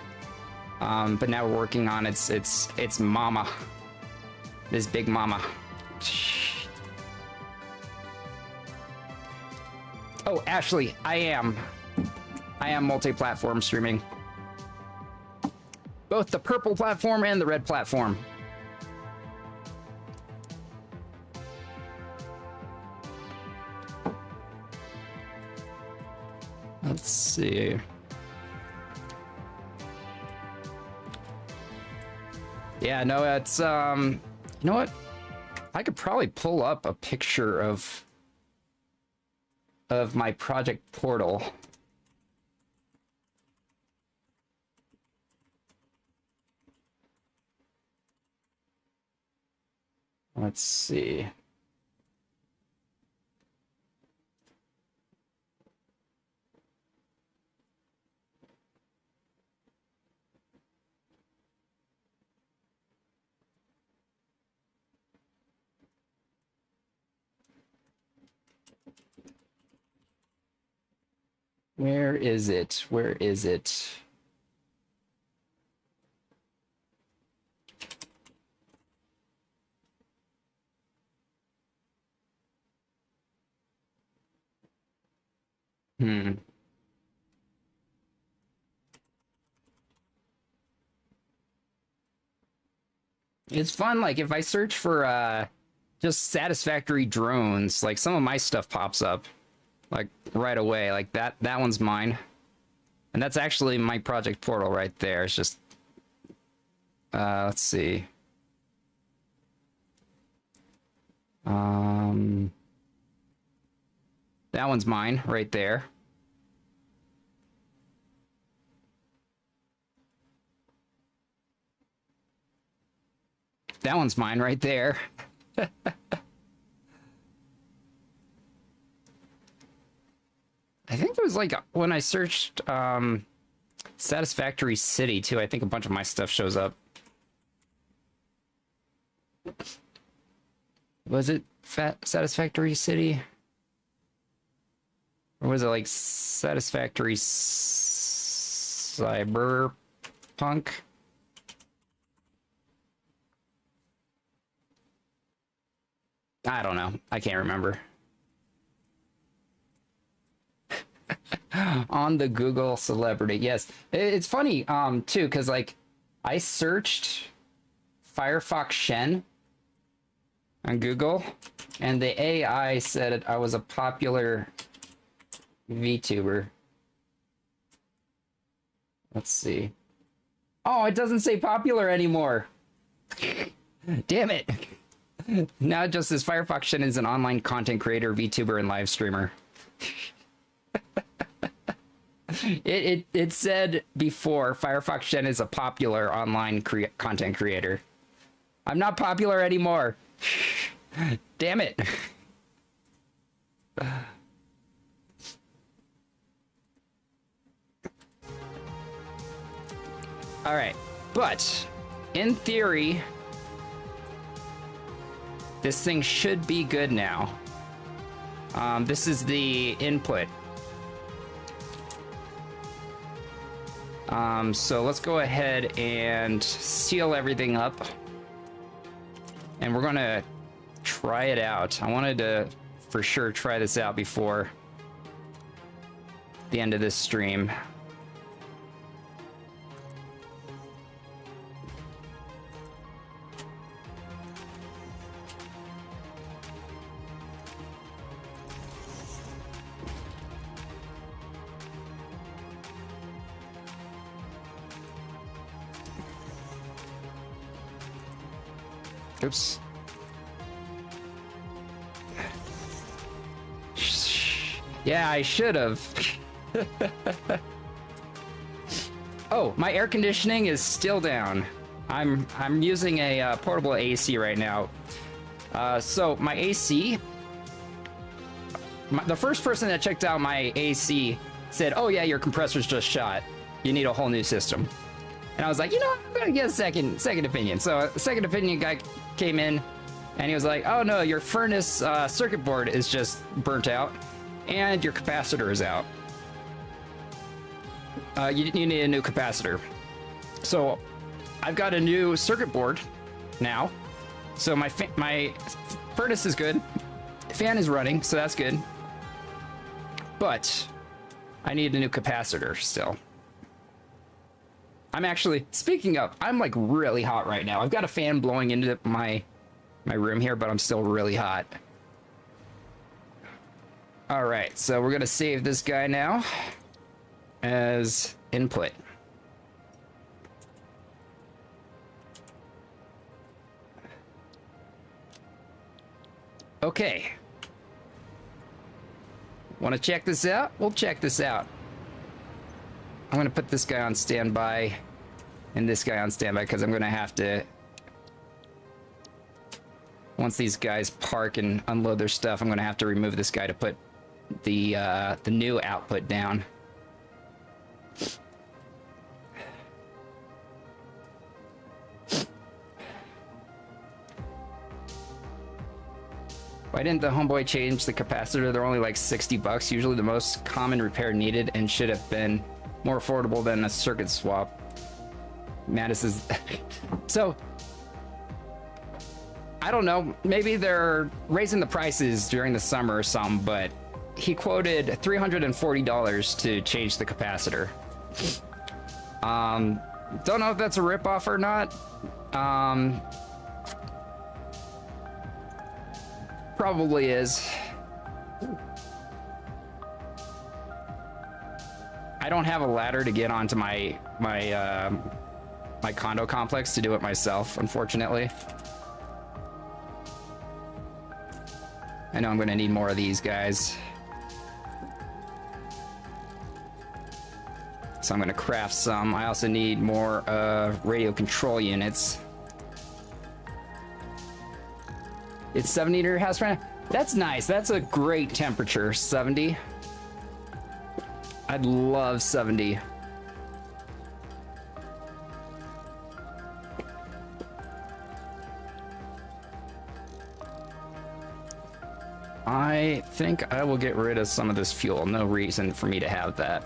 But now we're working on its mama. This big mama. Oh, Ashley, I am multi-platform streaming. Both the purple platform and the red platform. Let's see. Yeah, no, it's, you know what? I could probably pull up a picture of my project portal. Let's see. Where is it? Where is it? It's fun, like, if I search for, just Satisfactory drones, like, some of my stuff pops up, like, right away. Like, that one's mine. And that's actually my project portal right there. It's just, let's see. That one's mine right there. That one's mine right there. I think there was like, when I searched Satisfactory City too, I think a bunch of my stuff shows up. Was it Satisfactory City? Or was it like Satisfactory Cyberpunk? I don't know. I can't remember. On the Google celebrity, yes. It's funny, too, because, like, I searched Firefox Shen on Google, and the AI said I was a popular VTuber. Let's see. Oh, it doesn't say popular anymore. Damn it. Now it just says Firefox Shen is an online content creator, VTuber, and live streamer. It said before Firefox Shen is a popular online content creator. I'm not popular anymore. Damn it. All right, but in theory, this thing should be good now. This is the input. So let's go ahead and seal everything up. And we're gonna try it out. I wanted to for sure try this out before the end of this stream. Oops. Yeah, I should have. Oh, my air conditioning is still down. I'm using a portable AC right now. So my AC, the first person that checked out my AC said, "Oh yeah, your compressor's just shot. You need a whole new system." And I was like, you know, I'm gonna get a second opinion. So a second opinion guy came in, and he was like, "Oh no, your furnace circuit board is just burnt out, and your capacitor is out. You need a new capacitor." So I've got a new circuit board now. So my furnace is good. Fan is running, so that's good. But I need a new capacitor still. I'm actually, speaking of, I'm like really hot right now. I've got a fan blowing into my room here, but I'm still really hot. All right, so we're gonna save this guy now as input. Okay. Want to check this out? We'll check this out. I'm going to put this guy on standby and this guy on standby because I'm going to have to... Once these guys park and unload their stuff, I'm going to have to remove this guy to put the new output down. Why didn't the homeboy change the capacitor? They're only like 60 bucks, usually the most common repair needed, and should have been more affordable than a circuit swap. Mattis is... So, I don't know, maybe they're raising the prices during the summer or something, but he quoted $340 to change the capacitor. Don't know if that's a ripoff or not. Probably is. I don't have a ladder to get onto my condo complex to do it myself, unfortunately. I know I'm going to need more of these guys. So I'm going to craft some. I also need more radio control units. It's 70 to your house right now? That's nice. That's a great temperature, 70. I'd love 70. I think I will get rid of some of this fuel. No reason for me to have that.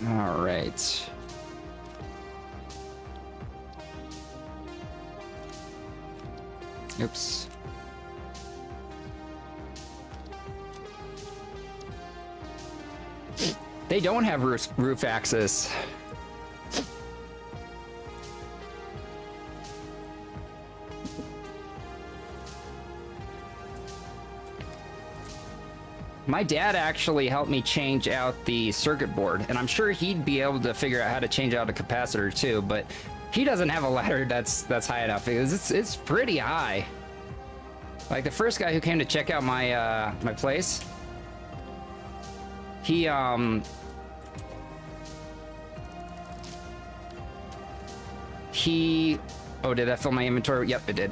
All right. Oops. They don't have roof access. My dad actually helped me change out the circuit board, and I'm sure he'd be able to figure out how to change out a capacitor too, but he doesn't have a ladder that's high enough because it's pretty high. Like the first guy who came to check out my my place, he oh, did that fill my inventory? Yep, it did.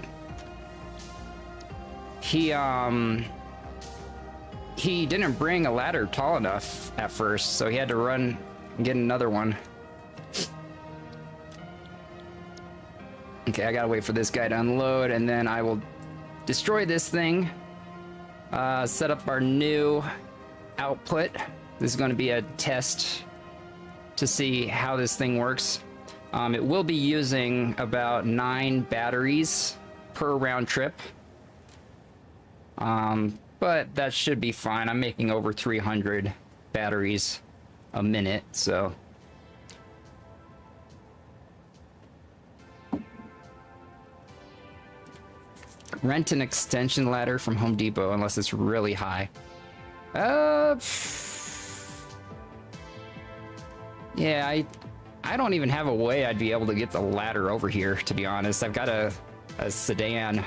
He didn't bring a ladder tall enough at first, so he had to run and get another one. Okay, I gotta wait for this guy to unload, and then I will destroy this thing. Set up our new output. This is going to be a test to see how this thing works. It will be using about 9 batteries per round trip. But that should be fine. I'm making over 300 batteries a minute, so. Rent an extension ladder from Home Depot unless it's really high. Yeah, I don't even have a way I'd be able to get the ladder over here, to be honest. I've got to a sedan.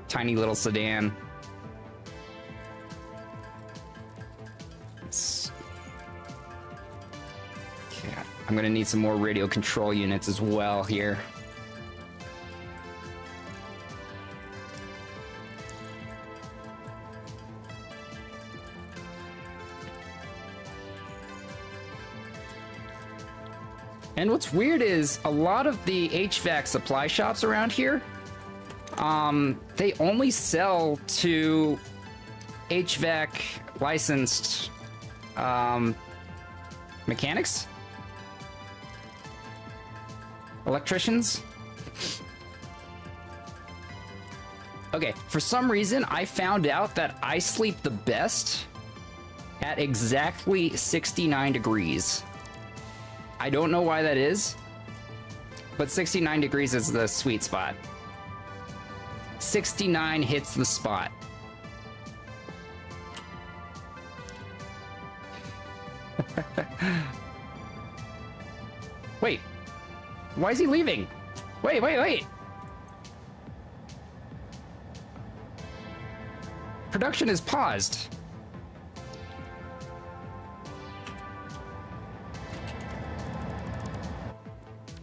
Tiny little sedan. Okay, I'm gonna need some more radio control units as well here. And what's weird is a lot of the HVAC supply shops around here, they only sell to HVAC licensed mechanics, electricians. Okay, for some reason, I found out that I sleep the best at exactly 69 degrees. I don't know why that is, but 69 degrees is the sweet spot. 69 hits the spot. Wait, why is he leaving? Wait. Production is paused.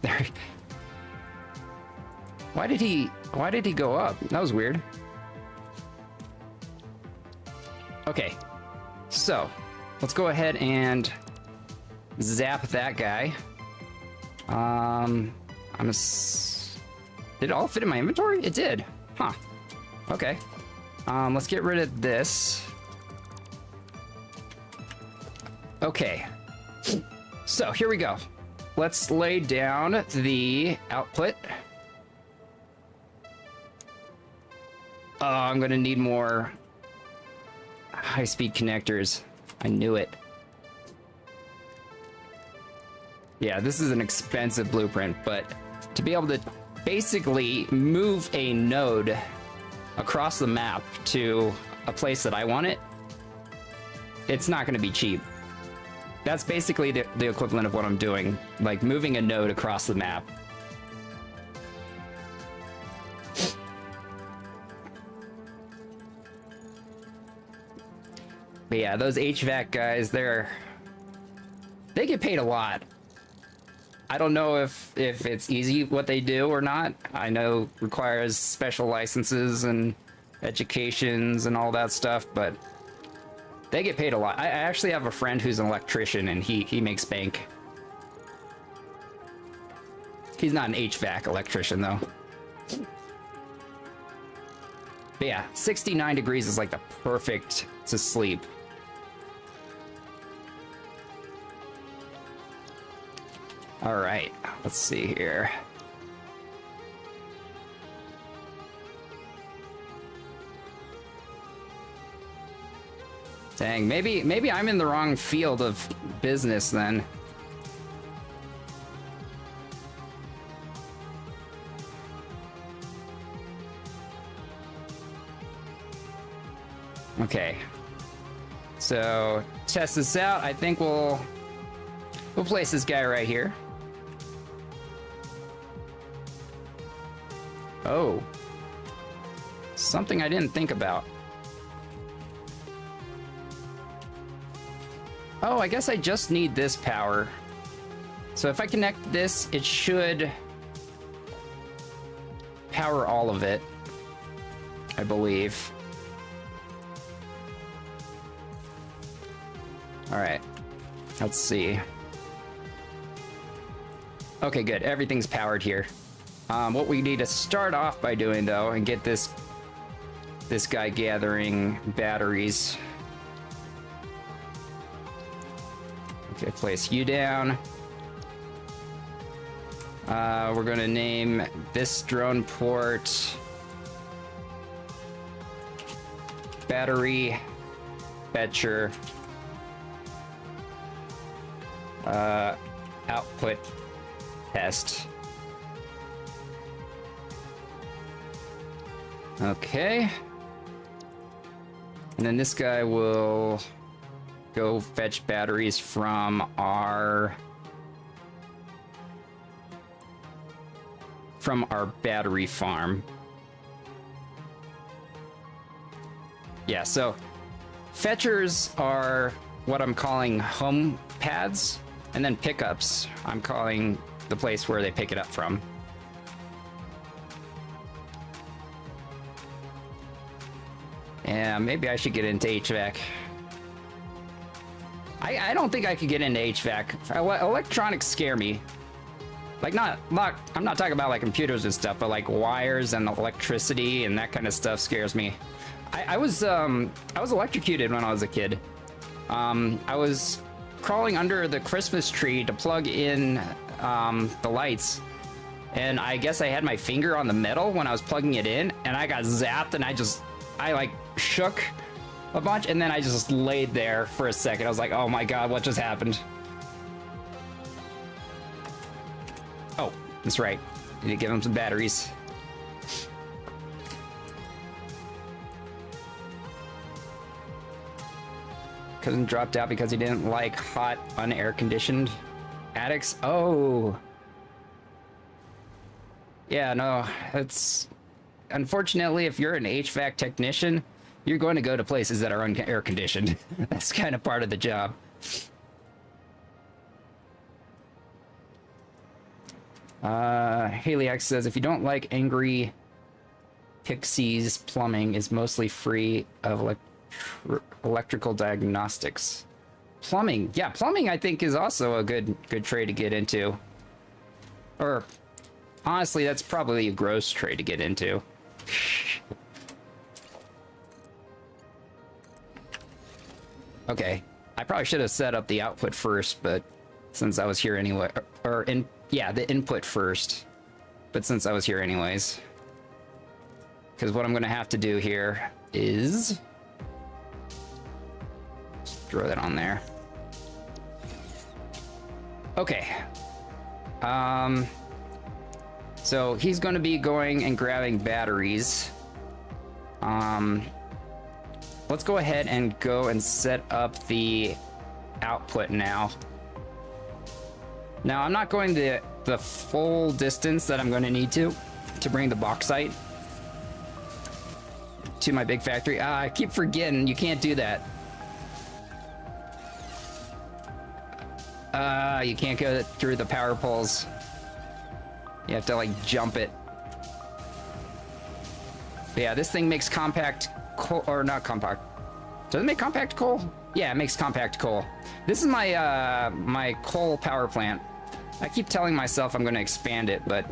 There. Why did he go up? That was weird. Okay. So, let's go ahead and zap that guy. Did it all fit in my inventory? It did. Huh. Okay. Let's get rid of this. Okay. So, here we go. Let's lay down the output. I'm gonna need more high-speed connectors. I knew it. Yeah, this is an expensive blueprint, but to be able to basically move a node across the map to a place that I want it, it's not gonna be cheap. That's basically the equivalent of what I'm doing, like moving a node across the map. But yeah, those HVAC guys, they get paid a lot. I don't know if it's easy what they do or not. I know it requires special licenses and educations and all that stuff, but they get paid a lot. I actually have a friend who's an electrician, and he makes bank. He's not an HVAC electrician, though. But yeah, 69 degrees is like the perfect to sleep. All right, let's see here. Dang, maybe I'm in the wrong field of business then. Okay. So, test this out. I think we'll place this guy right here. Oh. Something I didn't think about. Oh, I guess I just need this power. So if I connect this, it should power all of it, I believe. All right, let's see. Okay, good. Everything's powered here. What we need to start off by doing, though, and get this guy gathering batteries. Okay, place you down. We're gonna name this drone port battery fetcher output test. Okay. And then this guy will go fetch batteries from our from our battery farm. Yeah, so fetchers are what I'm calling home pads, and then pickups I'm calling the place where they pick it up from. Yeah, maybe I should get into HVAC. I don't think I could get into HVAC. Electronics scare me. Like, I'm not talking about like computers and stuff, but like wires and electricity and that kind of stuff scares me. I was electrocuted when I was a kid. I was crawling under the Christmas tree to plug in the lights, and I guess I had my finger on the metal when I was plugging it in, and I got zapped, and I like shook a bunch, and then I just laid there for a second. I was like, oh my god, what just happened? Oh, that's right. Need to give him some batteries. Cousin dropped out because he didn't like hot, unair-conditioned attics. Oh. Yeah, no, it's... Unfortunately, if you're an HVAC technician, you're going to go to places that are air-conditioned. That's kind of part of the job. Haley says, if you don't like angry pixies, plumbing is mostly free of electrical diagnostics. Plumbing, yeah, plumbing I think is also a good trade to get into. Or honestly, that's probably a gross trade to get into. Okay, I probably should have set up the output first, but since I was here anyway, yeah, the input first. But since I was here anyways, because what I'm gonna have to do here is throw that on there. Okay. So he's going to be going and grabbing batteries. Let's go ahead and go and set up the output now. Now I'm not going the full distance that I'm going to need to bring the bauxite to my big factory. I keep forgetting you can't do that. You can't go through the power poles. You have to like jump it. But yeah, this thing makes compact coal, or not compact. Does it make compact coal? Yeah, it makes compact coal. This is my my coal power plant. I keep telling myself I'm going to expand it, but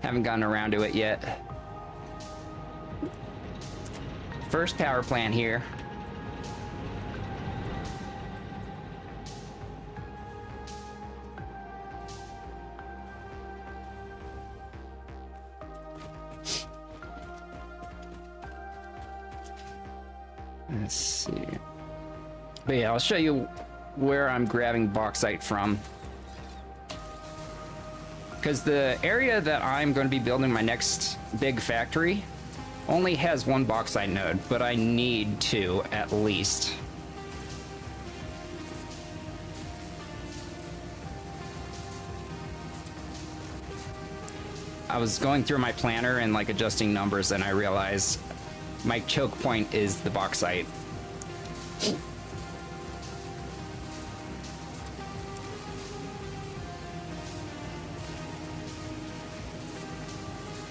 haven't gotten around to it yet. First power plant here. Let's see. But yeah, I'll show you where I'm grabbing bauxite from. Because the area that I'm going to be building my next big factory only has one bauxite node, but I need two at least. I was going through my planner and like adjusting numbers, and I realized my choke point is the bauxite.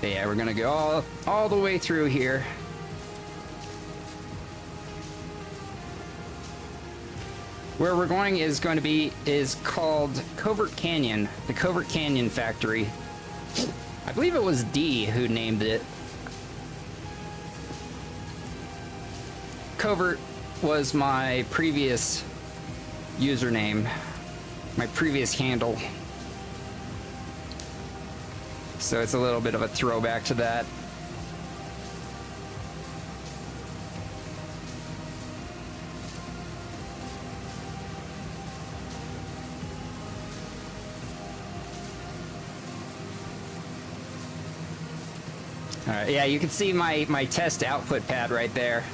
But yeah, we're gonna go all the way through here. Where we're going is called Covert Canyon, the Covert Canyon factory. I believe it was D who named it. Covert was my previous username, my previous handle. So it's a little bit of a throwback to that. All right, yeah, you can see my test output pad right there.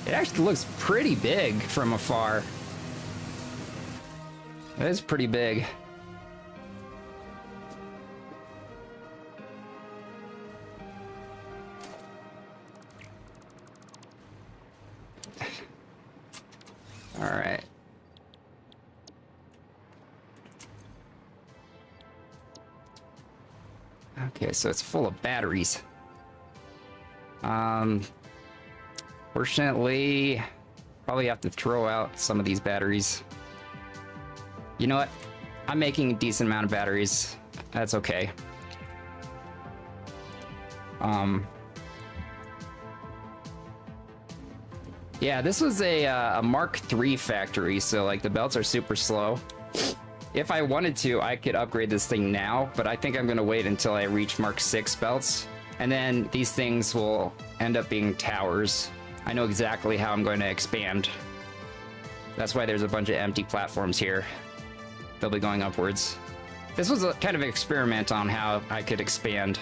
It actually looks pretty big from afar. It is pretty big. Okay, so it's full of batteries. Fortunately, probably have to throw out some of these batteries. You know what? I'm making a decent amount of batteries. That's okay. Yeah, this was a Mark III factory, so like the belts are super slow. If I wanted to, I could upgrade this thing now, but I think I'm gonna wait until I reach Mark VI belts, and then these things will end up being towers. I know exactly how I'm going to expand. That's why there's a bunch of empty platforms here. They'll be going upwards. This was a kind of an experiment on how I could expand.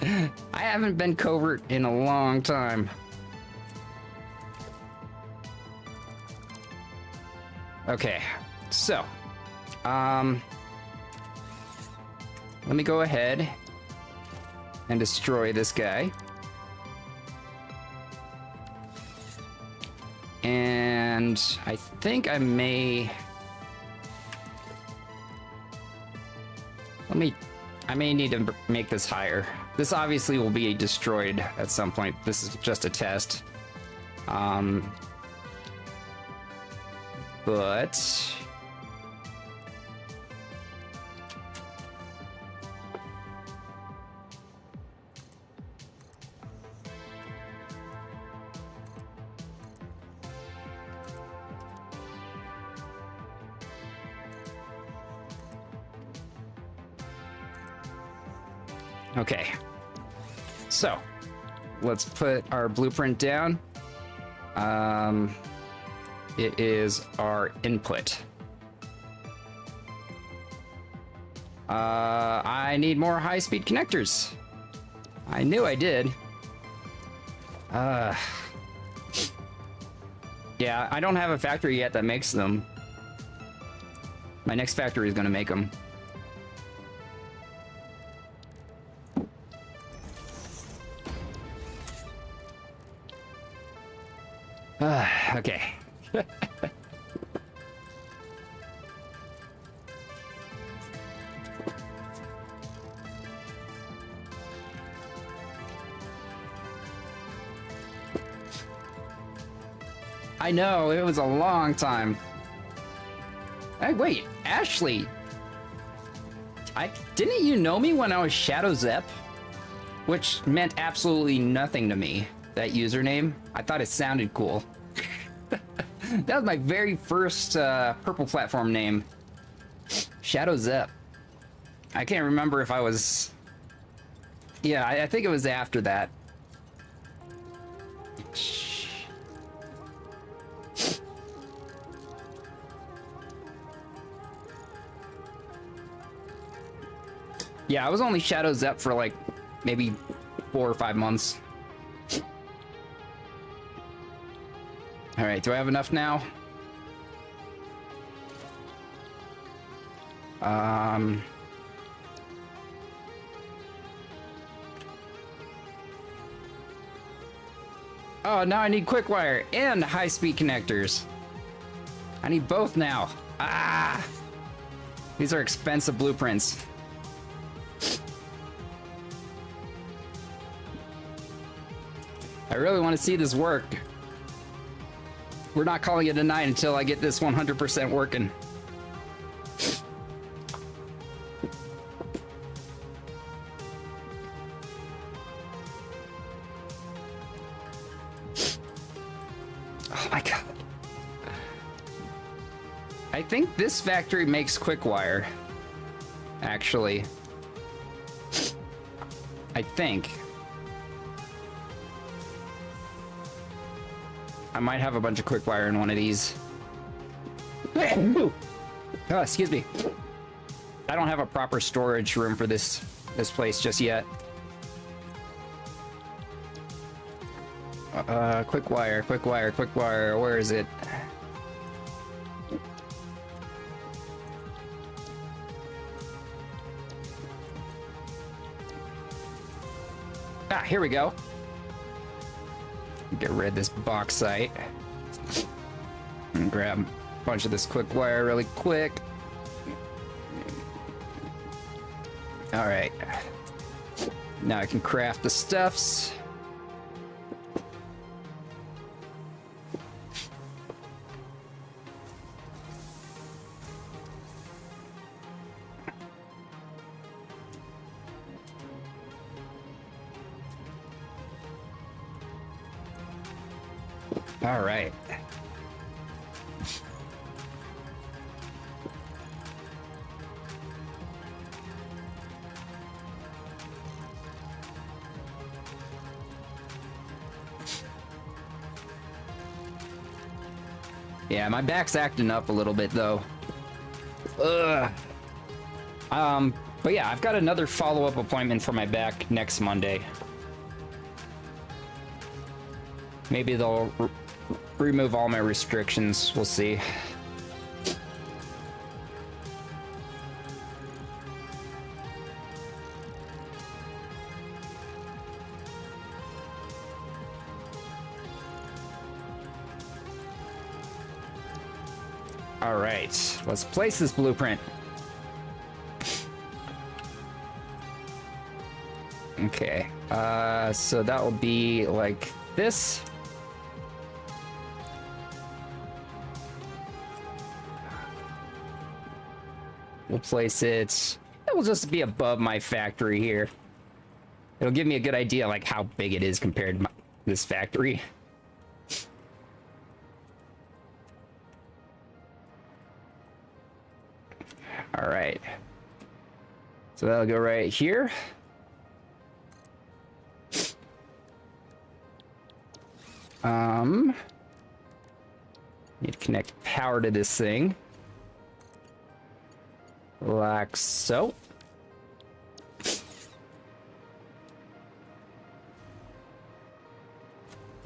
I haven't been covert in a long time. Okay, so, let me go ahead and destroy this guy. And I think I may... I may need to make this higher. This obviously will be destroyed at some point. This is just a test. But... Okay, so let's put our blueprint down. It is our input. I need more high-speed connectors. I knew I did. Yeah, I don't have a factory yet that makes them. My next factory is gonna make them. Okay. I know, it was a long time. Hey, wait, Ashley. Didn't you know me when I was Shadow Zep? Which meant absolutely nothing to me, that username. I thought it sounded cool. That was my very first purple platform name. Shadow Zep. I can't remember if I was... Yeah, I think it was after that. Yeah, I was only Shadow Zep for like maybe 4 or 5 months. All right, do I have enough now? Oh, now I need quick wire and high-speed connectors. I need both now. Ah! These are expensive blueprints. I really want to see this work. We're not calling it a night until I get this 100% working. Oh my god. I think this factory makes quick wire. Actually. I think. I might have a bunch of quick wire in one of these. Oh, excuse me. I don't have a proper storage room for this place just yet. Quick wire, quick wire, quick wire. Where is it? Ah, here we go. Get rid of this bauxite. And grab a bunch of this quick wire really quick. All right. Now I can craft the stuffs. All right. Yeah, my back's acting up a little bit though. Ugh. But yeah, I've got another follow-up appointment for my back next Monday. Maybe they'll remove all my restrictions. We'll see. All right, let's place this blueprint. Okay, so that will be like this. We'll place it, it will just be above my factory here. It'll give me a good idea like how big it is compared to this factory. All right, so that'll go right here. Need to connect power to this thing. Like so.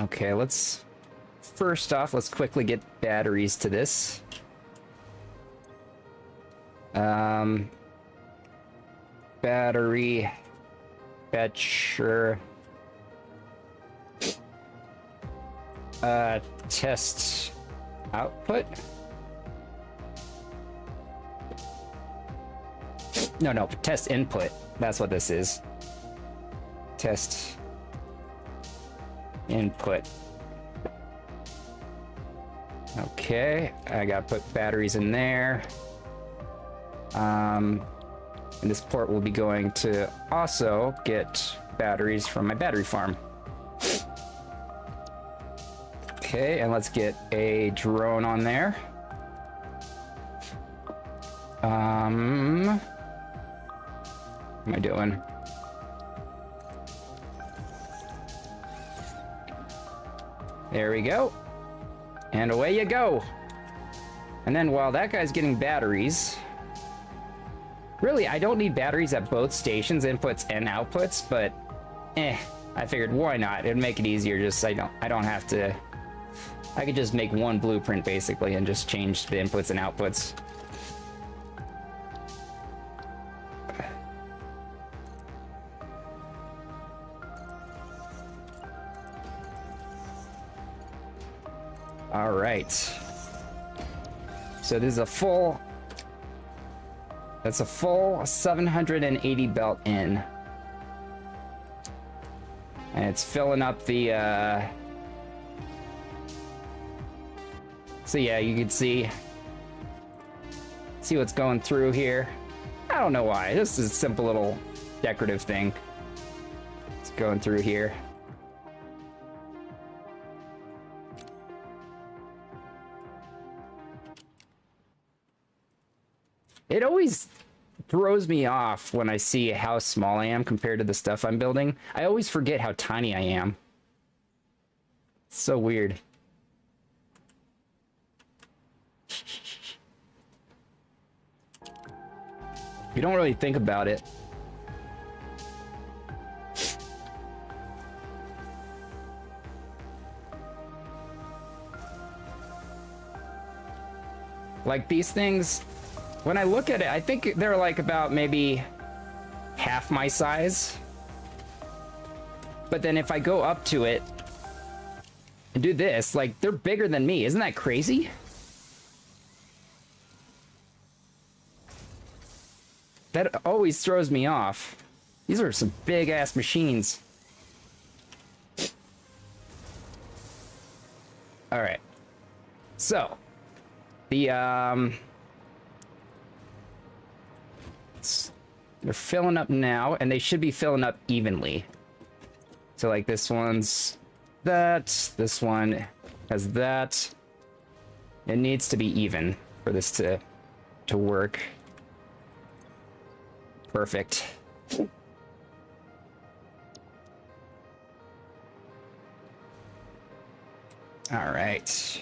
Okay, first off, let's quickly get batteries to this. Battery fetcher. Test output. No, test input. That's what this is. Test input. Okay, I gotta put batteries in there. And this port will be going to also get batteries from my battery farm. Okay, and let's get a drone on there. What am I doing? There we go. And away you go. And then while that guy's getting batteries, really, I don't need batteries at both stations, inputs and outputs, but I figured why not? It'd make it easier. Just I don't have to. I could just make one blueprint basically and just change the inputs and outputs. All right. So this is a full. That's a full 780 belt in. And it's filling up the, so yeah, you can see what's going through here. I don't know why, this is a simple little decorative thing. It's going through here. It always throws me off when I see how small I am compared to the stuff I'm building. I always forget how tiny I am. It's so weird. You don't really think about it. Like these things, when I look at it, I think they're like about maybe half my size. But then if I go up to it and do this, like they're bigger than me. Isn't that crazy? That always throws me off. These are some big-ass machines. Alright. So, the, they're filling up now, and they should be filling up evenly. So, like, this one's that, this one has that. It needs to be even for this to work. Perfect. All right.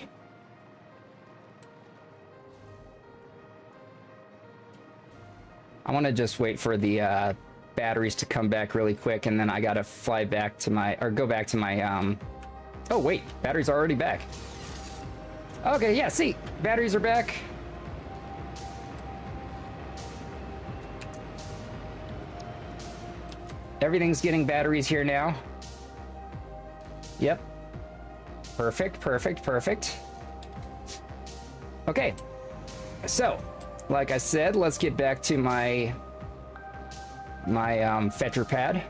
I want to just wait for the batteries to come back really quick, and then I gotta fly back to my, or go back to my, oh wait, batteries are already back. Okay, yeah, see, batteries are back. Everything's getting batteries here now. Yep. Perfect, perfect, perfect. Okay. So, like I said, let's get back to my fetcher pad.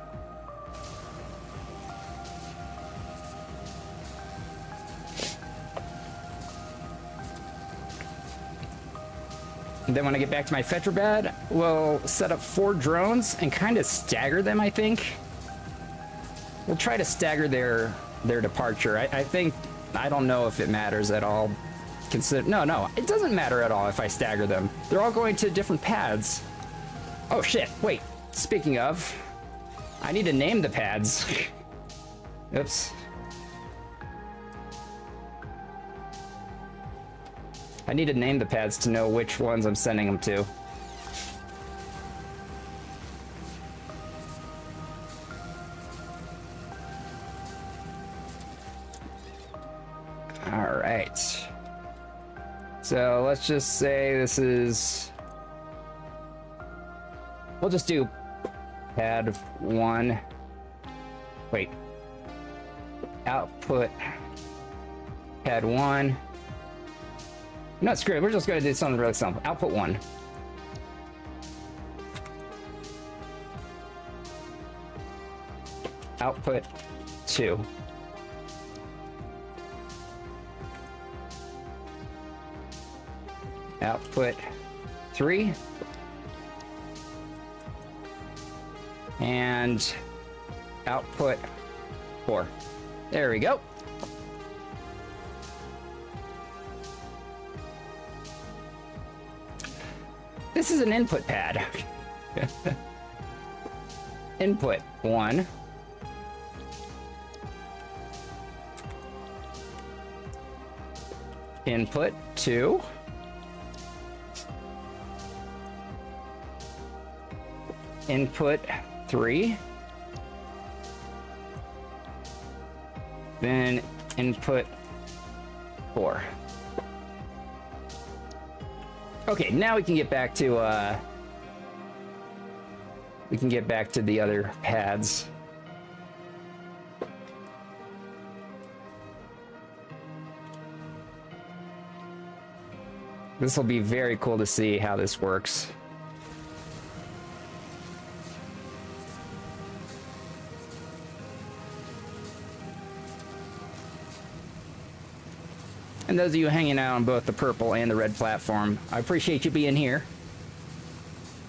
And then when I get back to my fetcher pad, we'll set up 4 drones and kind of stagger them, I think. We'll try to stagger their departure. I think, I don't know if it matters at all. No, it doesn't matter at all if I stagger them. They're all going to different pads. Oh shit, wait. Speaking of, I need to name the pads. Oops. I need to name the pads to know which ones I'm sending them to. All right. So let's just say this is, we'll just do pad 1. Wait. Output pad 1. No, screw it. We're just going to do something really simple. Output 1. Output 2. Output 3. And output 4. There we go. This is an input pad. Input 1. Input 2. Input 3. Then input 4. Okay, now we can get back to the other pads. This will be very cool to see how this works. And those of you hanging out on both the purple and the red platform, I appreciate you being here.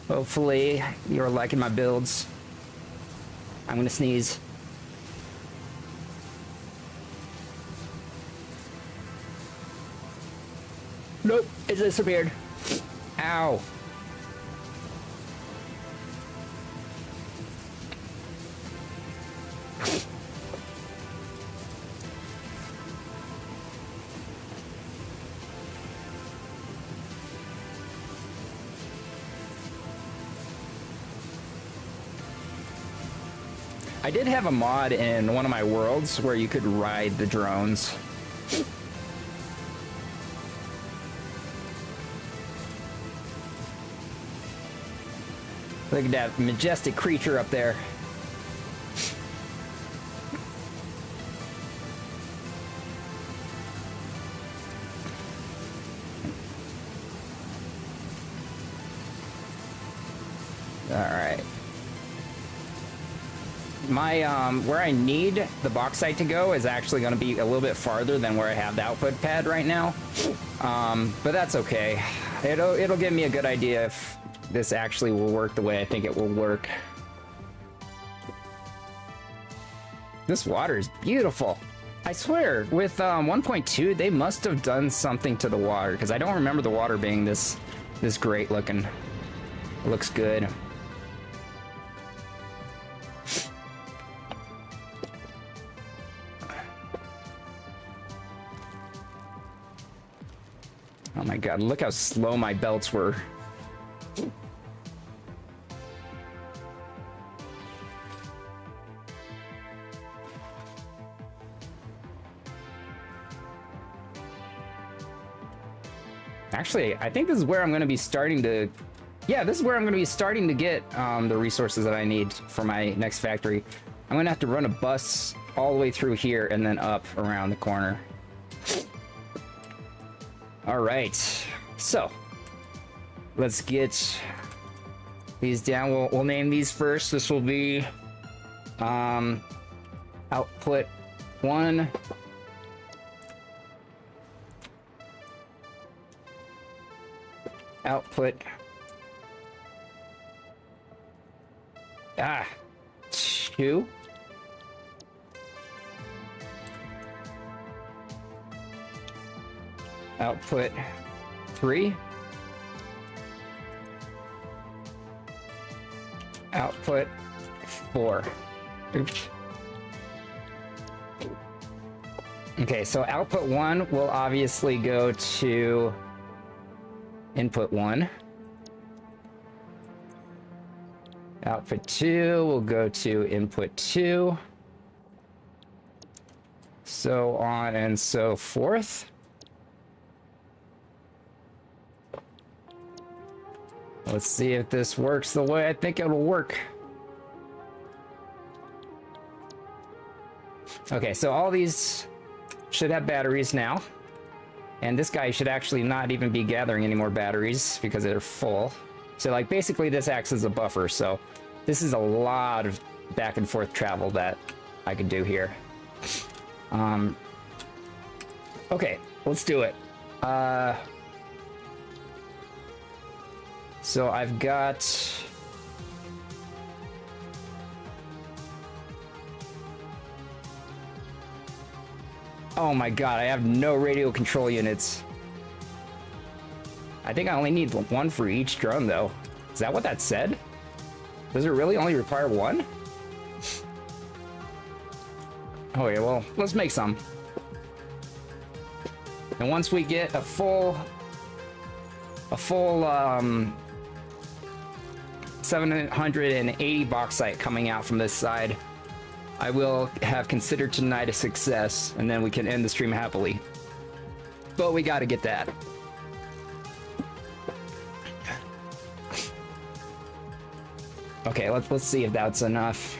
Hopefully you're liking my builds. I'm gonna sneeze. Nope, it disappeared. Ow. I did have a mod in one of my worlds where you could ride the drones. Look at that majestic creature up there. right. My where I need the bauxite to go is actually going to be a little bit farther than where I have the output pad right now. But that's okay. It'll give me a good idea if this actually will work the way I think it will work. This water is beautiful. I swear, with 1.2, they must have done something to the water, because I don't remember the water being this great looking. It looks good. Oh my god, look how slow my belts were. Actually, I think this is where I'm going to be starting to... Yeah, this is where I'm going to be starting to get the resources that I need for my next factory. I'm going to have to run a bus all the way through here and then up around the corner. All right, so let's get these down. We'll name these first. This will be output 1. Output 2. Output 3. Output 4. Oops. Okay, so output 1 will obviously go to input 1. Output 2 will go to input 2. So on and so forth. Let's see if this works the way I think it'll work. Okay, so all these should have batteries now. And this guy should actually not even be gathering any more batteries because they're full. So like basically this acts as a buffer. So this is a lot of back and forth travel that I could do here. Okay, let's do it. So I've got... Oh my god, I have no radio control units. I think I only need 1 for each drone though. Is that what that said? Does it really only require 1? Oh yeah, well, let's make some. And once we get a full 780 bauxite coming out from this side, I will have considered tonight a success, and then we can end the stream happily. But we gotta get that. Okay, let's see if that's enough.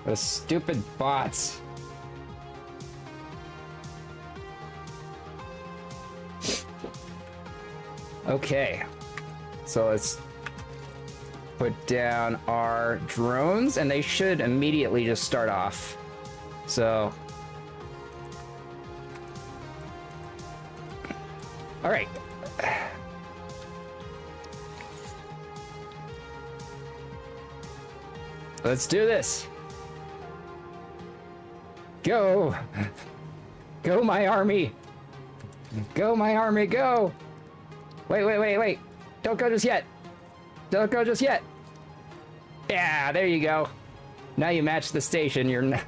Those stupid bots. Okay, so let's put down our drones, and they should immediately just start off. So, all right. Let's do this. Go. Go, my army. Go, my army, go. Wait. Don't go just yet. Don't go just yet. Yeah, there you go. Now you match the station. You're...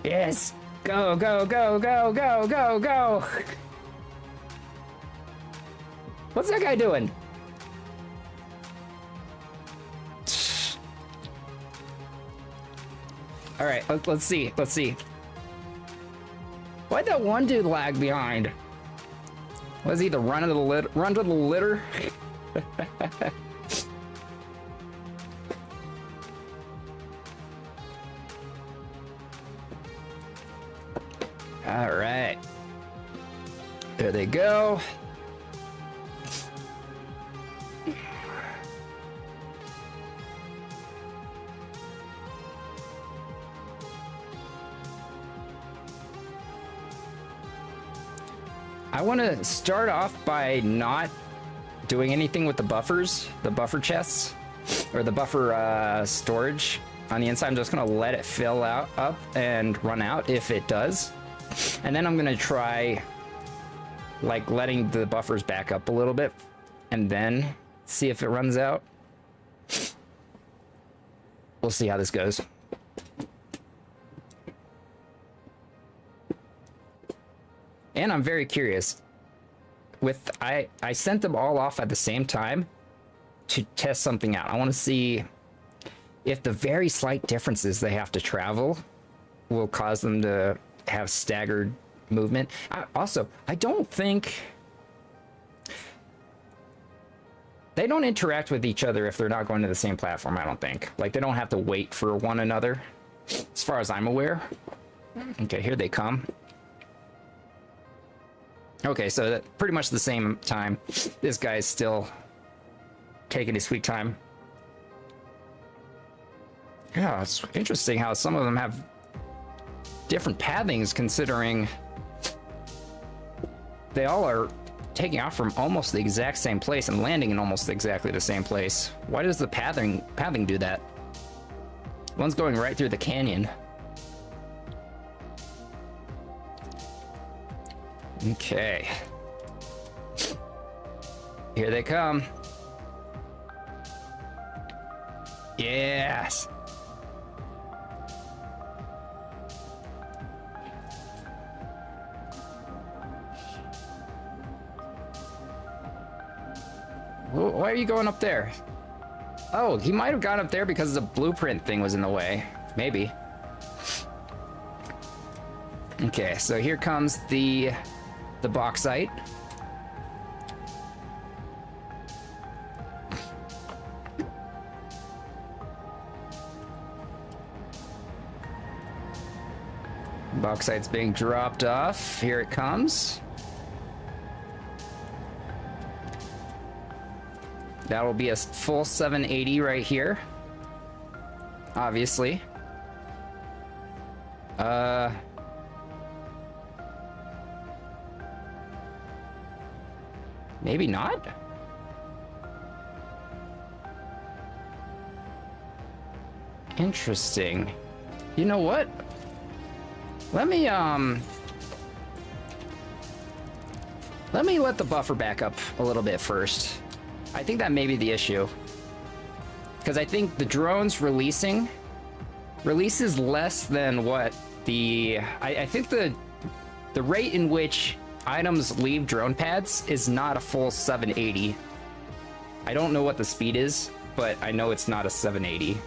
Yes. Go. What's that guy doing? All right, let's see. Why'd that one dude lag behind? Was he the run to the litter? All right. There they go. I want to start off by not doing anything with the buffers, the buffer chests, or the buffer storage on the inside. I'm just going to let it fill out up and run out if it does. And then I'm going to try like letting the buffers back up a little bit and then see if it runs out. We'll see how this goes. And I'm very curious. I sent them all off at the same time to test something out. I want to see if the very slight differences they have to travel will cause them to have staggered movement. I don't think they don't interact with each other if they're not going to the same platform. I don't think. Like, they don't have to wait for one another, as far as I'm aware. Okay, here they come. Okay, so that pretty much the same time. This guy's still taking his sweet time. Yeah, it's interesting how some of them have different pathings, considering they all are taking off from almost the exact same place and landing in almost exactly the same place. Why does the pathing do that? One's going right through the canyon. Okay. Here they come. Yes. Why are you going up there? Oh, he might have gone up there because the blueprint thing was in the way. Maybe. Okay, so here comes the bauxite. Bauxite's being dropped off. Here it comes. That will be a full 780 right here. Obviously. Maybe not? Interesting. You know what? Let me let the buffer back up a little bit first. I think that may be the issue. Because I think the drones releases less than what the... I think the rate in which items leave drone pads is not a full 780. I don't know what the speed is, but I know it's not a 780.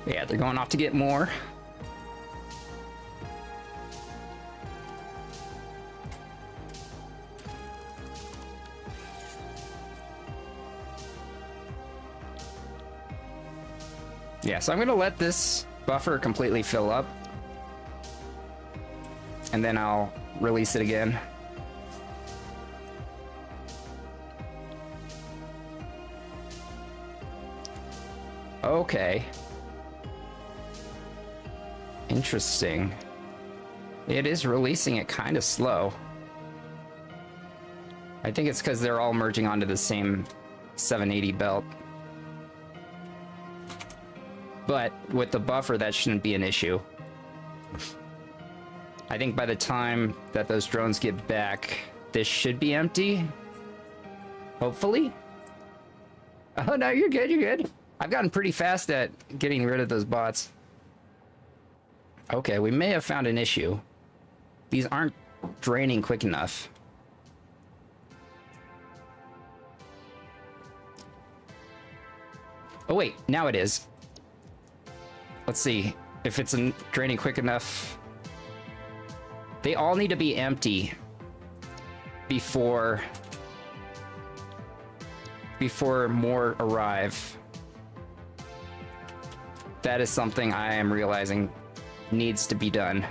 Yeah, they're going off to get more. Yeah, so I'm going to let this buffer completely fill up. And then I'll release it again. Okay. Interesting. It is releasing it kind of slow. I think it's because they're all merging onto the same 780 belt. But with the buffer, that shouldn't be an issue. I think by the time that those drones get back, this should be empty. Hopefully. Oh, no, you're good, you're good. I've gotten pretty fast at getting rid of those bots. Okay, we may have found an issue. These aren't draining quick enough. Oh, wait, now it is. Let's see if it's draining quick enough. They all need to be empty before before more arrive. That is something I am realizing needs to be done.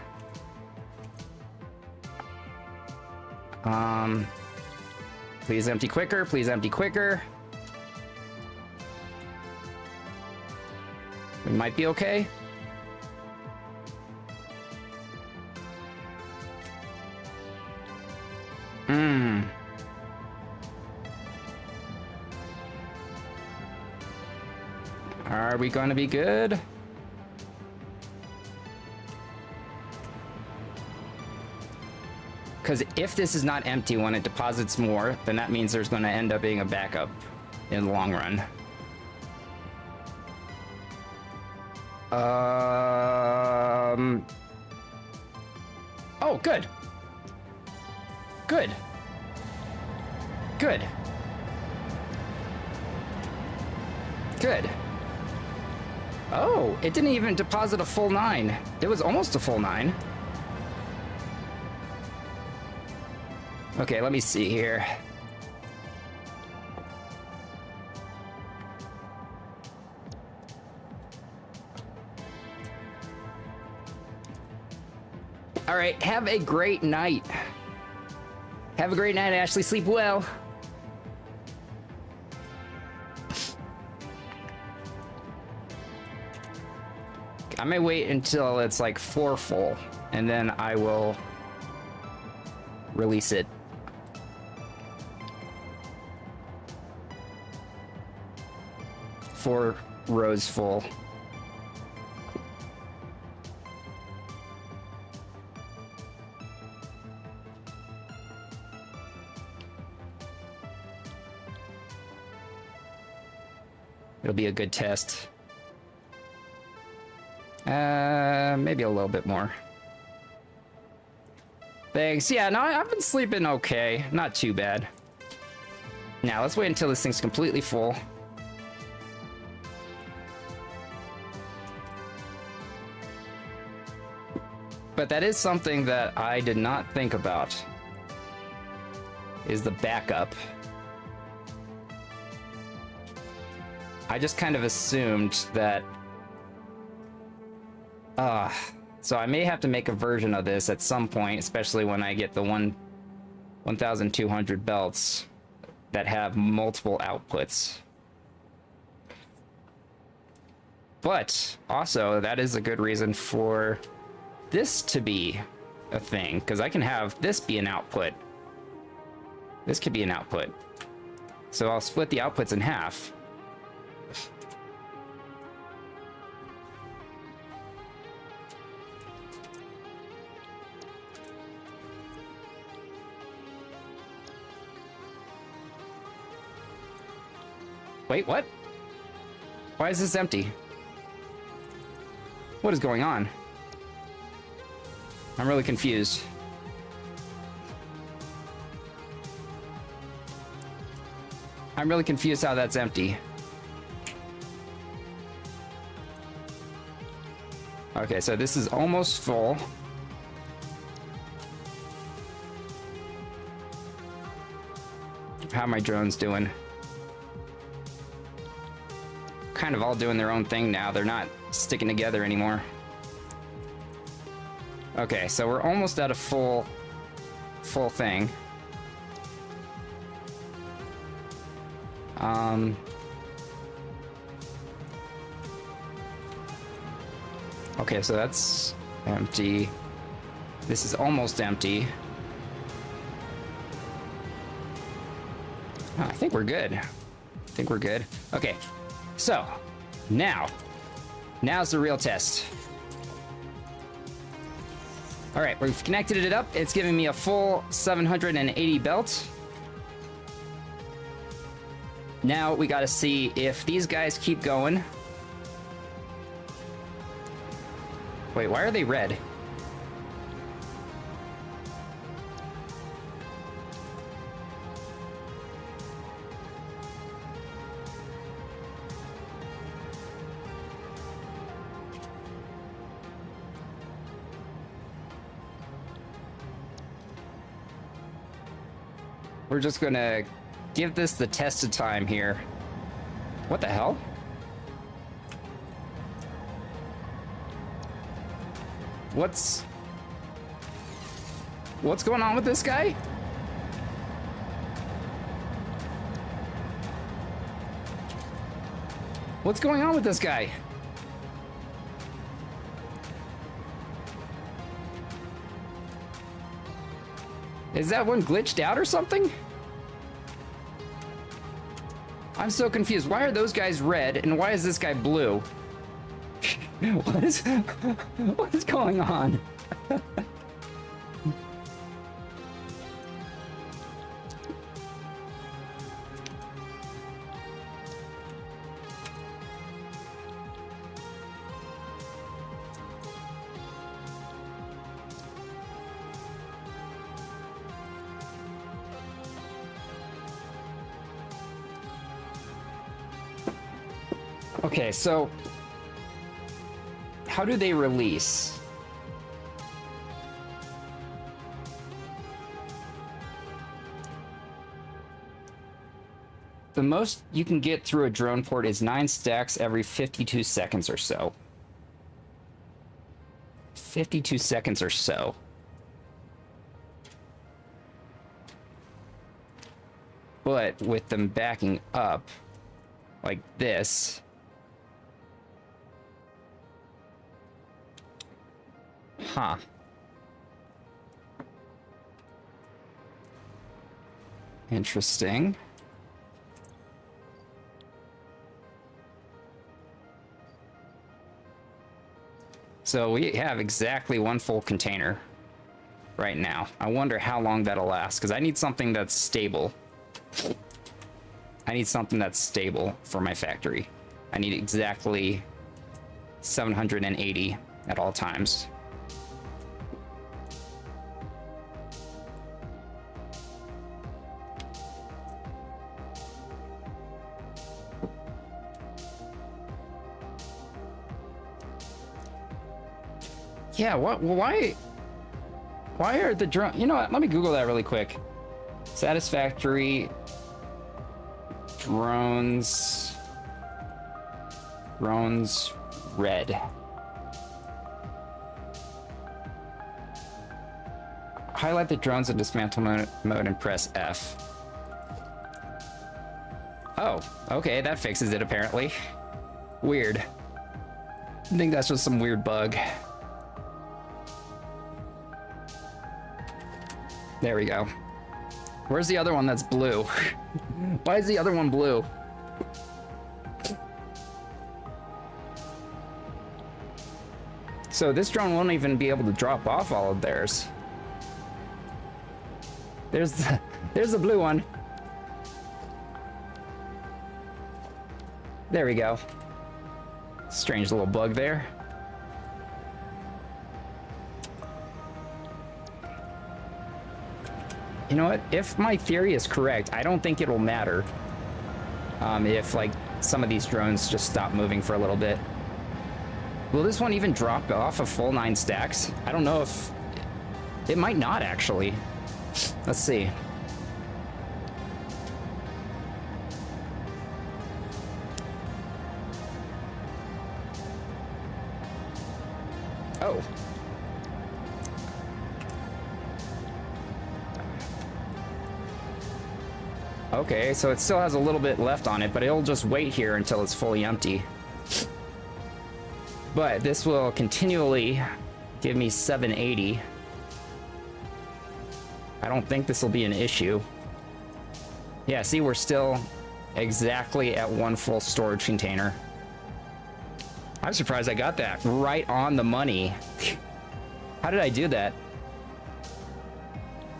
Please empty quicker, please empty quicker. We might be okay. Are we going to be good? Because if this is not empty when it deposits more, then that means there's going to end up being a backup in the long run. Oh, good. Good. Good. Good. Oh, it didn't even deposit a full 9. It was almost a full 9. Okay, let me see here. All right, have a great night. Have a great night, Ashley. Sleep well. I may wait until it's like 4 full, and then I will release it. Four rows full. It'll be a good test. Maybe a little bit more. Thanks. Yeah, no, I've been sleeping okay. Not too bad. Now, let's wait until this thing's completely full. But that is something that I did not think about, is the backup. I just kind of assumed that... so I may have to make a version of this at some point, especially when I get the 1,200 belts that have multiple outputs. But also, that is a good reason for this to be a thing, because I can have this be an output. This could be an output. So I'll split the outputs in half. Wait, what? Why is this empty? What is going on? I'm really confused. I'm really confused how that's empty. Okay, so this is almost full. How are my drones doing? Kind of all doing their own thing now. They're not sticking together anymore. Okay, so we're almost at a full thing. Okay, so that's empty. This is almost empty. Oh, I think we're good. I think we're good. Okay, so now's the real test. All right, we've connected it up. It's giving me a full 780 belts. Now we gotta see if these guys keep going. Wait, why are they red? We're just gonna give this the test of time here. What the hell? What's going on with this guy? What's going on with this guy? Is that one glitched out or something? I'm so confused. Why are those guys red and why is this guy blue? What is going on? Okay, so how do they release? The most you can get through a drone port is 9 stacks every 52 seconds or so. 52 seconds or so. But with them backing up like this, huh. Interesting. So we have exactly one full container right now. I wonder how long that'll last, because I need something that's stable. I need something that's stable for my factory. I need exactly 780 at all times. Yeah, why are the drone... You know what? Let me Google that really quick. Satisfactory drones red. Highlight the drones in dismantle mode and press F. Oh, okay, that fixes it apparently. Weird. I think that's just some weird bug. There we go. Where's the other one that's blue? Why is the other one blue? So this drone won't even be able to drop off all of theirs. There's the blue one. There we go. Strange little bug there. You know what? If my theory is correct, I don't think it'll matter if like some of these drones just stop moving for a little bit. Will this one even drop off a full 9 stacks? I don't know if... It might not, actually. Let's see. Oh. Okay, so it still has a little bit left on it, but it'll just wait here until it's fully empty. But this will continually give me 780. I don't think this will be an issue. Yeah, see, we're still exactly at 1 full storage container. I'm surprised I got that right on the money. How did I do that?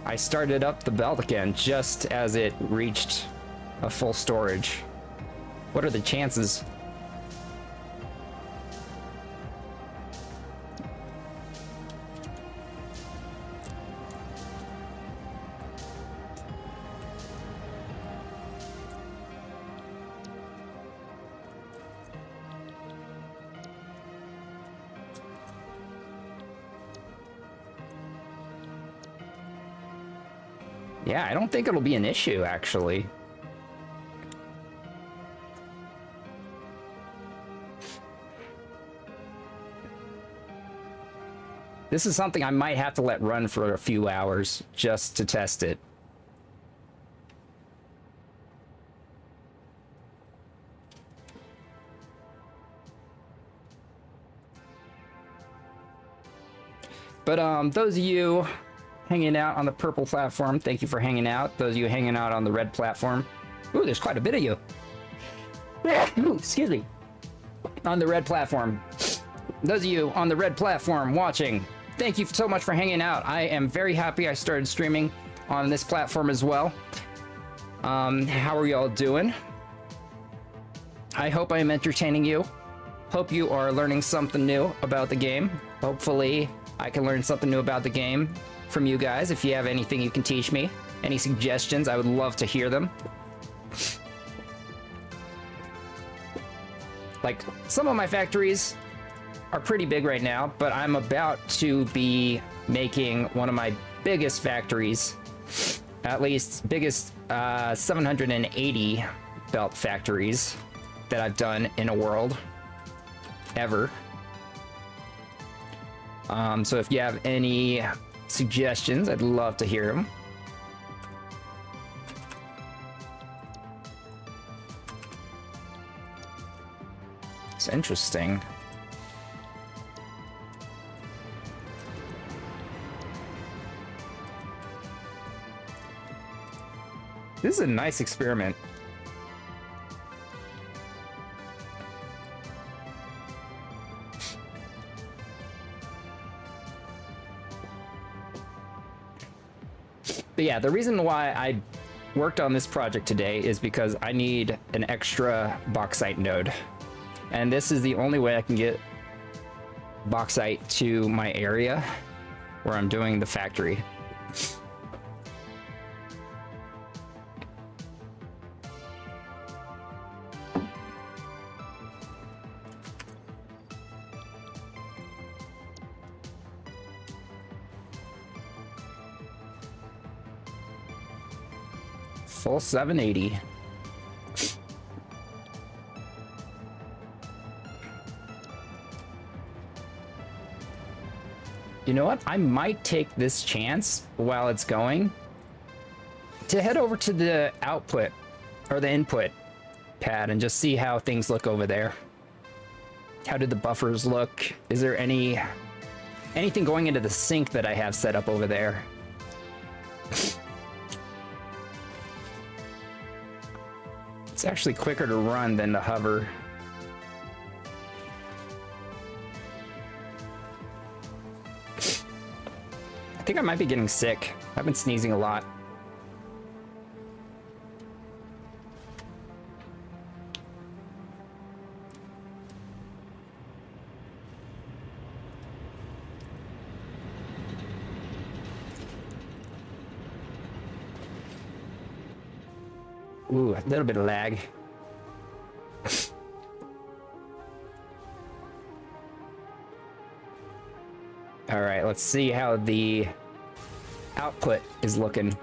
I started up the belt again just as it reached a full storage. What are the chances? Yeah, I don't think it'll be an issue, actually. This is something I might have to let run for a few hours just to test it. But those of you hanging out on the purple platform, thank you for hanging out. Those of you hanging out on the red platform, ooh, there's quite a bit of you. Ooh, excuse me. On the red platform. Those of you on the red platform watching, thank you so much for hanging out. I am very happy I started streaming on this platform as well. How are y'all doing? I hope I am entertaining you. Hope you are learning something new about the game. Hopefully I can learn something new about the game from you guys. If you have anything you can teach me, any suggestions, I would love to hear them. Like, some of my factories are pretty big right now, but I'm about to be making one of my biggest factories, at least biggest 780 belt factories that I've done in a world ever. So if you have any suggestions, I'd love to hear them. It's interesting. This is a nice experiment. But yeah, the reason why I worked on this project today is because I need an extra bauxite node. And this is the only way I can get bauxite to my area where I'm doing the factory. Full 780. You know what? I might take this chance while it's going to head over to the output or the input pad and just see how things look over there. How do the buffers look? Is there anything going into the sink that I have set up over there? It's actually quicker to run than to hover. I think I might be getting sick. I've been sneezing a lot. Ooh, a little bit of lag. All right, let's see how the output is looking.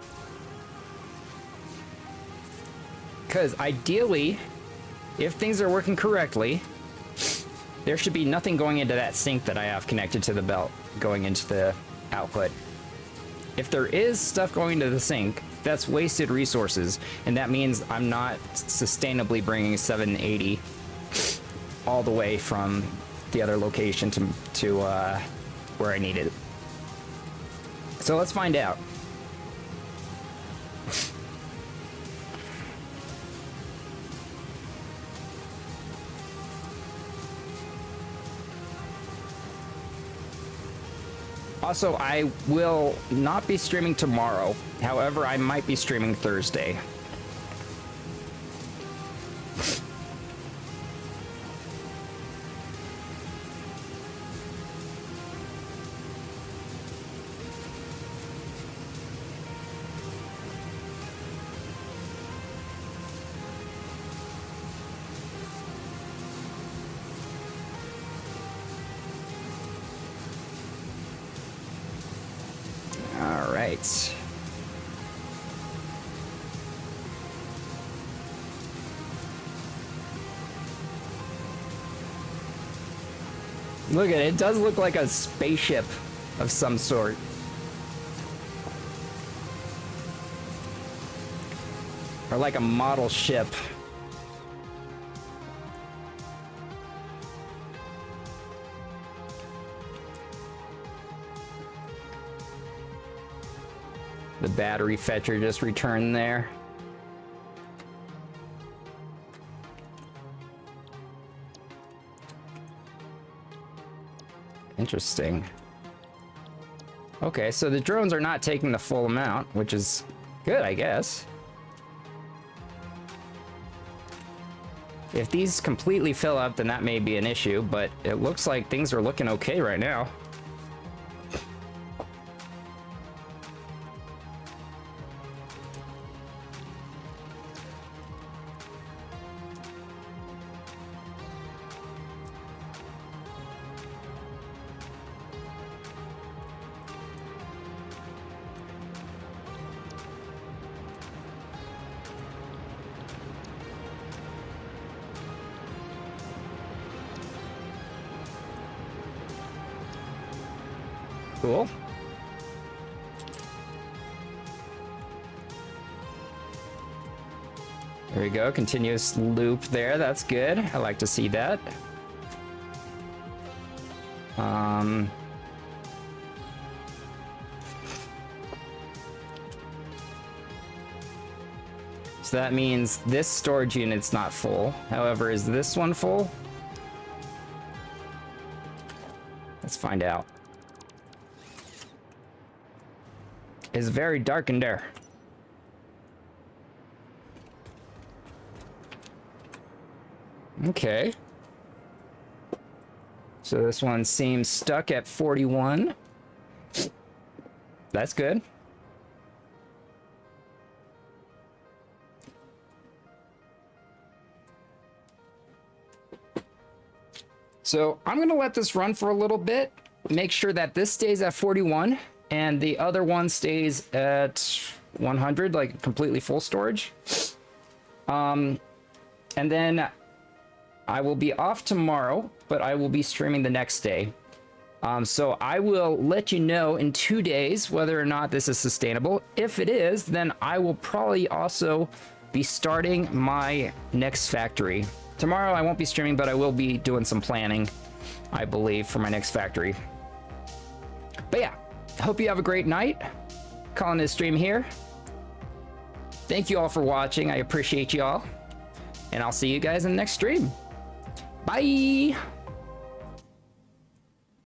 Because ideally, if things are working correctly, there should be nothing going into that sink that I have connected to the belt going into the output. If there is stuff going to the sink, that's wasted resources, and that means I'm not sustainably bringing 780 all the way from the other location to where I need it. So let's find out. Also, I will not be streaming tomorrow. However, I might be streaming Thursday. All right. Look at it. It does look like a spaceship of some sort. Or like a model ship. The battery fetcher just returned there. Interesting. Okay, so the drones are not taking the full amount, which is good, I guess. If these completely fill up, then that may be an issue, but it looks like things are looking okay right now. Cool. There we go, continuous loop there, that's good. I like to see that. So that means this storage unit's not full. However, is this one full? Let's find out. It's very dark in there. Okay. So this one seems stuck at 41. That's good. So I'm gonna let this run for a little bit, make sure that this stays at 41 and the other one stays at 100, like completely full storage. And then I will be off tomorrow, but I will be streaming the next day. So I will let you know in 2 days whether or not this is sustainable. If it is, then I will probably also be starting my next factory. Tomorrow I won't be streaming, but I will be doing some planning, I believe, for my next factory. But yeah, I hope you have a great night. Calling this stream here. Thank you all for watching. I appreciate you all. And I'll see you guys in the next stream. Bye!